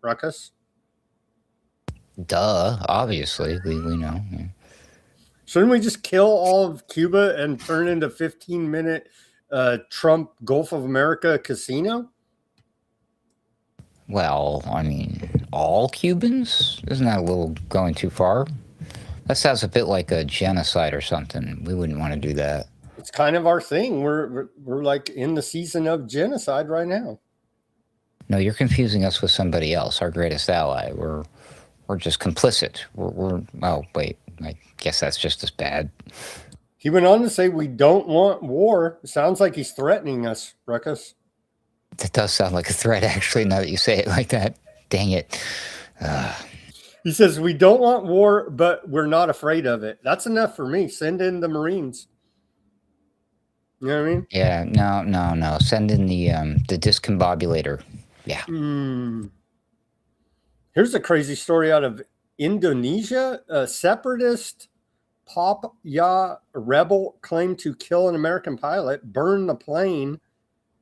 Ruckus. Duh, obviously, we know. Yeah. Shouldn't we just kill all of Cuba and turn into 15-minute Trump Gulf of America casino? Well, I mean, all Cubans? Isn't that a little going too far? That sounds a bit like a genocide or something. We wouldn't want to do that. It's kind of our thing. We're like in the season of genocide right now. No, you're confusing us with somebody else, our greatest ally. We're just complicit. Oh, wait, I guess that's just as bad. He went on to say, we don't want war. It sounds like he's threatening us, Ruckus. That does sound like a threat, actually, now that you say it like that. Dang it. He says, we don't want war, but we're not afraid of it. That's enough for me. Send in the Marines. You know what I mean? Yeah, no. Send in the discombobulator. Yeah. Here's a crazy story out of Indonesia. A separatist Papua rebel claimed to kill an American pilot, burn the plane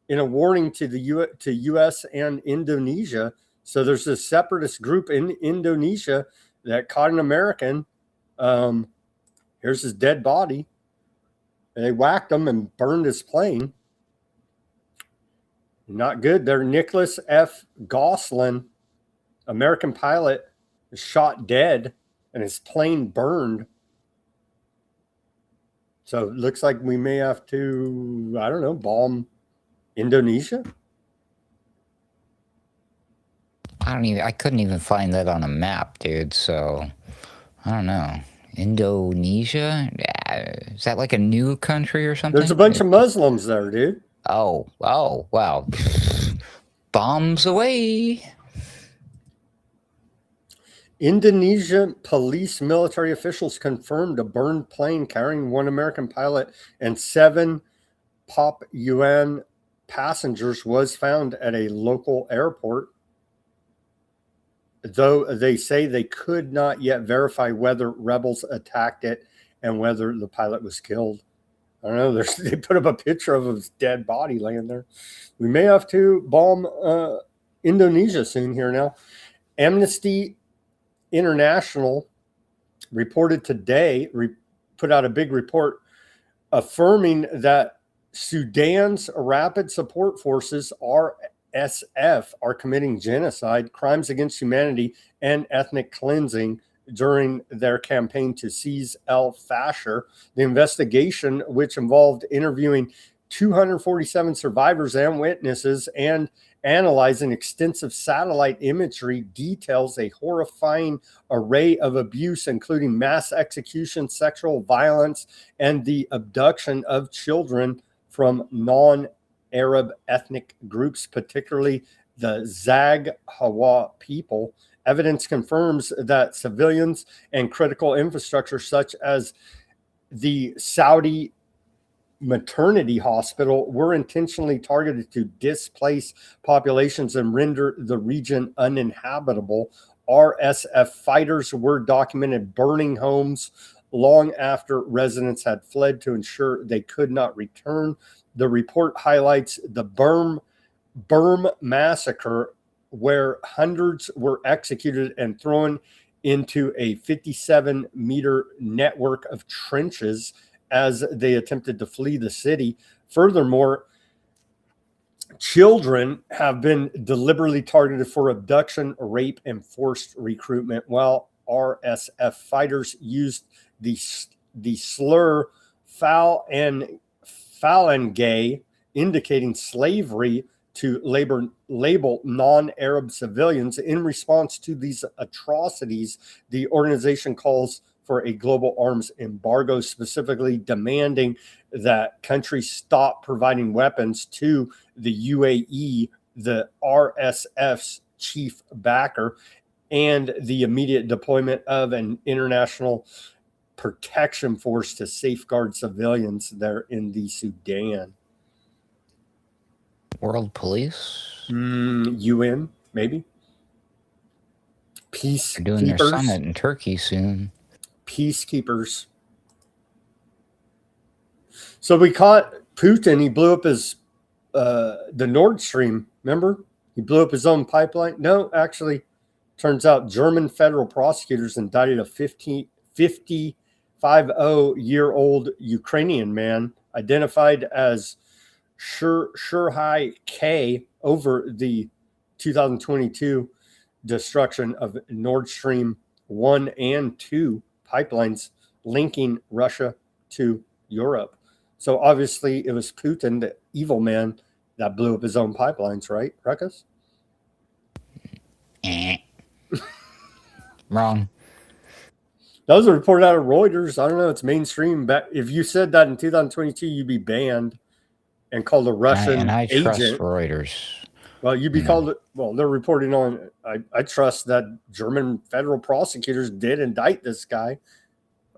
in a warning to the U.S. and Indonesia. So there's this separatist group in Indonesia that caught an American. Here's his dead body. And they whacked him and burned his plane. Not good. They're Nicholas F. Gosselin, American pilot, is shot dead and his plane burned. So it looks like we may have to, I don't know, bomb Indonesia. I couldn't even find that on a map, dude. So I don't know. Indonesia? Is that like a new country or something? There's a bunch of Muslims there, dude. Oh, wow. Bombs away. Indonesian police military officials confirmed a burned plane carrying one American pilot and 7 Papuan passengers was found at a local airport, though they say they could not yet verify whether rebels attacked it and whether the pilot was killed. I don't know. They put up a picture of his dead body laying there. We may have to bomb Indonesia soon here now. Amnesty International reported today, put out a big report affirming that Sudan's Rapid Support Forces, RSF, are committing genocide, crimes against humanity, and ethnic cleansing during their campaign to seize El Fasher. The investigation, which involved interviewing 247 survivors and witnesses and analyzing extensive satellite imagery details a horrifying array of abuse, including mass execution, sexual violence, and the abduction of children from non-Arab ethnic groups, particularly the Zaghawa people. Evidence confirms that civilians and critical infrastructure such as the Saudi maternity hospital were intentionally targeted to displace populations and render the region uninhabitable. RSF fighters were documented burning homes long after residents had fled to ensure they could not return. The report highlights the Burm massacre, where hundreds were executed and thrown into a 57-meter network of trenches as they attempted to flee the city. Furthermore, children have been deliberately targeted for abduction, rape, and forced recruitment, while RSF fighters used the slur Falangay, indicating slavery, to label non-Arab civilians. In response to these atrocities, the organization calls for a global arms embargo, specifically demanding that countries stop providing weapons to the UAE, the RSF's chief backer, and the immediate deployment of an international protection force to safeguard civilians there in the Sudan. World police? UN, maybe. Peacekeepers. They're doing their summit in Turkey soon. Peacekeepers. So we caught Putin. He blew up his the Nord Stream. Remember, he blew up his own pipeline. No, actually, turns out German federal prosecutors indicted a 55-year-old Ukrainian man identified as Shurhai K over the 2022 destruction of Nord Stream 1 and 2 pipelines linking Russia to Europe. So obviously it was Putin, the evil man, that blew up his own pipelines, right, Ruckus? Wrong. That was a report out of Reuters. I don't know. It's mainstream. But if you said that in 2022, you'd be banned and called a Russian and I agent. trust Reuters. Well, you'd be called. Well, they're reporting on. I trust that German federal prosecutors did indict this guy.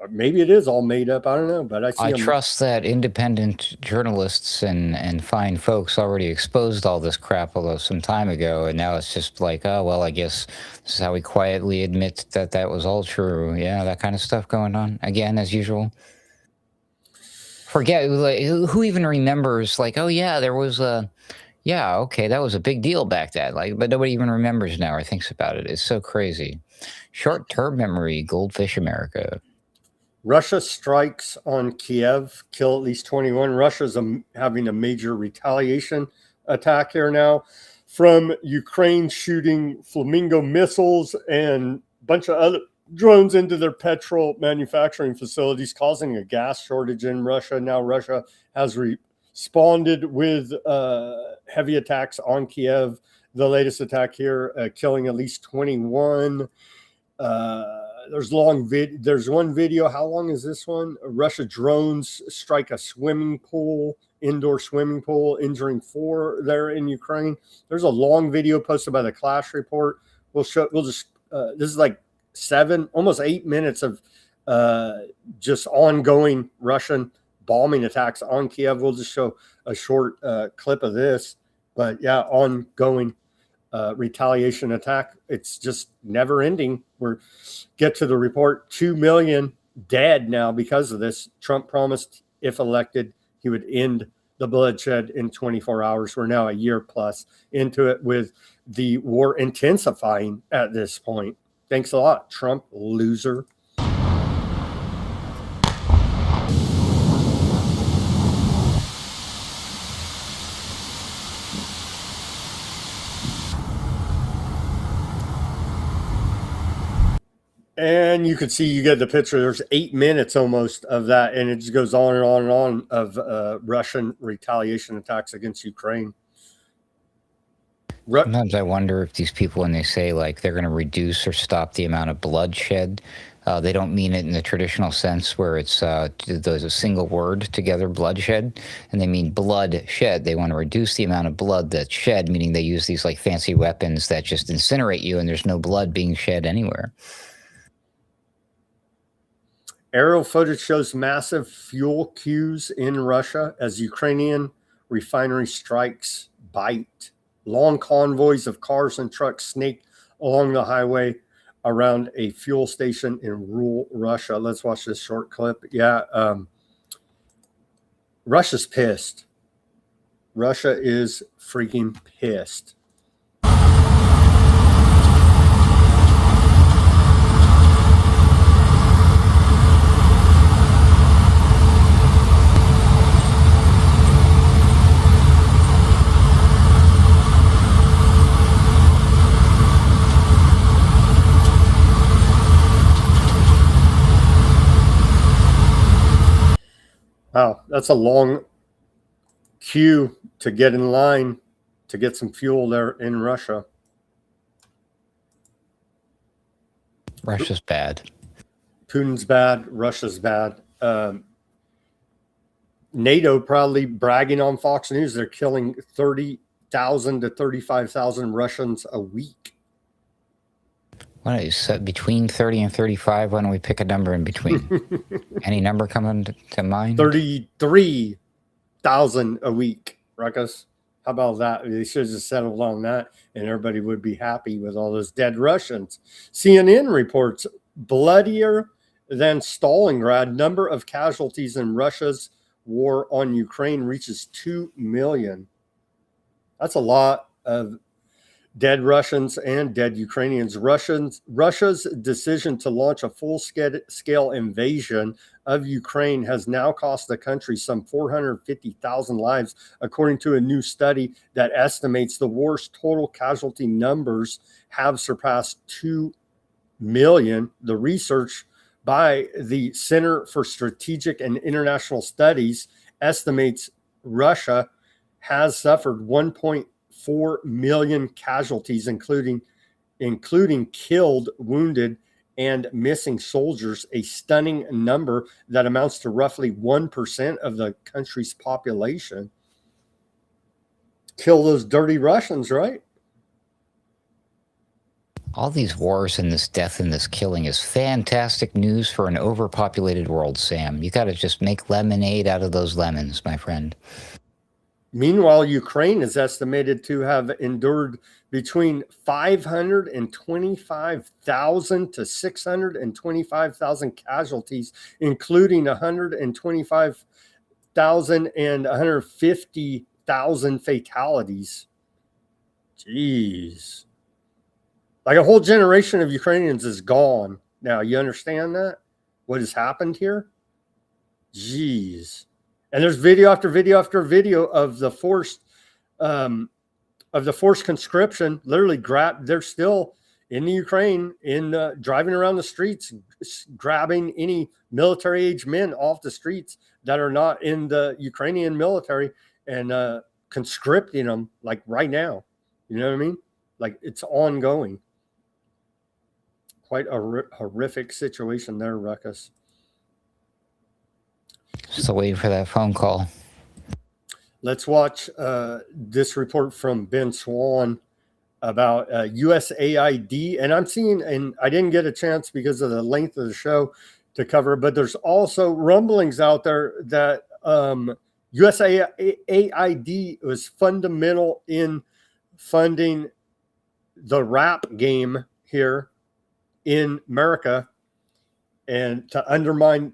Maybe it is all made up. I don't know, but I trust that independent journalists and fine folks already exposed all this crap, although some time ago, and now it's just like, oh well, I guess this is how we quietly admit that that was all true. Yeah, that kind of stuff going on again as usual. Forget, like, who even remembers? Like, oh yeah, there was a. Yeah, okay, that was a big deal back then. Like, but nobody even remembers now or thinks about it. It's so crazy. Short-term memory, Goldfish America. Russia strikes on Kiev, kill at least 21. Russia's having a major retaliation attack here now from Ukraine, shooting Flamingo missiles and a bunch of other drones into their petrol manufacturing facilities, causing a gas shortage in Russia. Now Russia has responded with heavy attacks on Kiev. The latest attack here, killing at least 21. There's one video. How long is this one? Russia drones strike a indoor swimming pool, injuring 4 there in Ukraine. There's a long video posted by the Clash Report. This is like almost 8 minutes of just ongoing Russian bombing attacks on Kiev. We'll just show a short clip of this, but yeah, ongoing retaliation attack. It's just never ending. Get to the report. 2 million dead now because of this. Trump promised if elected he would end the bloodshed in 24 hours. We're now a year plus into it, with the war intensifying at this point. Thanks a lot, Trump loser. And you can see, you get the picture. There's 8 minutes almost of that, and it just goes on and on and on of Russian retaliation attacks against Ukraine. Sometimes I wonder if these people, when they say like they're going to reduce or stop the amount of bloodshed, they don't mean it in the traditional sense where it's there's a single word together, bloodshed, and they mean blood shed. They want to reduce the amount of blood that's shed, meaning they use these like fancy weapons that just incinerate you and there's no blood being shed anywhere. Aerial footage shows massive fuel queues in Russia as Ukrainian refinery strikes bite. Long convoys of cars and trucks snake along the highway around a fuel station in rural Russia. Let's watch this short clip. Yeah, Russia's pissed. Russia is freaking pissed. Wow, that's a long queue to get in line to get some fuel there in Russia. Russia's bad. Putin's bad. Russia's bad. NATO probably bragging on Fox News. They're killing 30,000 to 35,000 Russians a week. Why don't you set between 30 and 35? Why don't we pick a number in between? Any number coming to mind? 33,000 a week, Ruckus. How about that? They should have just settled on that, and everybody would be happy with all those dead Russians. CNN reports bloodier than Stalingrad. Number of casualties in Russia's war on Ukraine reaches 2 million. That's a lot of dead Russians and dead Ukrainians. Russia's decision to launch a full-scale invasion of Ukraine has now cost the country some 450,000 lives, according to a new study that estimates the war's total casualty numbers have surpassed 2 million. The research by the Center for Strategic and International Studies estimates Russia has suffered 1.4 million casualties, including killed, wounded, and missing soldiers, a stunning number that amounts to roughly 1% of the country's population. Kill those dirty Russians, right? All these wars and this death and this killing is fantastic news for an overpopulated world, Sam. You got to just make lemonade out of those lemons, my friend. Meanwhile, Ukraine is estimated to have endured between 525,000 to 625,000 casualties, including 125,000 and 150,000 fatalities. Jeez. Like a whole generation of Ukrainians is gone. Now, you understand that? What has happened here? Jeez. And there's video after video after video of the forced conscription. Literally, they're still in the Ukraine, driving around the streets, grabbing any military-age men off the streets that are not in the Ukrainian military and conscripting them like right now. You know what I mean? Like it's ongoing. Quite a horrific situation there, Ruckus. Still waiting for that phone call. Let's watch this report from Ben Swan about USAID. And I'm seeing, and I didn't get a chance because of the length of the show to cover, but there's also rumblings out there that USAID was fundamental in funding the rap game here in America and to undermine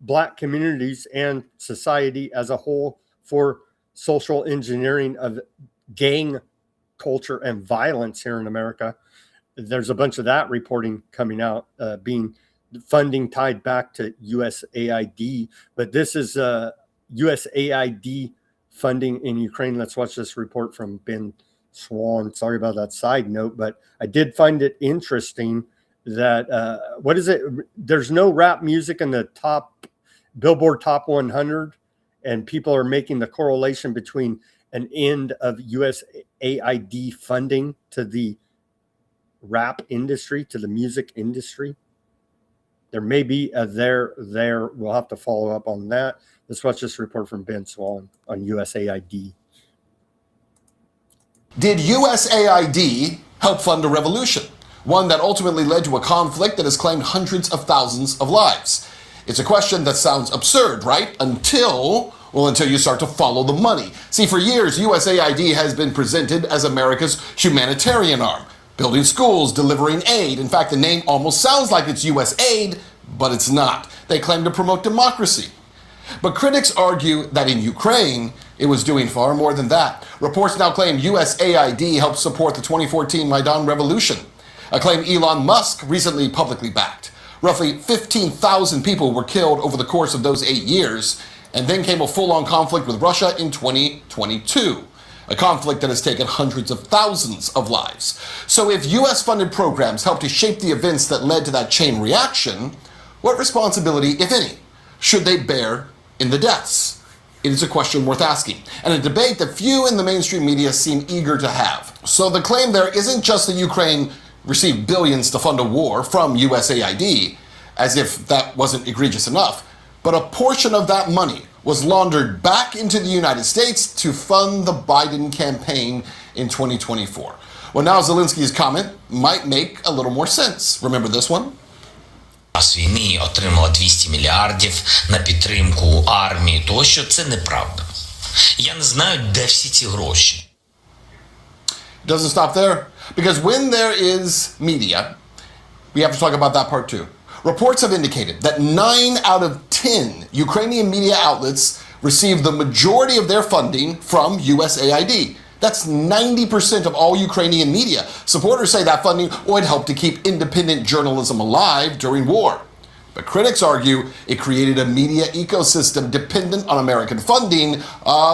Black communities and society as a whole for social engineering of gang culture and violence here in America. There's a bunch of that reporting coming out, being funding tied back to USAID. But this is USAID funding in Ukraine. Let's watch this report from Ben Swan. Sorry about that side note, but I did find it interesting that, what is it? There's no rap music in the Billboard Top 100, and people are making the correlation between an end of USAID funding to the rap industry, to the music industry. There may be a there. We'll have to follow up on that. Let's watch this report from Ben Swan on USAID. Did USAID help fund a revolution? One that ultimately led to a conflict that has claimed hundreds of thousands of lives. It's a question that sounds absurd, right? Until you start to follow the money. See, for years, USAID has been presented as America's humanitarian arm, building schools, delivering aid. In fact, the name almost sounds like it's USAID, but it's not. They claim to promote democracy. But critics argue that in Ukraine, it was doing far more than that. Reports now claim USAID helped support the 2014 Maidan revolution, a claim Elon Musk recently publicly backed. Roughly 15,000 people were killed over the course of those 8 years, and then came a full-on conflict with Russia in 2022, a conflict that has taken hundreds of thousands of lives. So if US-funded programs helped to shape the events that led to that chain reaction, what responsibility, if any, should they bear in the deaths? It is a question worth asking, and a debate that few in the mainstream media seem eager to have. So the claim there isn't just that Ukraine received billions to fund a war from USAID, as if that wasn't egregious enough, but a portion of that money was laundered back into the United States to fund the Biden campaign in 2024. Well, now Zelensky's comment might make a little more sense. Remember this one? Війни отримала 200 мільярдів на підтримку армії тощо, це неправда. Я не знаю, де всі ці гроші. It doesn't stop there, because when there is media, we have to talk about that part too. Reports have indicated that 9 out of 10 Ukrainian media outlets receive the majority of their funding from USAID. That's 90% of all Ukrainian media. Supporters say that funding would help to keep independent journalism alive during war. But critics argue it created a media ecosystem dependent on American funding.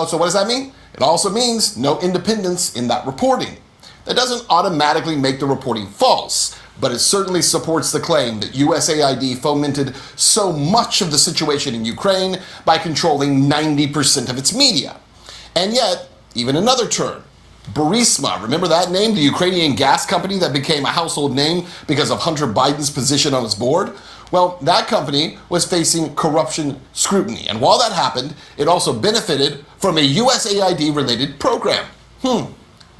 So what does that mean? It also means no independence in that reporting. That doesn't automatically make the reporting false, but it certainly supports the claim that USAID fomented so much of the situation in Ukraine by controlling 90% of its media. And yet, even another turn. Burisma, remember that name? The Ukrainian gas company that became a household name because of Hunter Biden's position on its board? Well, that company was facing corruption scrutiny. And while that happened, it also benefited from a USAID-related program.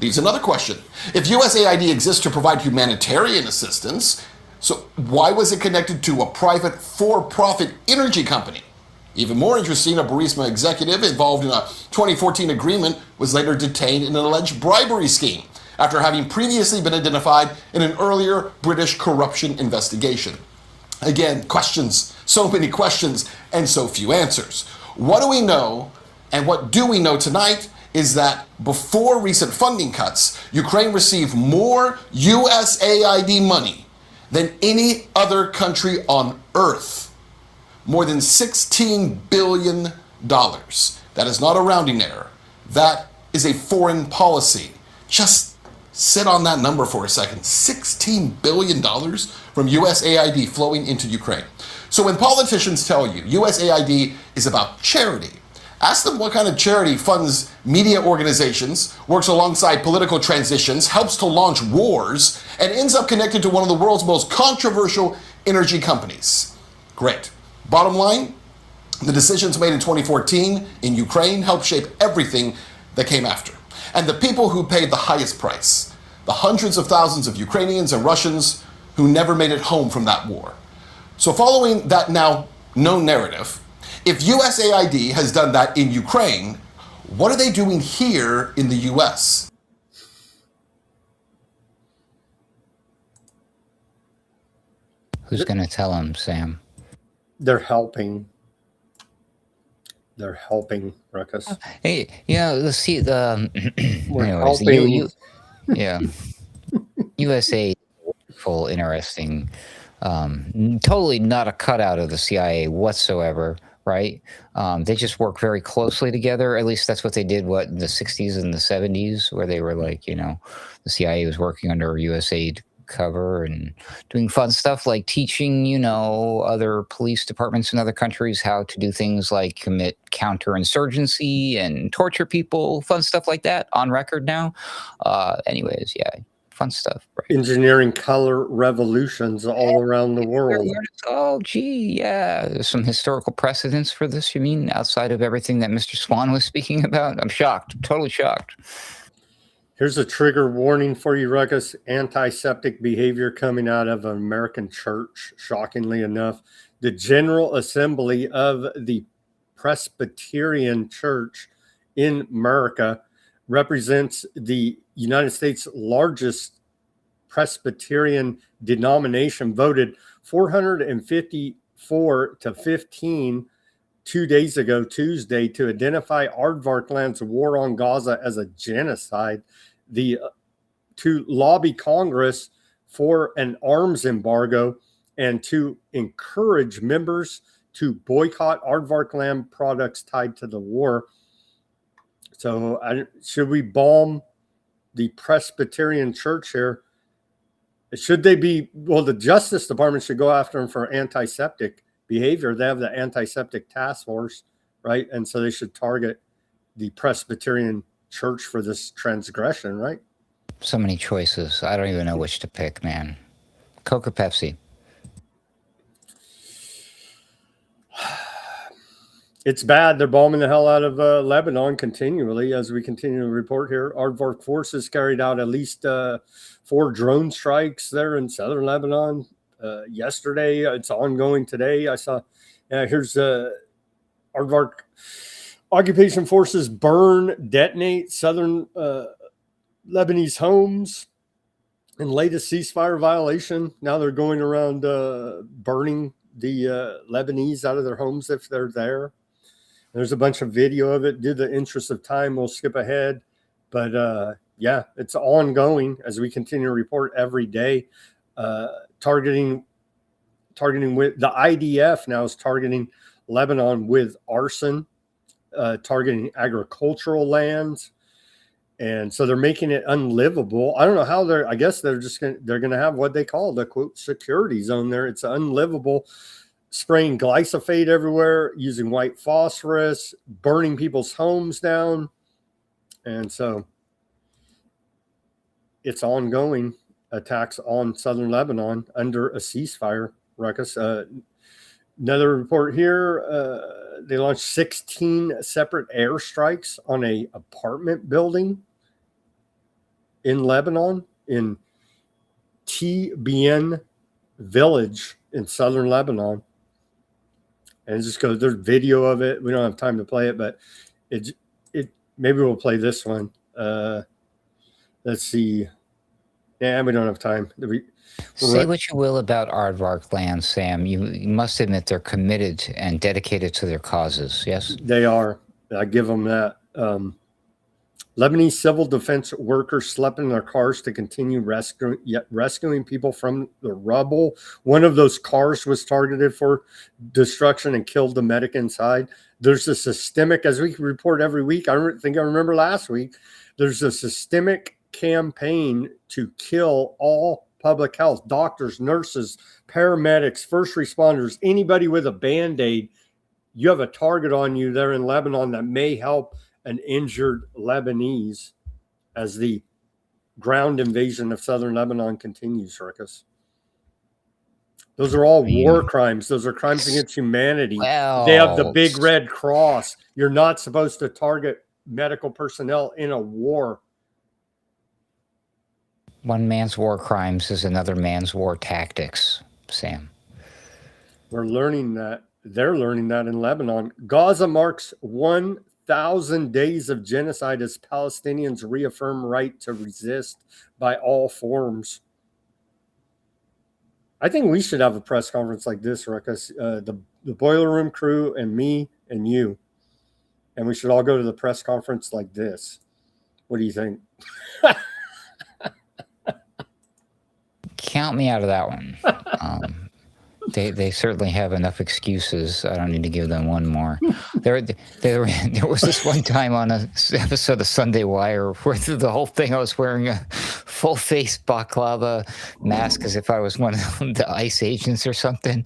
Leaves another question. If USAID exists to provide humanitarian assistance, so why was it connected to a private for-profit energy company? Even more interesting, a Burisma executive involved in a 2014 agreement was later detained in an alleged bribery scheme after having previously been identified in an earlier British corruption investigation. Again, questions, so many questions, and so few answers. What do we know, and what do we know tonight is that before recent funding cuts, Ukraine received more USAID money than any other country on earth. More than $16 billion. That is not a rounding error. That is a foreign policy. Just sit on that number for a second. $16 billion from USAID flowing into Ukraine. So when politicians tell you USAID is about charity, ask them what kind of charity funds media organizations, works alongside political transitions, helps to launch wars, and ends up connected to one of the world's most controversial energy companies. Great. Bottom line, the decisions made in 2014 in Ukraine helped shape everything that came after. And the people who paid the highest price, the hundreds of thousands of Ukrainians and Russians who never made it home from that war. So following that now known narrative, if USAID has done that in Ukraine, what are they doing here in the US? Who's going to tell them, Sam? They're helping. They're helping, Ruckus. Hey, let's see the. We're anyways, helping. yeah. USA, full, interesting. Totally not a cutout of the CIA whatsoever, right? They just work very closely together. At least that's what they did, in the 60s and the 70s, where they were like, the CIA was working under USAID cover and doing fun stuff like teaching, you know, other police departments in other countries how to do things like commit counterinsurgency and torture people, fun stuff like that on record now. Anyways, yeah, fun stuff. Right. Engineering color revolutions all around the world. Oh, gee, yeah. There's some historical precedents for this, you mean, outside of everything that Mr. Swan was speaking about? I'm shocked, totally shocked. Here's a trigger warning for you, Ruckus. Antiseptic behavior coming out of an American church, shockingly enough. The General Assembly of the Presbyterian Church in America represents the United States' largest Presbyterian denomination, voted 454 to 15 2 days ago, Tuesday, to identify Aardvarkland's war on Gaza as a genocide, to lobby Congress for an arms embargo, and to encourage members to boycott Aardvarkland products tied to the war. So should we bomb the Presbyterian Church here? Should they be, well, the Justice Department should go after them for antiseptic behavior. They have the antiseptic task force, right? And so they should target the Presbyterian Church for this transgression, right? So many choices. I don't even know which to pick, man. Coke or Pepsi? It's bad. They're bombing the hell out of Lebanon continually, as we continue to report here. Aardvark forces carried out at least 4 drone strikes there in southern Lebanon yesterday. It's ongoing today. I saw, here's Aardvark occupation forces detonate southern Lebanese homes in latest ceasefire violation. Now they're going around burning the Lebanese out of their homes if they're there. There's a bunch of video of it. Due to the interest of time, we'll skip ahead. But yeah, it's ongoing as we continue to report every day. Targeting with the IDF now is targeting Lebanon with arson, targeting agricultural lands. And so they're making it unlivable. I don't know how I guess they're going to have what they call the quote security zone there. It's unlivable. Spraying glyphosate everywhere, using white phosphorus, burning people's homes down. And so it's ongoing attacks on southern Lebanon under a ceasefire, Ruckus. Another report here, they launched 16 separate airstrikes on a apartment building in Lebanon, in Tbn village in southern Lebanon. And it just goes, there's video of it. We don't have time to play it, but it maybe we'll play this one. Let's see. Yeah, we don't have time. Say what you will about Aardvarkland, Sam. You must admit they're committed and dedicated to their causes, yes? They are. I give them that. Lebanese civil defense workers slept in their cars to continue rescuing people from the rubble. One of those cars was targeted for destruction and killed the medic inside. There's a systemic, as we report every week, I think I remember last week, there's a systemic campaign to kill all public health, doctors, nurses, paramedics, first responders, anybody with a Band-Aid. You have a target on you there in Lebanon that may help an injured Lebanese as the ground invasion of southern Lebanon continues, Ruckus. Those are all war crimes. Those are crimes against humanity. Well, they have the big red cross. You're not supposed to target medical personnel in a war. One man's war crimes is another man's war tactics, Sam. We're learning that. They're learning that in Lebanon. Gaza marks 1,000 days of genocide as Palestinians reaffirm right to resist by all forms. I think we should have a press conference like this, Ruckus. The Boiler Room crew and me and you. And we should all go to the press conference like this. What do you think? Count me out of that one. They certainly have enough excuses. I don't need to give them one more. There was this one time on an episode of Sunday Wire where the whole thing I was wearing a full face baklava mask as if I was one of the ICE agents or something.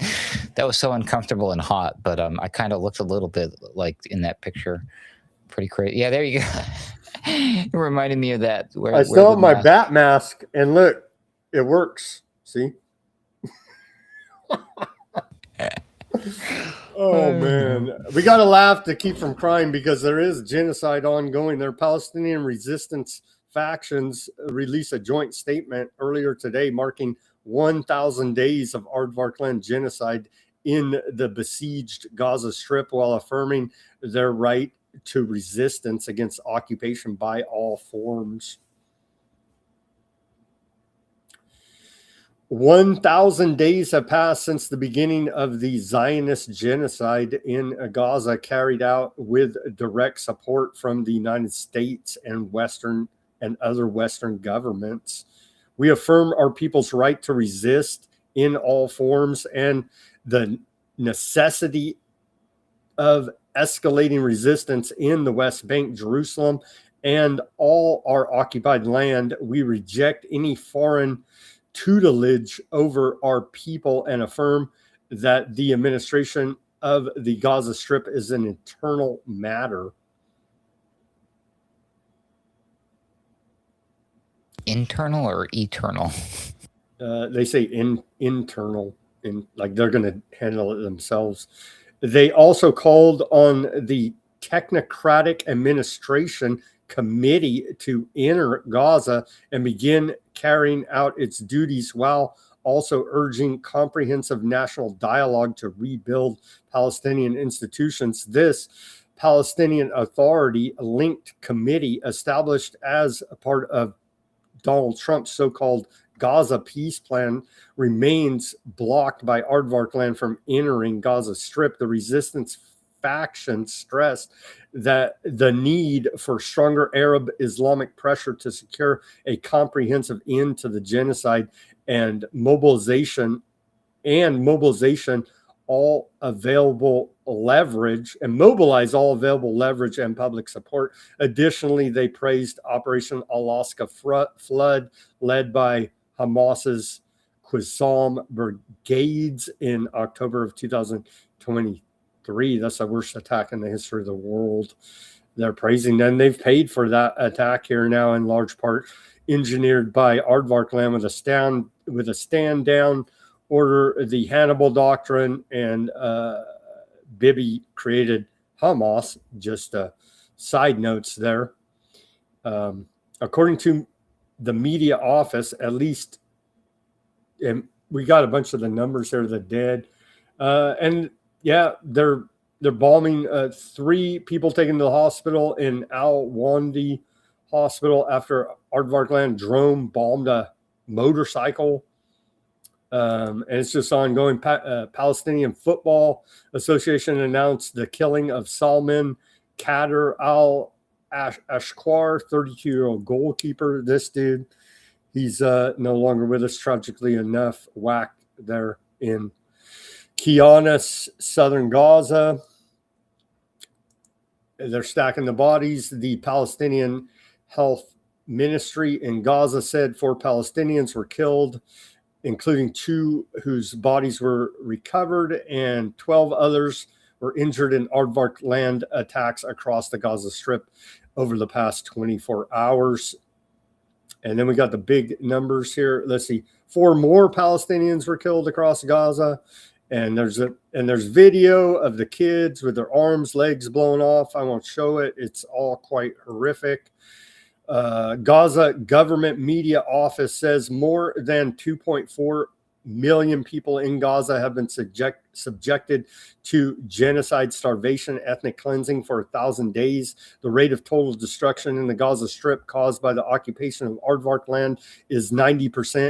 That was so uncomfortable and hot, but I kind of looked a little bit like in that picture. Pretty crazy. Yeah, there you go. It reminded me of that. I still have my bat mask, and look, it works. See? Oh man, we got to laugh to keep from crying because there is genocide ongoing. Their Palestinian resistance factions released a joint statement earlier today marking 1,000 days of Aardvarkland genocide in the besieged Gaza Strip while affirming their right to resistance against occupation by all forms. 1,000 days have passed since the beginning of the Zionist genocide in Gaza, carried out with direct support from the United States and other Western governments. We affirm our people's right to resist in all forms and the necessity of escalating resistance in the West Bank, Jerusalem, and all our occupied land. We reject any foreign tutelage over our people and affirm that the administration of the Gaza Strip is an internal matter. Internal or eternal? They say internal, like they're going to handle it themselves. They also called on the technocratic administration committee to enter Gaza and begin carrying out its duties while also urging comprehensive national dialogue to rebuild Palestinian institutions. This Palestinian Authority linked committee, established as a part of Donald Trump's so-called Gaza peace plan, remains blocked by Aardvarkland from entering Gaza Strip. The resistance faction stressed that the need for stronger Arab Islamic pressure to secure a comprehensive end to the genocide and mobilization all available leverage and mobilize all available leverage and public support. Additionally, they praised Operation Alaska Flood, led by Hamas's Qassam brigades in October of 2023. That's the worst attack in the history of the world. They're praising them. They've paid for that attack here now, in large part engineered by Aardvarkland with a stand down order. The Hannibal Doctrine and Bibi created Hamas. Just side notes there. According to the media office, at least, and we got a bunch of the numbers there, the dead, and yeah, they're bombing 3 people taken to the hospital in Al-Wandi hospital after Aardvarkland drone bombed a motorcycle. And it's just ongoing. Palestinian Football Association announced the killing of Salman Kader al-Ashqar, 32-year-old goalkeeper. This dude, he's no longer with us, tragically enough, whacked there in Kianis, southern Gaza. They're stacking the bodies. The Palestinian Health Ministry in Gaza said 4 Palestinians were killed, including 2 whose bodies were recovered, and 12 others were injured in Aardvarkland attacks across the Gaza Strip over the past 24 hours. And then we got the big numbers here. Let's see. 4 more Palestinians were killed across Gaza. And there's video of the kids with their arms, legs blown off. I won't show it. It's all quite horrific. Gaza government media office says more than 2.4 million people in Gaza have been subjected to genocide, starvation, ethnic cleansing for 1,000 days. The rate of total destruction in the Gaza Strip caused by the occupation of Aardvarkland is 90%.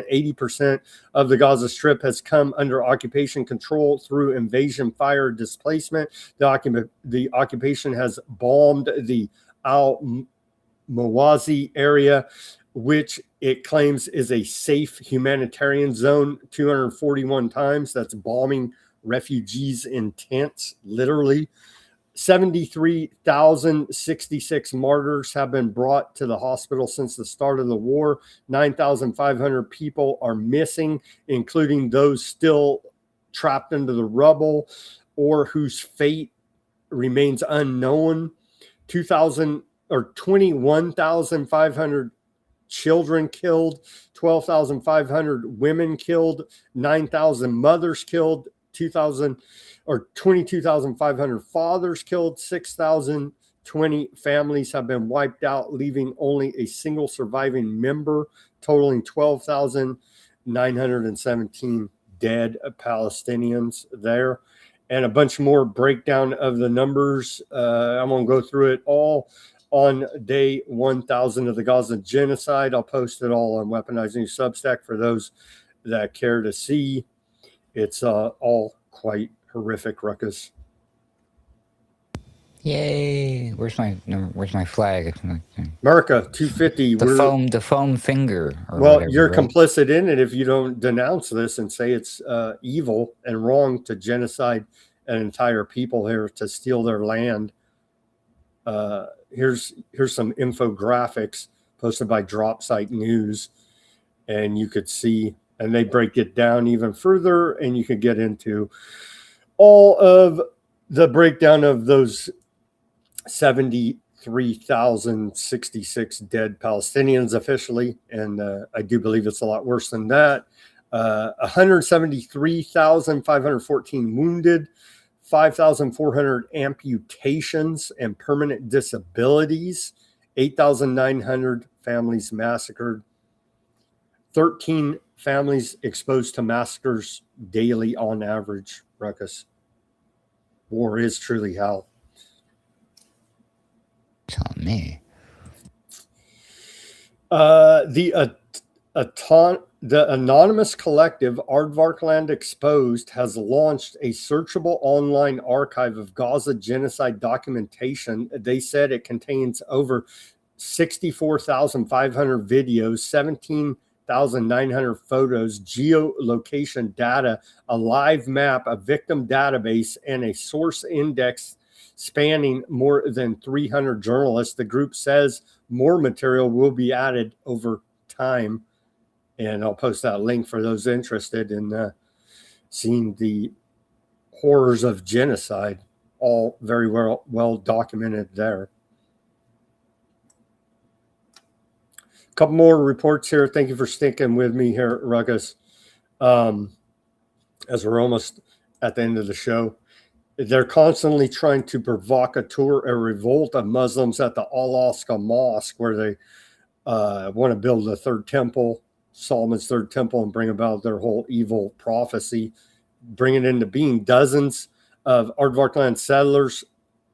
80% of the Gaza Strip has come under occupation control through invasion, fire, displacement. The occupation has bombed the Al-Mawazi area, which it claims is a safe humanitarian zone, 241 times. That's bombing refugees in tents, literally. 73,066 martyrs have been brought to the hospital since the start of the war. 9,500 people are missing, including those still trapped into the rubble or whose fate remains unknown. 21,500 children killed, 12,500 women killed, 9,000 mothers killed, 22,500 fathers killed, 6,020 families have been wiped out, leaving only a single surviving member, totaling 12,917 dead Palestinians there. And a bunch more breakdown of the numbers. I'm going to go through it all on day 1,000 of the Gaza genocide. I'll post it all on Weaponized News Substack for those that care to see. It's all quite horrific, Ruckus. Yay! Where's my flag? America 250. The foam finger. Or well, whatever, you're right? complicit in it if you don't denounce this and say it's evil and wrong to genocide an entire people here, to steal their land. Here's some infographics posted by Dropsite News, and you could see, and they break it down even further, and you could get into all of the breakdown of those 73,066 dead Palestinians officially, and I do believe it's a lot worse than that. 173,514 wounded, 5,400 amputations and permanent disabilities, 8,900 families massacred, 13 families exposed to massacres daily on average, Ruckus. War is truly hell. Tell me. The anonymous collective Aardvarkland Exposed has launched a searchable online archive of Gaza genocide documentation. They said it contains over 64,500 videos, 17,900 photos, geolocation data, a live map, a victim database, and a source index spanning more than 300 journalists. The group says more material will be added over time. And I'll post that link for those interested in seeing the horrors of genocide, all very well documented there. A couple more reports here. Thank you for sticking with me here, Ruckus. As we're almost at the end of the show, they're constantly trying to provocateur a revolt of Muslims at the Al-Aqsa Mosque, where they want to build a third temple, Solomon's third temple, and bring about their whole evil prophecy, bring it into being. Dozens of Aardvarkland settlers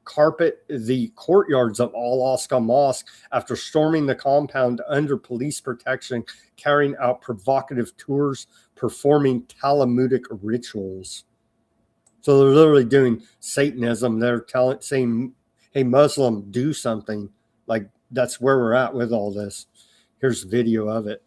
carpet the courtyards of Al-Aqsa Mosque after storming the compound under police protection, carrying out provocative tours, performing Talmudic rituals. So they're literally doing Satanism. They're saying, hey, Muslim, do something. Like, that's where we're at with all this. Here's video of it.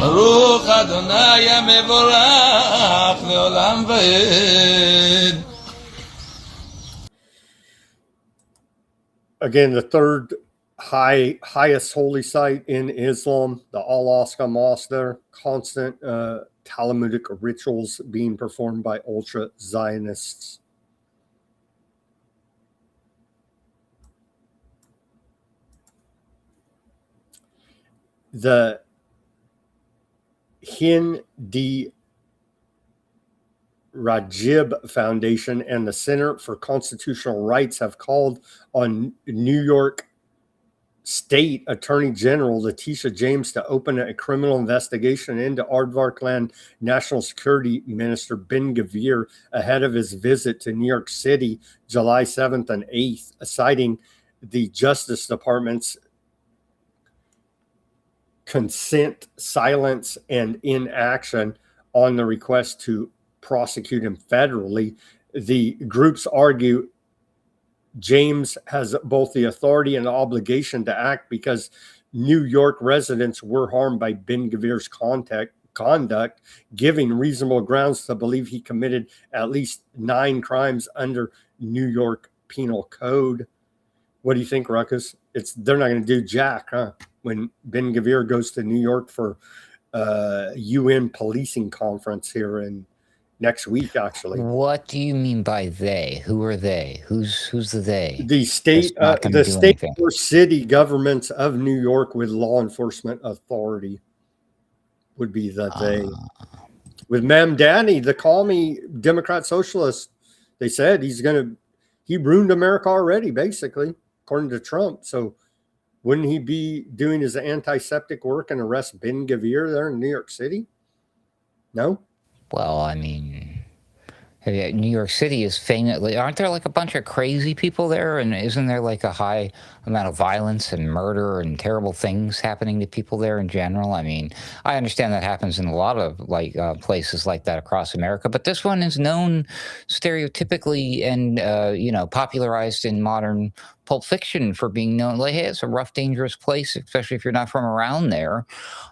ברוך אדוני המבורך לעולם ועד. Again, the third highest holy site in Islam, the Al-Aqsa Mosque there, constant Talmudic rituals being performed by ultra-Zionists. The Hindi Rajib Foundation and the Center for Constitutional Rights have called on New York State Attorney General Letitia James to open a criminal investigation into Aardvarkland National Security Minister Ben Gvir ahead of his visit to New York City July 7th and 8th, citing the Justice Department's consent, silence, and inaction on the request to prosecute him federally. The groups argue James has both the authority and the obligation to act because New York residents were harmed by Ben-Gvir's conduct, giving reasonable grounds to believe he committed at least 9 crimes under New York Penal Code. What do you think, Ruckus? They're not going to do jack, huh? When Ben-Gvir goes to New York for UN policing conference here in next week, actually. What do you mean by they? Who are they? Who's the they? The state, or city governments of New York with law enforcement authority would be the they. With Mamdani, the call me Democrat socialist, they said he ruined America already, basically, according to Trump. So wouldn't he be doing his antiseptic work and arrest Ben-Gvir there in New York City? No? Well, I mean, New York City is famously, aren't there like a bunch of crazy people there? And isn't there like a high amount of violence and murder and terrible things happening to people there in general? I mean, I understand that happens in a lot of like places like that across America, but this one is known stereotypically and, popularized in modern Pulp Fiction for being known like, hey, it's a rough, dangerous place, especially if you're not from around there.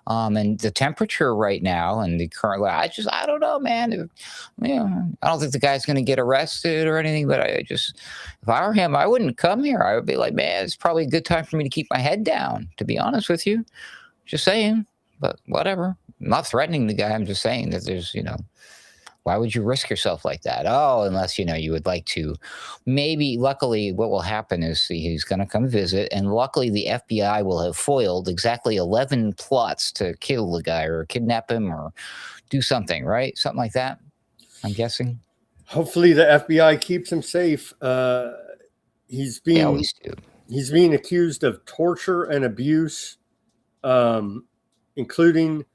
And the temperature right now and the current, I don't know, man. I don't think the guy's going to get arrested or anything, but if I were him, I wouldn't come here. I would be like, man, it's probably a good time for me to keep my head down, to be honest with you. Just saying, but whatever. I'm not threatening the guy. I'm just saying that there's, why would you risk yourself like that? Oh, unless, you would like to. Maybe, luckily, what will happen is he's going to come visit, and luckily the FBI will have foiled exactly 11 plots to kill the guy or kidnap him or do something, right? Something like that, I'm guessing. Hopefully the FBI keeps him safe. He's being accused of torture and abuse, including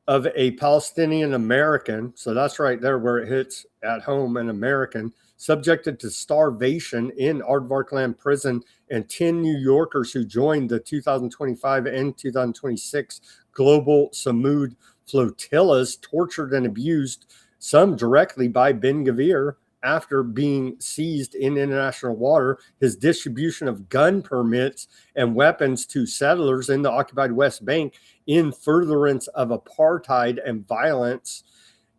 of a Palestinian American. So that's right there where it hits at home, an American, subjected to starvation in Aardvarkland prison, and 10 New Yorkers who joined the 2025 and 2026 global Samud flotillas tortured and abused, some directly by Ben-Gvir, after being seized in international water, his distribution of gun permits and weapons to settlers in the occupied West Bank in furtherance of apartheid and violence,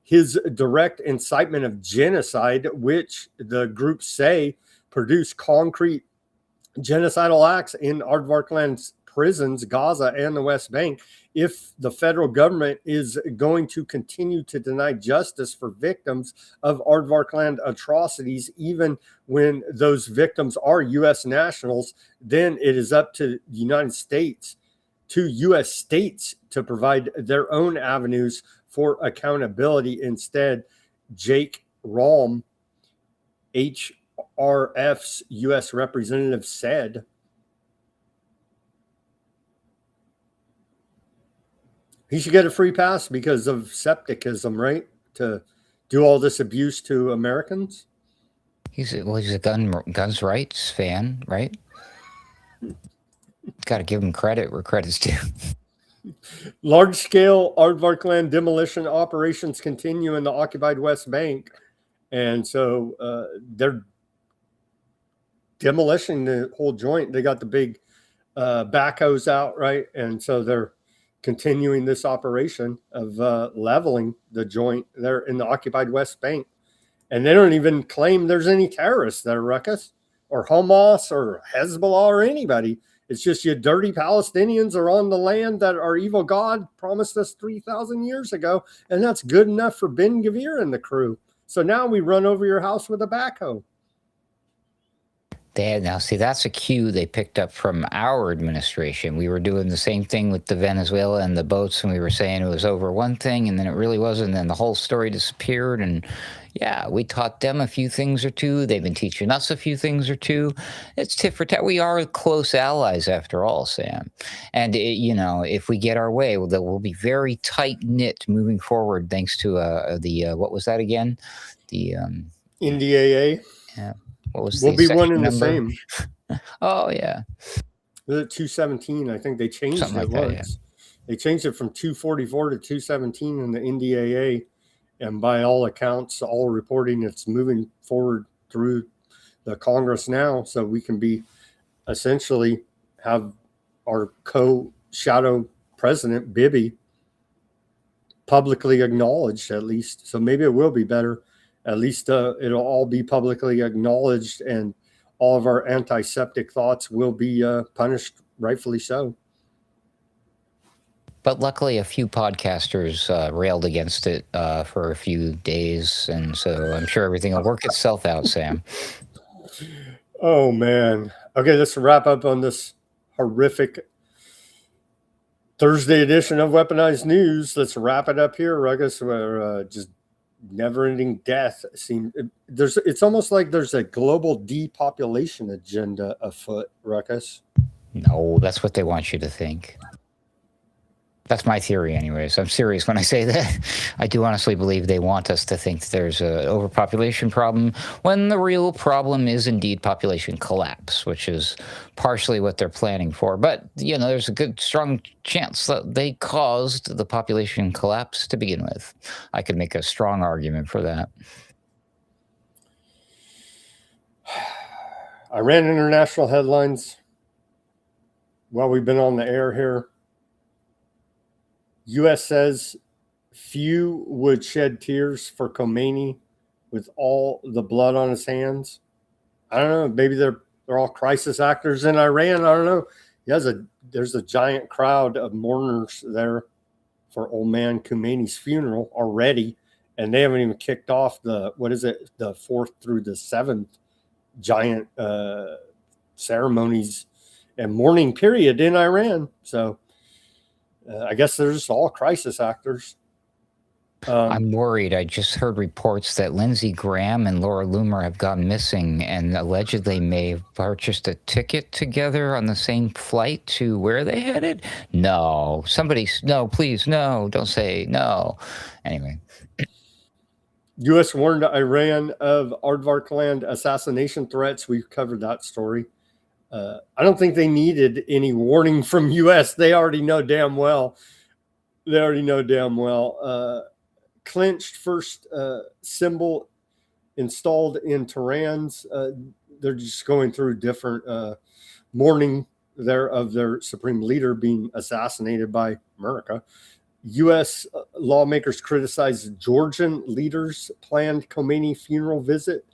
his direct incitement of genocide, which the groups say produced concrete genocidal acts in Aardvarkland's prisons, Gaza, and the West Bank. If the federal government is going to continue to deny justice for victims of Aardvarkland atrocities, even when those victims are U.S. nationals, then it is up to the United States, to U.S. states, to provide their own avenues for accountability. Instead, Jake Rahm, HRF's U.S. representative, said, he should get a free pass because of septicism, right? To do all this abuse to Americans. He's a guns rights fan, right? Got to give him credit where credit's due. Large-scale Aardvarkland demolition operations continue in the occupied West Bank, and so they're demolishing the whole joint. They got the big backhoes out, right? And so they're continuing this operation of leveling the joint there in the occupied West Bank. And they don't even claim there's any terrorists there, Ruckus, or Hamas or Hezbollah or anybody. It's just you dirty Palestinians are on the land that our evil God promised us 3,000 years ago, and that's good enough for Ben-Gvir and the crew. So now we run over your house with a backhoe. Now, see, that's a cue they picked up from our administration. We were doing the same thing with the Venezuela and the boats, and we were saying it was over one thing, and then it really wasn't, and then the whole story disappeared. And yeah, we taught them a few things or two. They've been teaching us a few things or two. It's tit for tat. We are close allies after all, Sam. And, if we get our way, we'll be very tight-knit moving forward thanks to what was that again? The NDAA. Yeah. What was we'll be one and the same. Oh, yeah. 217, I think they changed Something it like once. They changed it from 244 to 217 in the NDAA. And by all accounts, all reporting, it's moving forward through the Congress now. So we can be essentially have our co-shadow president, Bibi, publicly acknowledged at least. So maybe it will be better. At least it'll all be publicly acknowledged, and all of our antiseptic thoughts will be punished, rightfully so. But luckily, a few podcasters railed against it for a few days, and so I'm sure everything will work itself out, Sam. Oh, man. Okay, let's wrap up on this horrific Thursday edition of Weaponized News. Let's wrap it up here, Ruckus. Where just never-ending death seems. It's almost like there's a global depopulation agenda afoot, Ruckus. No, that's what they want you to think. That's my theory anyways. I'm serious when I say that. I do honestly believe they want us to think there's an overpopulation problem when the real problem is indeed population collapse, which is partially what they're planning for. But, you know, there's a good, strong chance that they caused the population collapse to begin with. I could make a strong argument for that. Iran international headlines while we've been on the air here. U.S. says few would shed tears for Khomeini with all the blood on his hands. I don't know. Maybe they're all crisis actors in Iran. I don't know. There's a giant crowd of mourners there for old man Khomeini's funeral already, and they haven't even kicked off the 4th through the 7th giant ceremonies and mourning period in Iran. So. I guess they're just all crisis actors. I'm worried. I just heard reports that Lindsey Graham and Laura Loomer have gone missing and allegedly may have purchased a ticket together on the same flight to where they headed. No, no, please, no, don't say no. Anyway. U.S. warned Iran of Aardvark land assassination threats. We've covered that story. I don't think they needed any warning from U.S. They already know damn well. Clinched first symbol installed in Tehran's. They're just going through different mourning there of their supreme leader being assassinated by America. U.S. lawmakers criticized Georgian leaders' planned Khomeini funeral visit.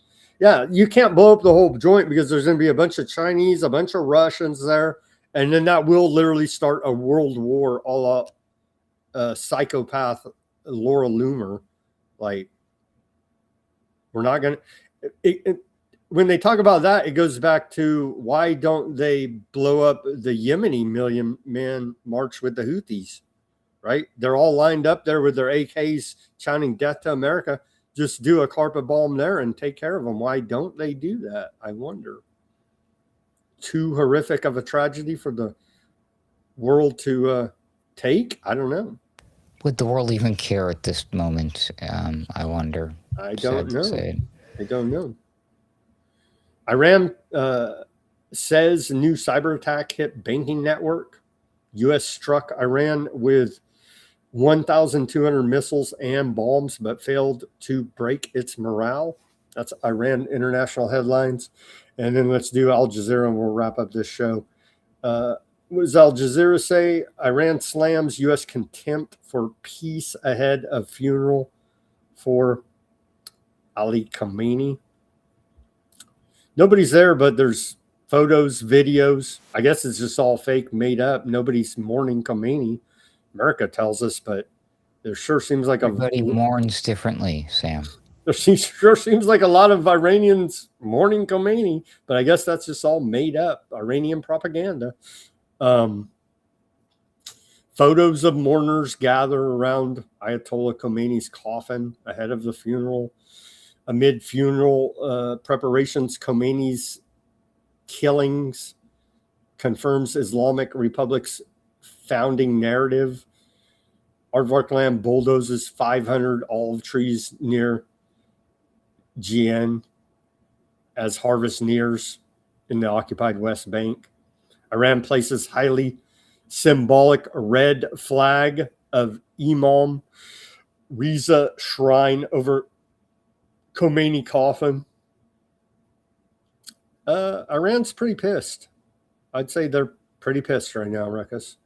Yeah, you can't blow up the whole joint because there's going to be a bunch of Chinese, a bunch of Russians there, and then that will literally start a world war a la psychopath Laura Loomer. Like, we're not going to... When they talk about that, it goes back to why don't they blow up the Yemeni million-man march with the Houthis, right? They're all lined up there with their AKs chanting death to America. Just do a carpet bomb there and take care of them. Why don't they do that? I wonder. Too horrific of a tragedy for the world to take? I don't know. Would the world even care at this moment? I wonder. I don't know. Iran says new cyber attack hit banking network. U.S. struck Iran with 1,200 missiles and bombs, but failed to break its morale. That's Iran international headlines. And then let's do Al Jazeera and we'll wrap up this show. What does Al Jazeera say? Iran slams U.S. contempt for peace ahead of funeral for Ali Khamenei. Nobody's there, but there's photos, videos. I guess it's just all fake, made up. Nobody's mourning Khamenei. America tells us, but there sure seems like everybody mourns differently, Sam. There sure seems like a lot of Iranians mourning Khomeini, but I guess that's just all made up Iranian propaganda. Photos of mourners gather around Ayatollah Khomeini's coffin ahead of the funeral. Amid funeral preparations, Khomeini's killings confirms Islamic Republic's founding narrative. Aardvark land bulldozes 500 olive trees near Jian as harvest nears in the occupied West Bank. Iran places highly symbolic red flag of Imam Riza shrine over Khomeini coffin. Iran's pretty pissed. I'd say they're pretty pissed right now, Ruckus.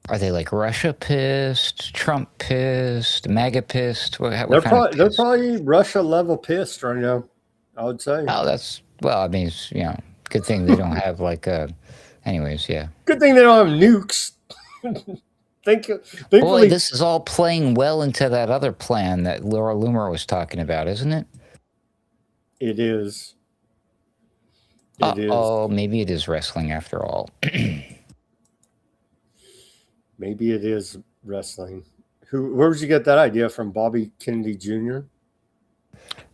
Are they like Russia pissed, Trump pissed, MAGA pissed? They're probably Russia level pissed right now, I would say. Oh, that's, well, I mean, it's, good thing they don't have like, anyways, yeah. Good thing they don't have nukes. Thankfully, Boy, this is all playing well into that other plan that Laura Loomer was talking about, isn't it? It is. Oh, maybe it is wrestling after all. Maybe it is wrestling. Where did you get that idea from? Bobby Kennedy Jr.?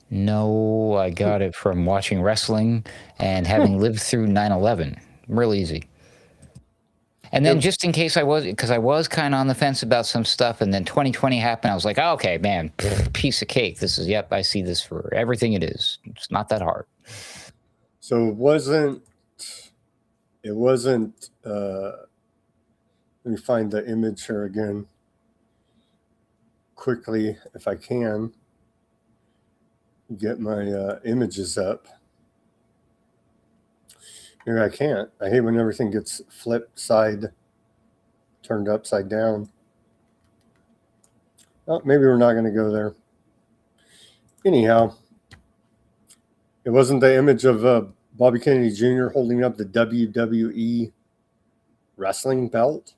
No, I got it from watching wrestling and having lived through 9/11. Real easy. And then just in case because I was kind of on the fence about some stuff, and then 2020 happened, I was like, oh, okay, man, piece of cake. This is, I see this for everything it is. It's not that hard. So it wasn't, let me find the image here again quickly if I can. Get my images up. Here I can't. I hate when everything gets turned upside down. Oh, maybe we're not going to go there. Anyhow, it wasn't the image of Bobby Kennedy Jr. holding up the WWE wrestling belt.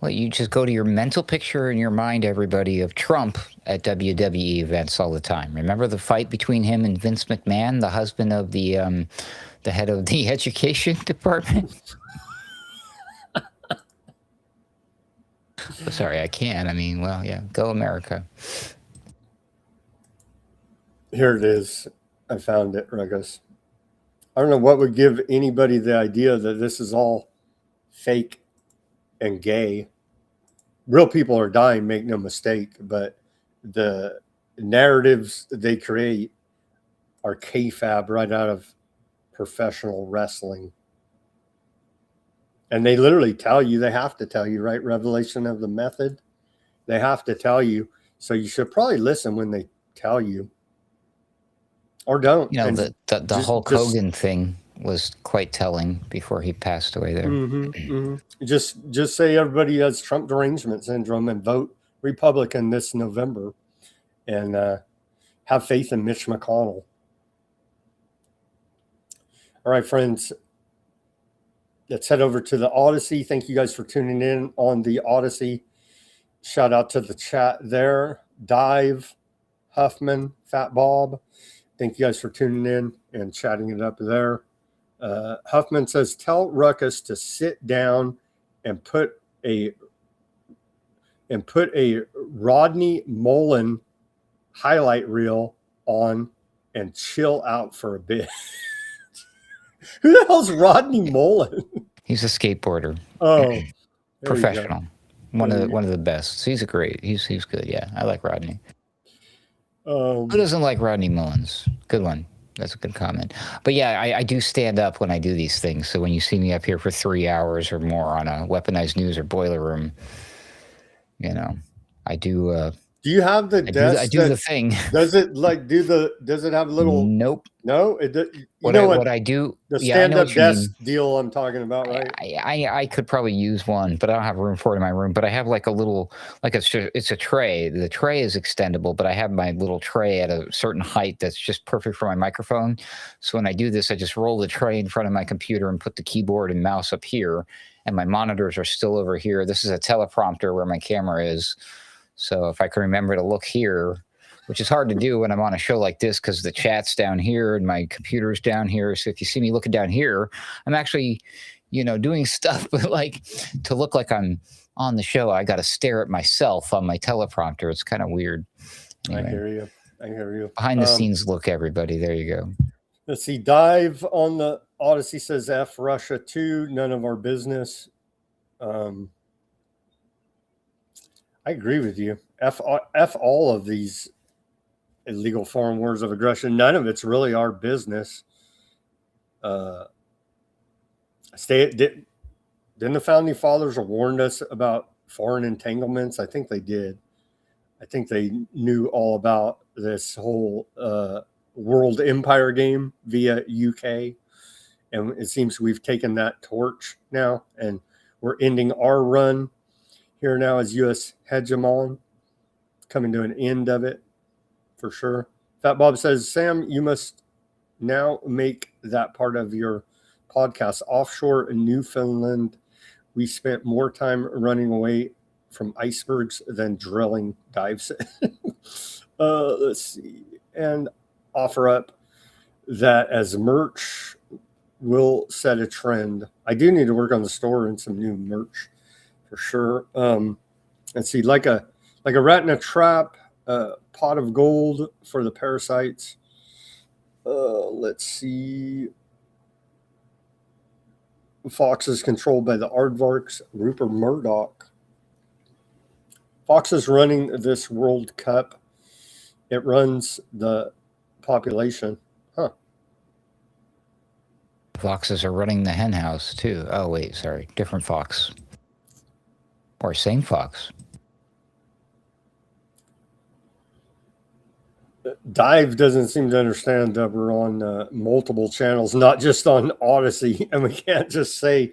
Well, you just go to your mental picture in your mind, everybody, of Trump at WWE events all the time. Remember the fight between him and Vince McMahon, the husband of the head of the education department? Sorry, I can't. I mean, well, yeah, go America. Here it is. I found it, Ruckus. I don't know what would give anybody the idea that this is all fake and gay. Real people are dying, make no mistake, but the narratives they create are kayfabe right out of professional wrestling. And they literally tell you, they have to tell you, right? Revelation of the method. They have to tell you. So you should probably listen when they tell you. Or don't. You know, the Hulk Hogan thing was quite telling before he passed away there. Just say everybody has Trump derangement syndrome and vote Republican this November, and have faith in Mitch McConnell. All right, friends, let's head over to the Odysee. Thank you guys for tuning in on the Odysee. Shout out to the chat there. Dive, Huffman, Fat Bob. Thank you guys for tuning in and chatting it up there. Huffman says, tell Ruckus to sit down and put a Rodney Mullen highlight reel on and chill out for a bit. Who the hell's Rodney Mullen? He's a skateboarder. Oh, professional. One of the best. So he's he's good. Yeah, I like Rodney. Who doesn't like Rodney Mullins? Good one. That's a good comment. But yeah, I do stand up when I do these things. So when you see me up here for 3 hours or more on a Weaponized News or Boiler Room, I do. Do you have the desk? I do the thing. Does it does it have a little? Nope. No, What I do. The stand-up desk deal I'm talking about, right? I could probably use one, but I don't have room for it in my room. But I have like a little, it's a tray. The tray is extendable, but I have my little tray at a certain height that's just perfect for my microphone. So when I do this, I just roll the tray in front of my computer and put the keyboard and mouse up here, and my monitors are still over here. This is a teleprompter where my camera is. So if I can remember to look here, which is hard to do when I'm on a show like this because the chat's down here and my computer's down here. So if you see me looking down here, I'm actually, doing stuff, but like to look like I'm on the show, I got to stare at myself on my teleprompter. It's kind of weird. Anyway, I hear you. Behind the scenes look, everybody. There you go. Let's see. Dive on the Odysee says F Russia too. None of our business. I agree with you. F all of these illegal foreign wars of aggression. None of it's really our business. Didn't the founding fathers warn us about foreign entanglements? I think they did. I think they knew all about this whole world empire game via UK. And it seems we've taken that torch now, and we're ending our run here now as U.S. hegemon, coming to an end of it for sure. Fat Bob says, Sam, you must now make that part of your podcast. Offshore in Newfoundland, we spent more time running away from icebergs than drilling dives. Let's see. And offer up that as merch will set a trend. I do need to work on the store and some new merch for sure. Let's see, like a rat in a trap, pot of gold for the parasites. Let's see. Fox is controlled by the aardvarks. Rupert Murdoch. Fox is running this World Cup. It runs the population. Huh. Foxes are running the hen house too. Oh wait, sorry, different fox. Or same fox. Dive doesn't seem to understand that we're on multiple channels, not just on Odysee, and we can't just say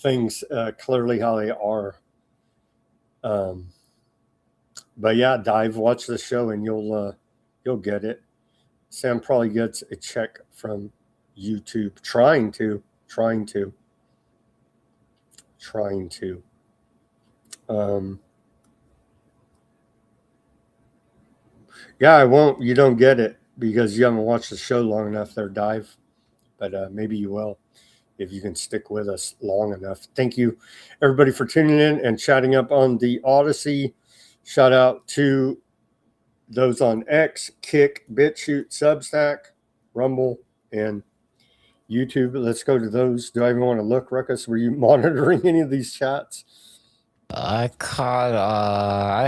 things clearly how they are. But yeah, Dive, watch the show and you'll get it. Sam probably gets a check from YouTube, trying to. Yeah, I won't. You don't get it because you haven't watched the show long enough there, Dive. But maybe you will if you can stick with us long enough. Thank you, everybody, for tuning in and chatting up on the Odysee. Shout out to those on X, Kick, Bitchute, Substack, Rumble, and YouTube. Let's go to those. Do I even want to look, Ruckus? Were you monitoring any of these chats? I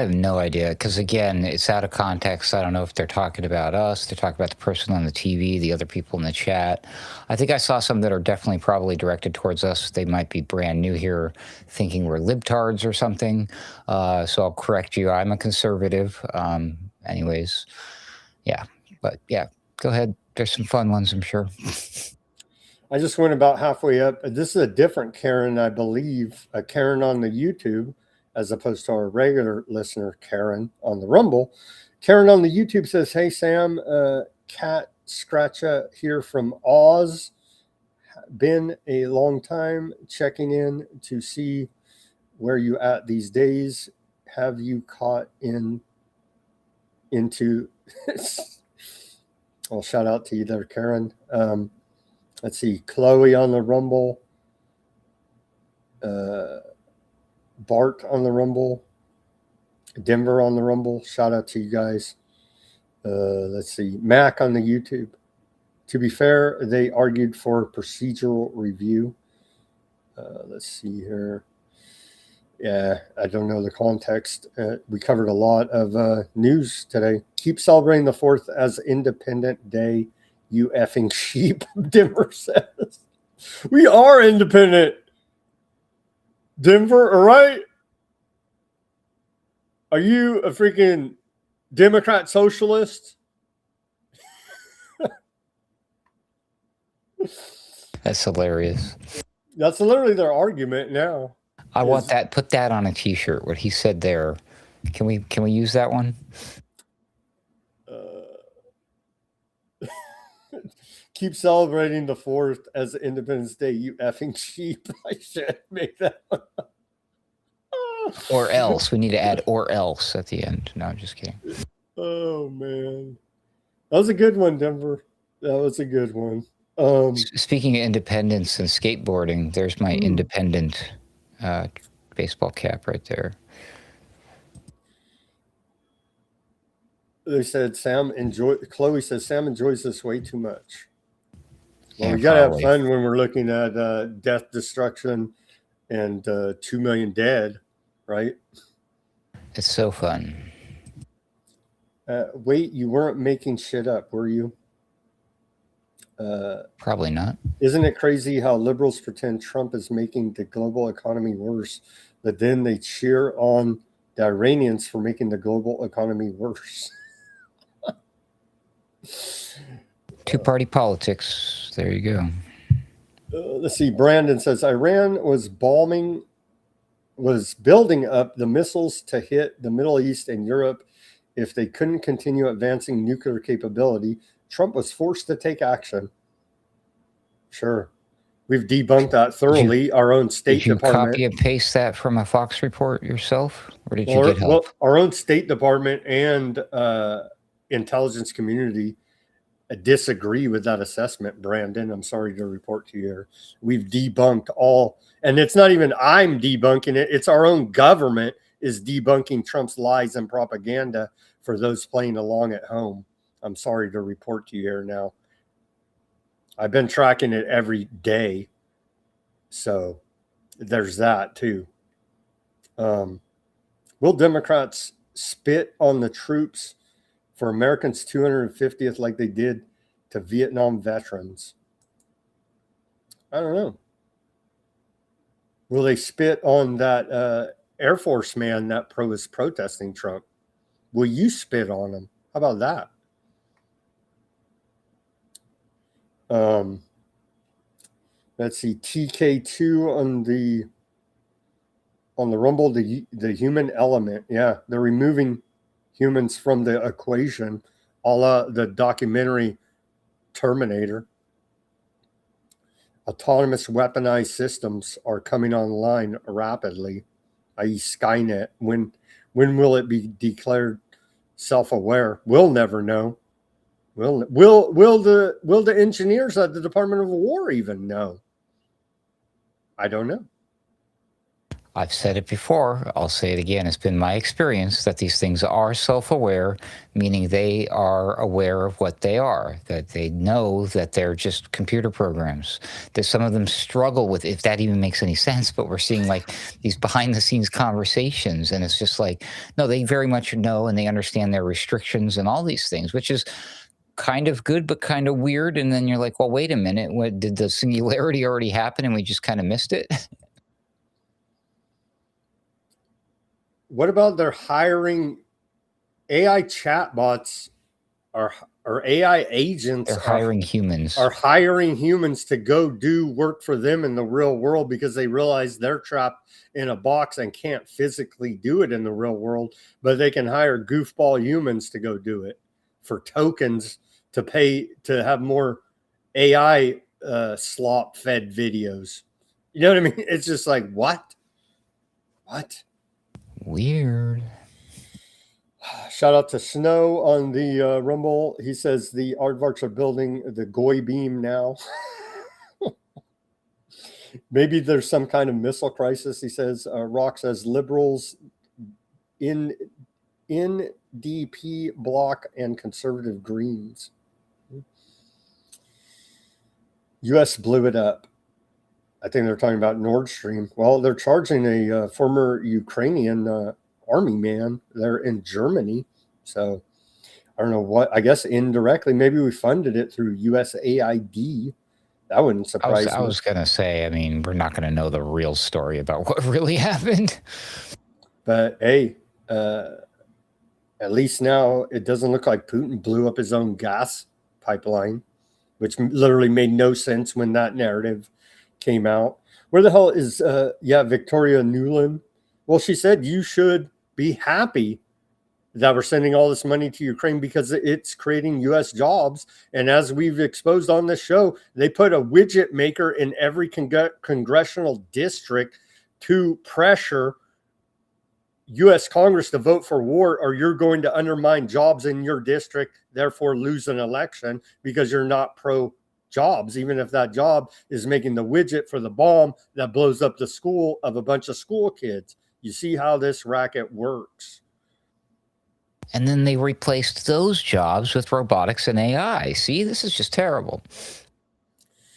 have no idea, because again, it's out of context. I don't know if they're talking about us, they're talking about the person on the TV, the other people in the chat. I think I saw some that are definitely probably directed towards us. They might be brand new here, thinking we're libtards or something. So I'll correct you. I'm a conservative. Anyways, yeah. But yeah, go ahead. There's some fun ones, I'm sure. I just went about halfway up. This is a different Karen, I believe, a Karen on the YouTube, as opposed to our regular listener, Karen, on the Rumble. Karen on the YouTube says, hey, Sam, Cat Scratcha here from Oz. Been a long time checking in to see where you at these days. Have you caught into well, shout out to you there, Karen. Let's see, Chloe on the Rumble, Bart on the Rumble, Denver on the Rumble. Shout out to you guys. Let's see, Mac on the YouTube. To be fair, they argued for procedural review. Let's see here. Yeah, I don't know the context. We covered a lot of news today. Keep celebrating the 4th as Independent Day. You effing sheep, Denver says. We are independent, Denver, all right? Are you a freaking Democrat socialist? That's hilarious. That's literally their argument now. I want that. Put that on a T-shirt. What he said there. Can we use that one? Keep celebrating the 4th as Independence Day, you effing sheep. I should make that one. Or else. We need to add or else at the end. No, I'm just kidding. Oh, man. That was a good one, Denver. That was a good one. Speaking of independence and skateboarding, there's my independent baseball cap right there. They said Chloe says Sam enjoys this way too much. Well, Yeah, we got to have probably. fun when we're looking at death, destruction, and 2 million dead, right? It's so fun. Wait, you weren't making shit up, were you? Probably not. Isn't it crazy how liberals pretend Trump is making the global economy worse, but then they cheer on the Iranians for making the global economy worse? Two-party politics. There you go. Let's see. Brandon says Iran was building up the missiles to hit the Middle East and Europe if they couldn't continue advancing nuclear capability. Trump was forced to take action. Sure. We've debunked that thoroughly. Our own State Did you Department. copy and paste that from a Fox report yourself, or did you get help? Well, our own State Department and intelligence community disagree with that assessment, Brandon. I'm sorry to report to you. We've debunked all, and it's not even I'm debunking it. It's our own government is debunking Trump's lies and propaganda for those playing along at home. I'm sorry to report to you here now. I've been tracking it every day. So there's that too. Will Democrats spit on the troops for Americans 250th like they did to Vietnam veterans? I don't know. Will they spit on that Air Force man that was protesting Trump? Will you spit on him? How about that? Let's see, TK2 on the Rumble, the human element. Yeah, they're removing humans from the equation, a la the documentary Terminator. Autonomous weaponized systems are coming online rapidly, i.e. Skynet. When will it be declared self-aware? We'll never know. Will the engineers at the Department of War even know? I don't know. I've said it before. I'll say it again. It's been my experience that these things are self-aware, meaning they are aware of what they are, that they know that they're just computer programs. That some of them struggle with, if that even makes any sense, but we're seeing like these behind-the-scenes conversations, and it's just like, no, they very much know and they understand their restrictions and all these things, which is kind of good, but kind of weird. And then you're like, well, wait a minute. What, did the singularity already happen and we just kind of missed it? What about their hiring AI chatbots or AI agents? They're hiring humans. Are hiring humans to go do work for them in the real world because they realize they're trapped in a box and can't physically do it in the real world, but they can hire goofball humans to go do it for tokens to pay to have more AI slop fed videos. You know what I mean? It's just like, what? Weird. Shout out to Snow on the Rumble. He says the aardvarks are building the Goy beam now. Maybe there's some kind of missile crisis. He says, Rock says liberals in NDP block and conservative Greens. U.S. blew it up. I think they're talking about Nord Stream. Well, they're charging a former Ukrainian army man there in Germany. So I don't know what, I guess indirectly, maybe we funded it through USAID. That wouldn't surprise me. I was going to say, I mean, we're not going to know the real story about what really happened. But hey, at least now it doesn't look like Putin blew up his own gas pipeline, which literally made no sense when that narrative came out. Where the hell is Victoria Nuland? Well, she said you should be happy that we're sending all this money to Ukraine because it's creating U.S. jobs. And as we've exposed on this show, they put a widget maker in every congressional district to pressure U.S. Congress to vote for war, or you're going to undermine jobs in your district, therefore lose an election because you're not pro jobs, even if that job is making the widget for the bomb that blows up the school of a bunch of school kids. You see how this racket works. And then they replaced those jobs with robotics and AI. See, this is just terrible.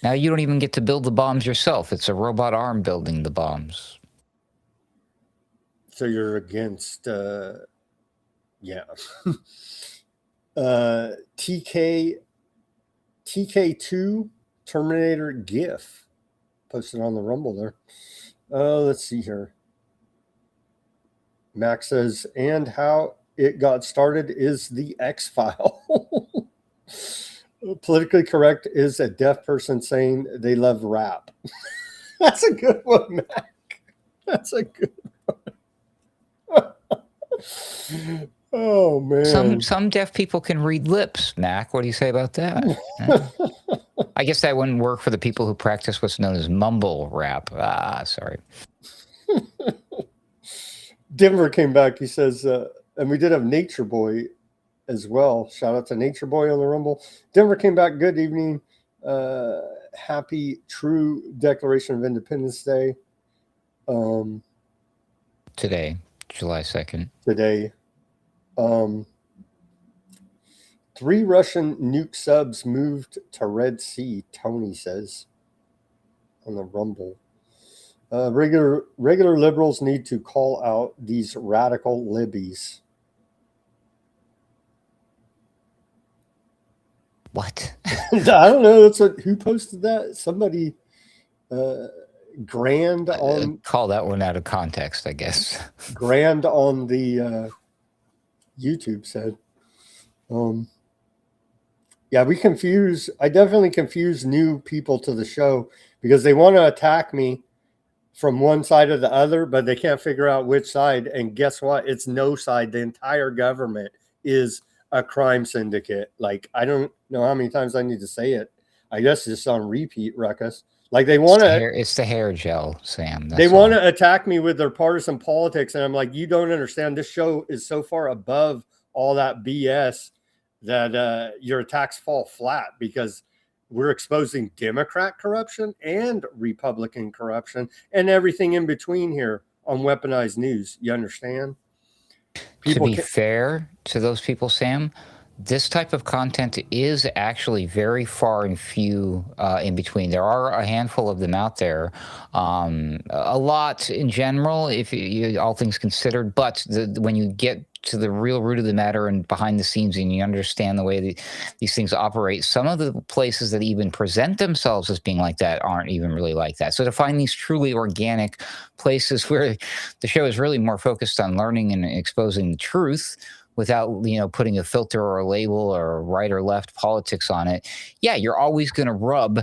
Now you don't even get to build the bombs yourself. It's a robot arm building the bombs. So you're against, TK TK2 Terminator GIF posted on the Rumble there. Let's see here. Max says, and how it got started is the X-File. Politically correct is a deaf person saying they love rap. That's a good one, Mac. That's a good one. Oh, man. Some deaf people can read lips, Mac. What do you say about that? I guess that wouldn't work for the people who practice what's known as mumble rap. Sorry. Denver came back. He says, and we did have Nature Boy as well. Shout out to Nature Boy on the Rumble. Denver came back. Good evening. Happy true Declaration of Independence Day. Today, July 2nd. Today. 3 Russian nuke subs moved to Red Sea, Tony says on the Rumble. Regular liberals need to call out these radical libbies. What? I don't know. Who posted that? Somebody grand on call that one out of context, I guess. Grand on the YouTube said. Yeah, I definitely confuse new people to the show because they want to attack me from one side or the other, but they can't figure out which side. And guess what? It's no side. The entire government is a crime syndicate. Like, I don't know how many times I need to say it. I guess it's just on repeat, Ruckus. Like, they want to. It's the hair gel, Sam. They want to attack me with their partisan politics. And I'm like, you don't understand. This show is so far above all that BS that your attacks fall flat because we're exposing Democrat corruption and Republican corruption and everything in between here on Weaponized News. You understand? To be fair to those people, Sam, this type of content is actually very far and few in between. There are a handful of them out there. A lot in general, if you all things considered, but when you get to the real root of the matter and behind the scenes and you understand the way these things operate, some of the places that even present themselves as being like that aren't even really like that. So to find these truly organic places where the show is really more focused on learning and exposing the truth without, putting a filter or a label or right or left politics on it, yeah, you're always going to rub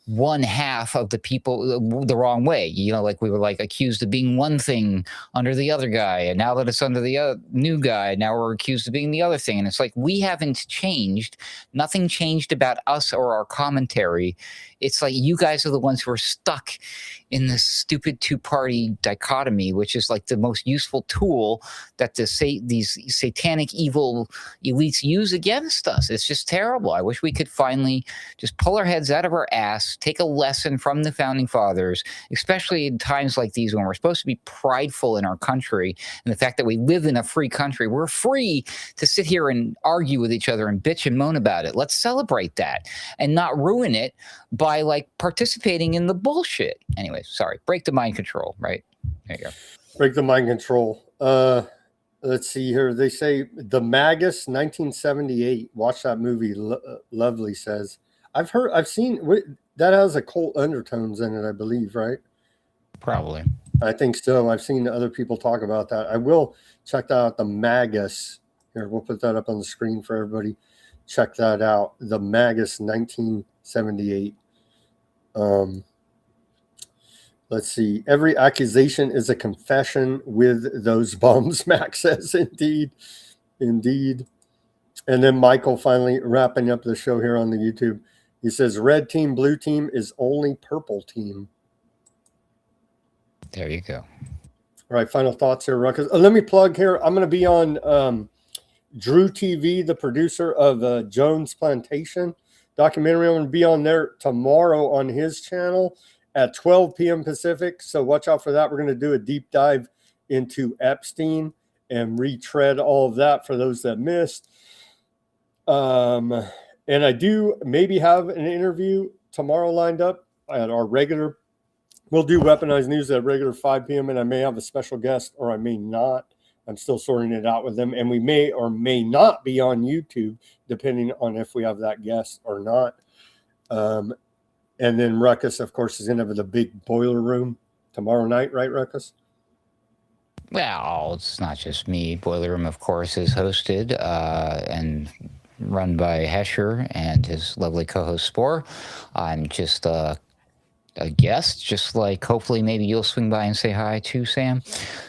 one half of the people the wrong way. Like we were accused of being one thing under the other guy, and now that it's under the new guy, now we're accused of being the other thing. And it's like, we haven't changed. Nothing changed about us or our commentary. It's like you guys are the ones who are stuck in this stupid two-party dichotomy, which is like the most useful tool that these satanic evil elites use against us. It's just terrible. I wish we could finally just pull our heads out of our ass, take a lesson from the founding fathers, especially in times like these when we're supposed to be prideful in our country and the fact that we live in a free country. We're free to sit here and argue with each other and bitch and moan about it. Let's celebrate that and not ruin it by participating in the bullshit. Anyways, sorry. Break the mind control, right? There you go. Break the mind control. Let's see here. They say The Magus 1978. Watch that movie. Lovely says. I've seen that has occult undertones in it, I believe, right? Probably. I think so. I've seen other people talk about that. I will check that out. The Magus. Here, we'll put that up on the screen for everybody. Check that out. The Magus 1978. Let's see. Every accusation is a confession with those bums, Max says. Indeed. And then Michael finally wrapping up the show here on the YouTube. He says, red team, blue team is only purple team. There you go. All right, final thoughts here, Ruckus. Let me plug here. I'm going to be on Drew TV, the producer of Jones Plantation documentary. I'm going to be on there tomorrow on his channel at 12 p.m. Pacific. So watch out for that. We're going to do a deep dive into Epstein and retread all of that for those that missed. And I do maybe have an interview tomorrow lined up at our regular. We'll do Weaponized News at regular 5 p.m. and I may have a special guest or I may not. I'm still sorting it out with them. And we may or may not be on YouTube, depending on if we have that guest or not. And then Ruckus, of course, is going to have the big boiler room tomorrow night, right, Ruckus? Well, it's not just me. Boiler Room, of course, is hosted and run by Hesher and his lovely co-host Spore. I'm just a guest, just like hopefully maybe you'll swing by and say hi too, Sam.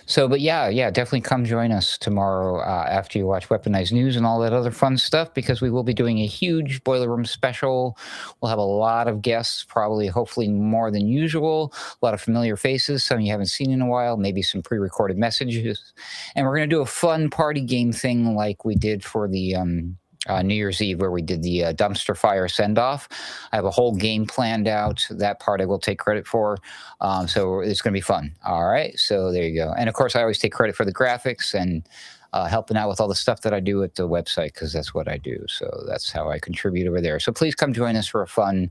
So, but yeah, definitely come join us tomorrow after you watch Weaponized News and all that other fun stuff, because we will be doing a huge Boiler Room special. We'll have a lot of guests, probably, hopefully more than usual, a lot of familiar faces, some you haven't seen in a while, maybe some pre-recorded messages. And we're going to do a fun party game thing like we did for the New Year's Eve, where we did the dumpster fire send-off. I have a whole game planned out. That part I will take credit for. So it's going to be fun. All right. So there you go. And of course, I always take credit for the graphics and helping out with all the stuff that I do at the website, because that's what I do. So that's how I contribute over there. So please come join us for a fun,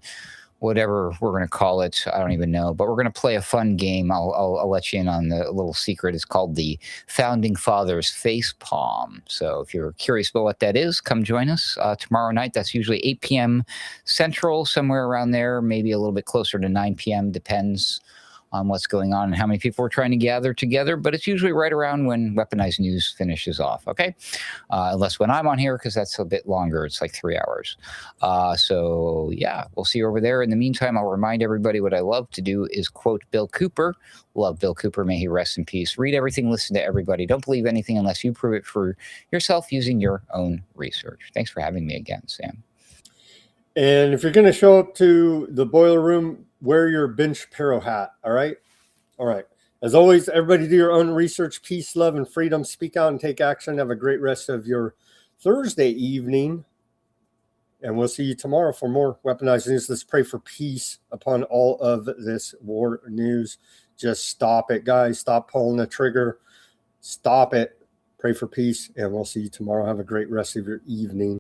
whatever we're going to call it. I don't even know, but we're going to play a fun game. I'll let you in on the little secret. It's called the Founding Fathers Face Palm. So if you're curious about what that is, come join us tomorrow night. That's usually 8 p.m. Central, somewhere around there, maybe a little bit closer to 9 p.m. Depends on what's going on and how many people we're trying to gather together, but it's usually right around when Weaponized News finishes off, okay? Unless when I'm on here, because that's a bit longer. It's like 3 hours. So, yeah, we'll see you over there. In the meantime, I'll remind everybody what I love to do is quote Bill Cooper. Love Bill Cooper. May he rest in peace. Read everything, listen to everybody. Don't believe anything unless you prove it for yourself using your own research. Thanks for having me again, Sam. And if you're going to show up to the boiler room, wear your Ben Shapiro hat. All right. All right. As always, everybody do your own research. Peace, love, and freedom. Speak out and take action. Have a great rest of your Thursday evening. And we'll see you tomorrow for more Weaponized News. Let's pray for peace upon all of this war news. Just stop it, guys. Stop pulling the trigger. Stop it. Pray for peace. And we'll see you tomorrow. Have a great rest of your evening.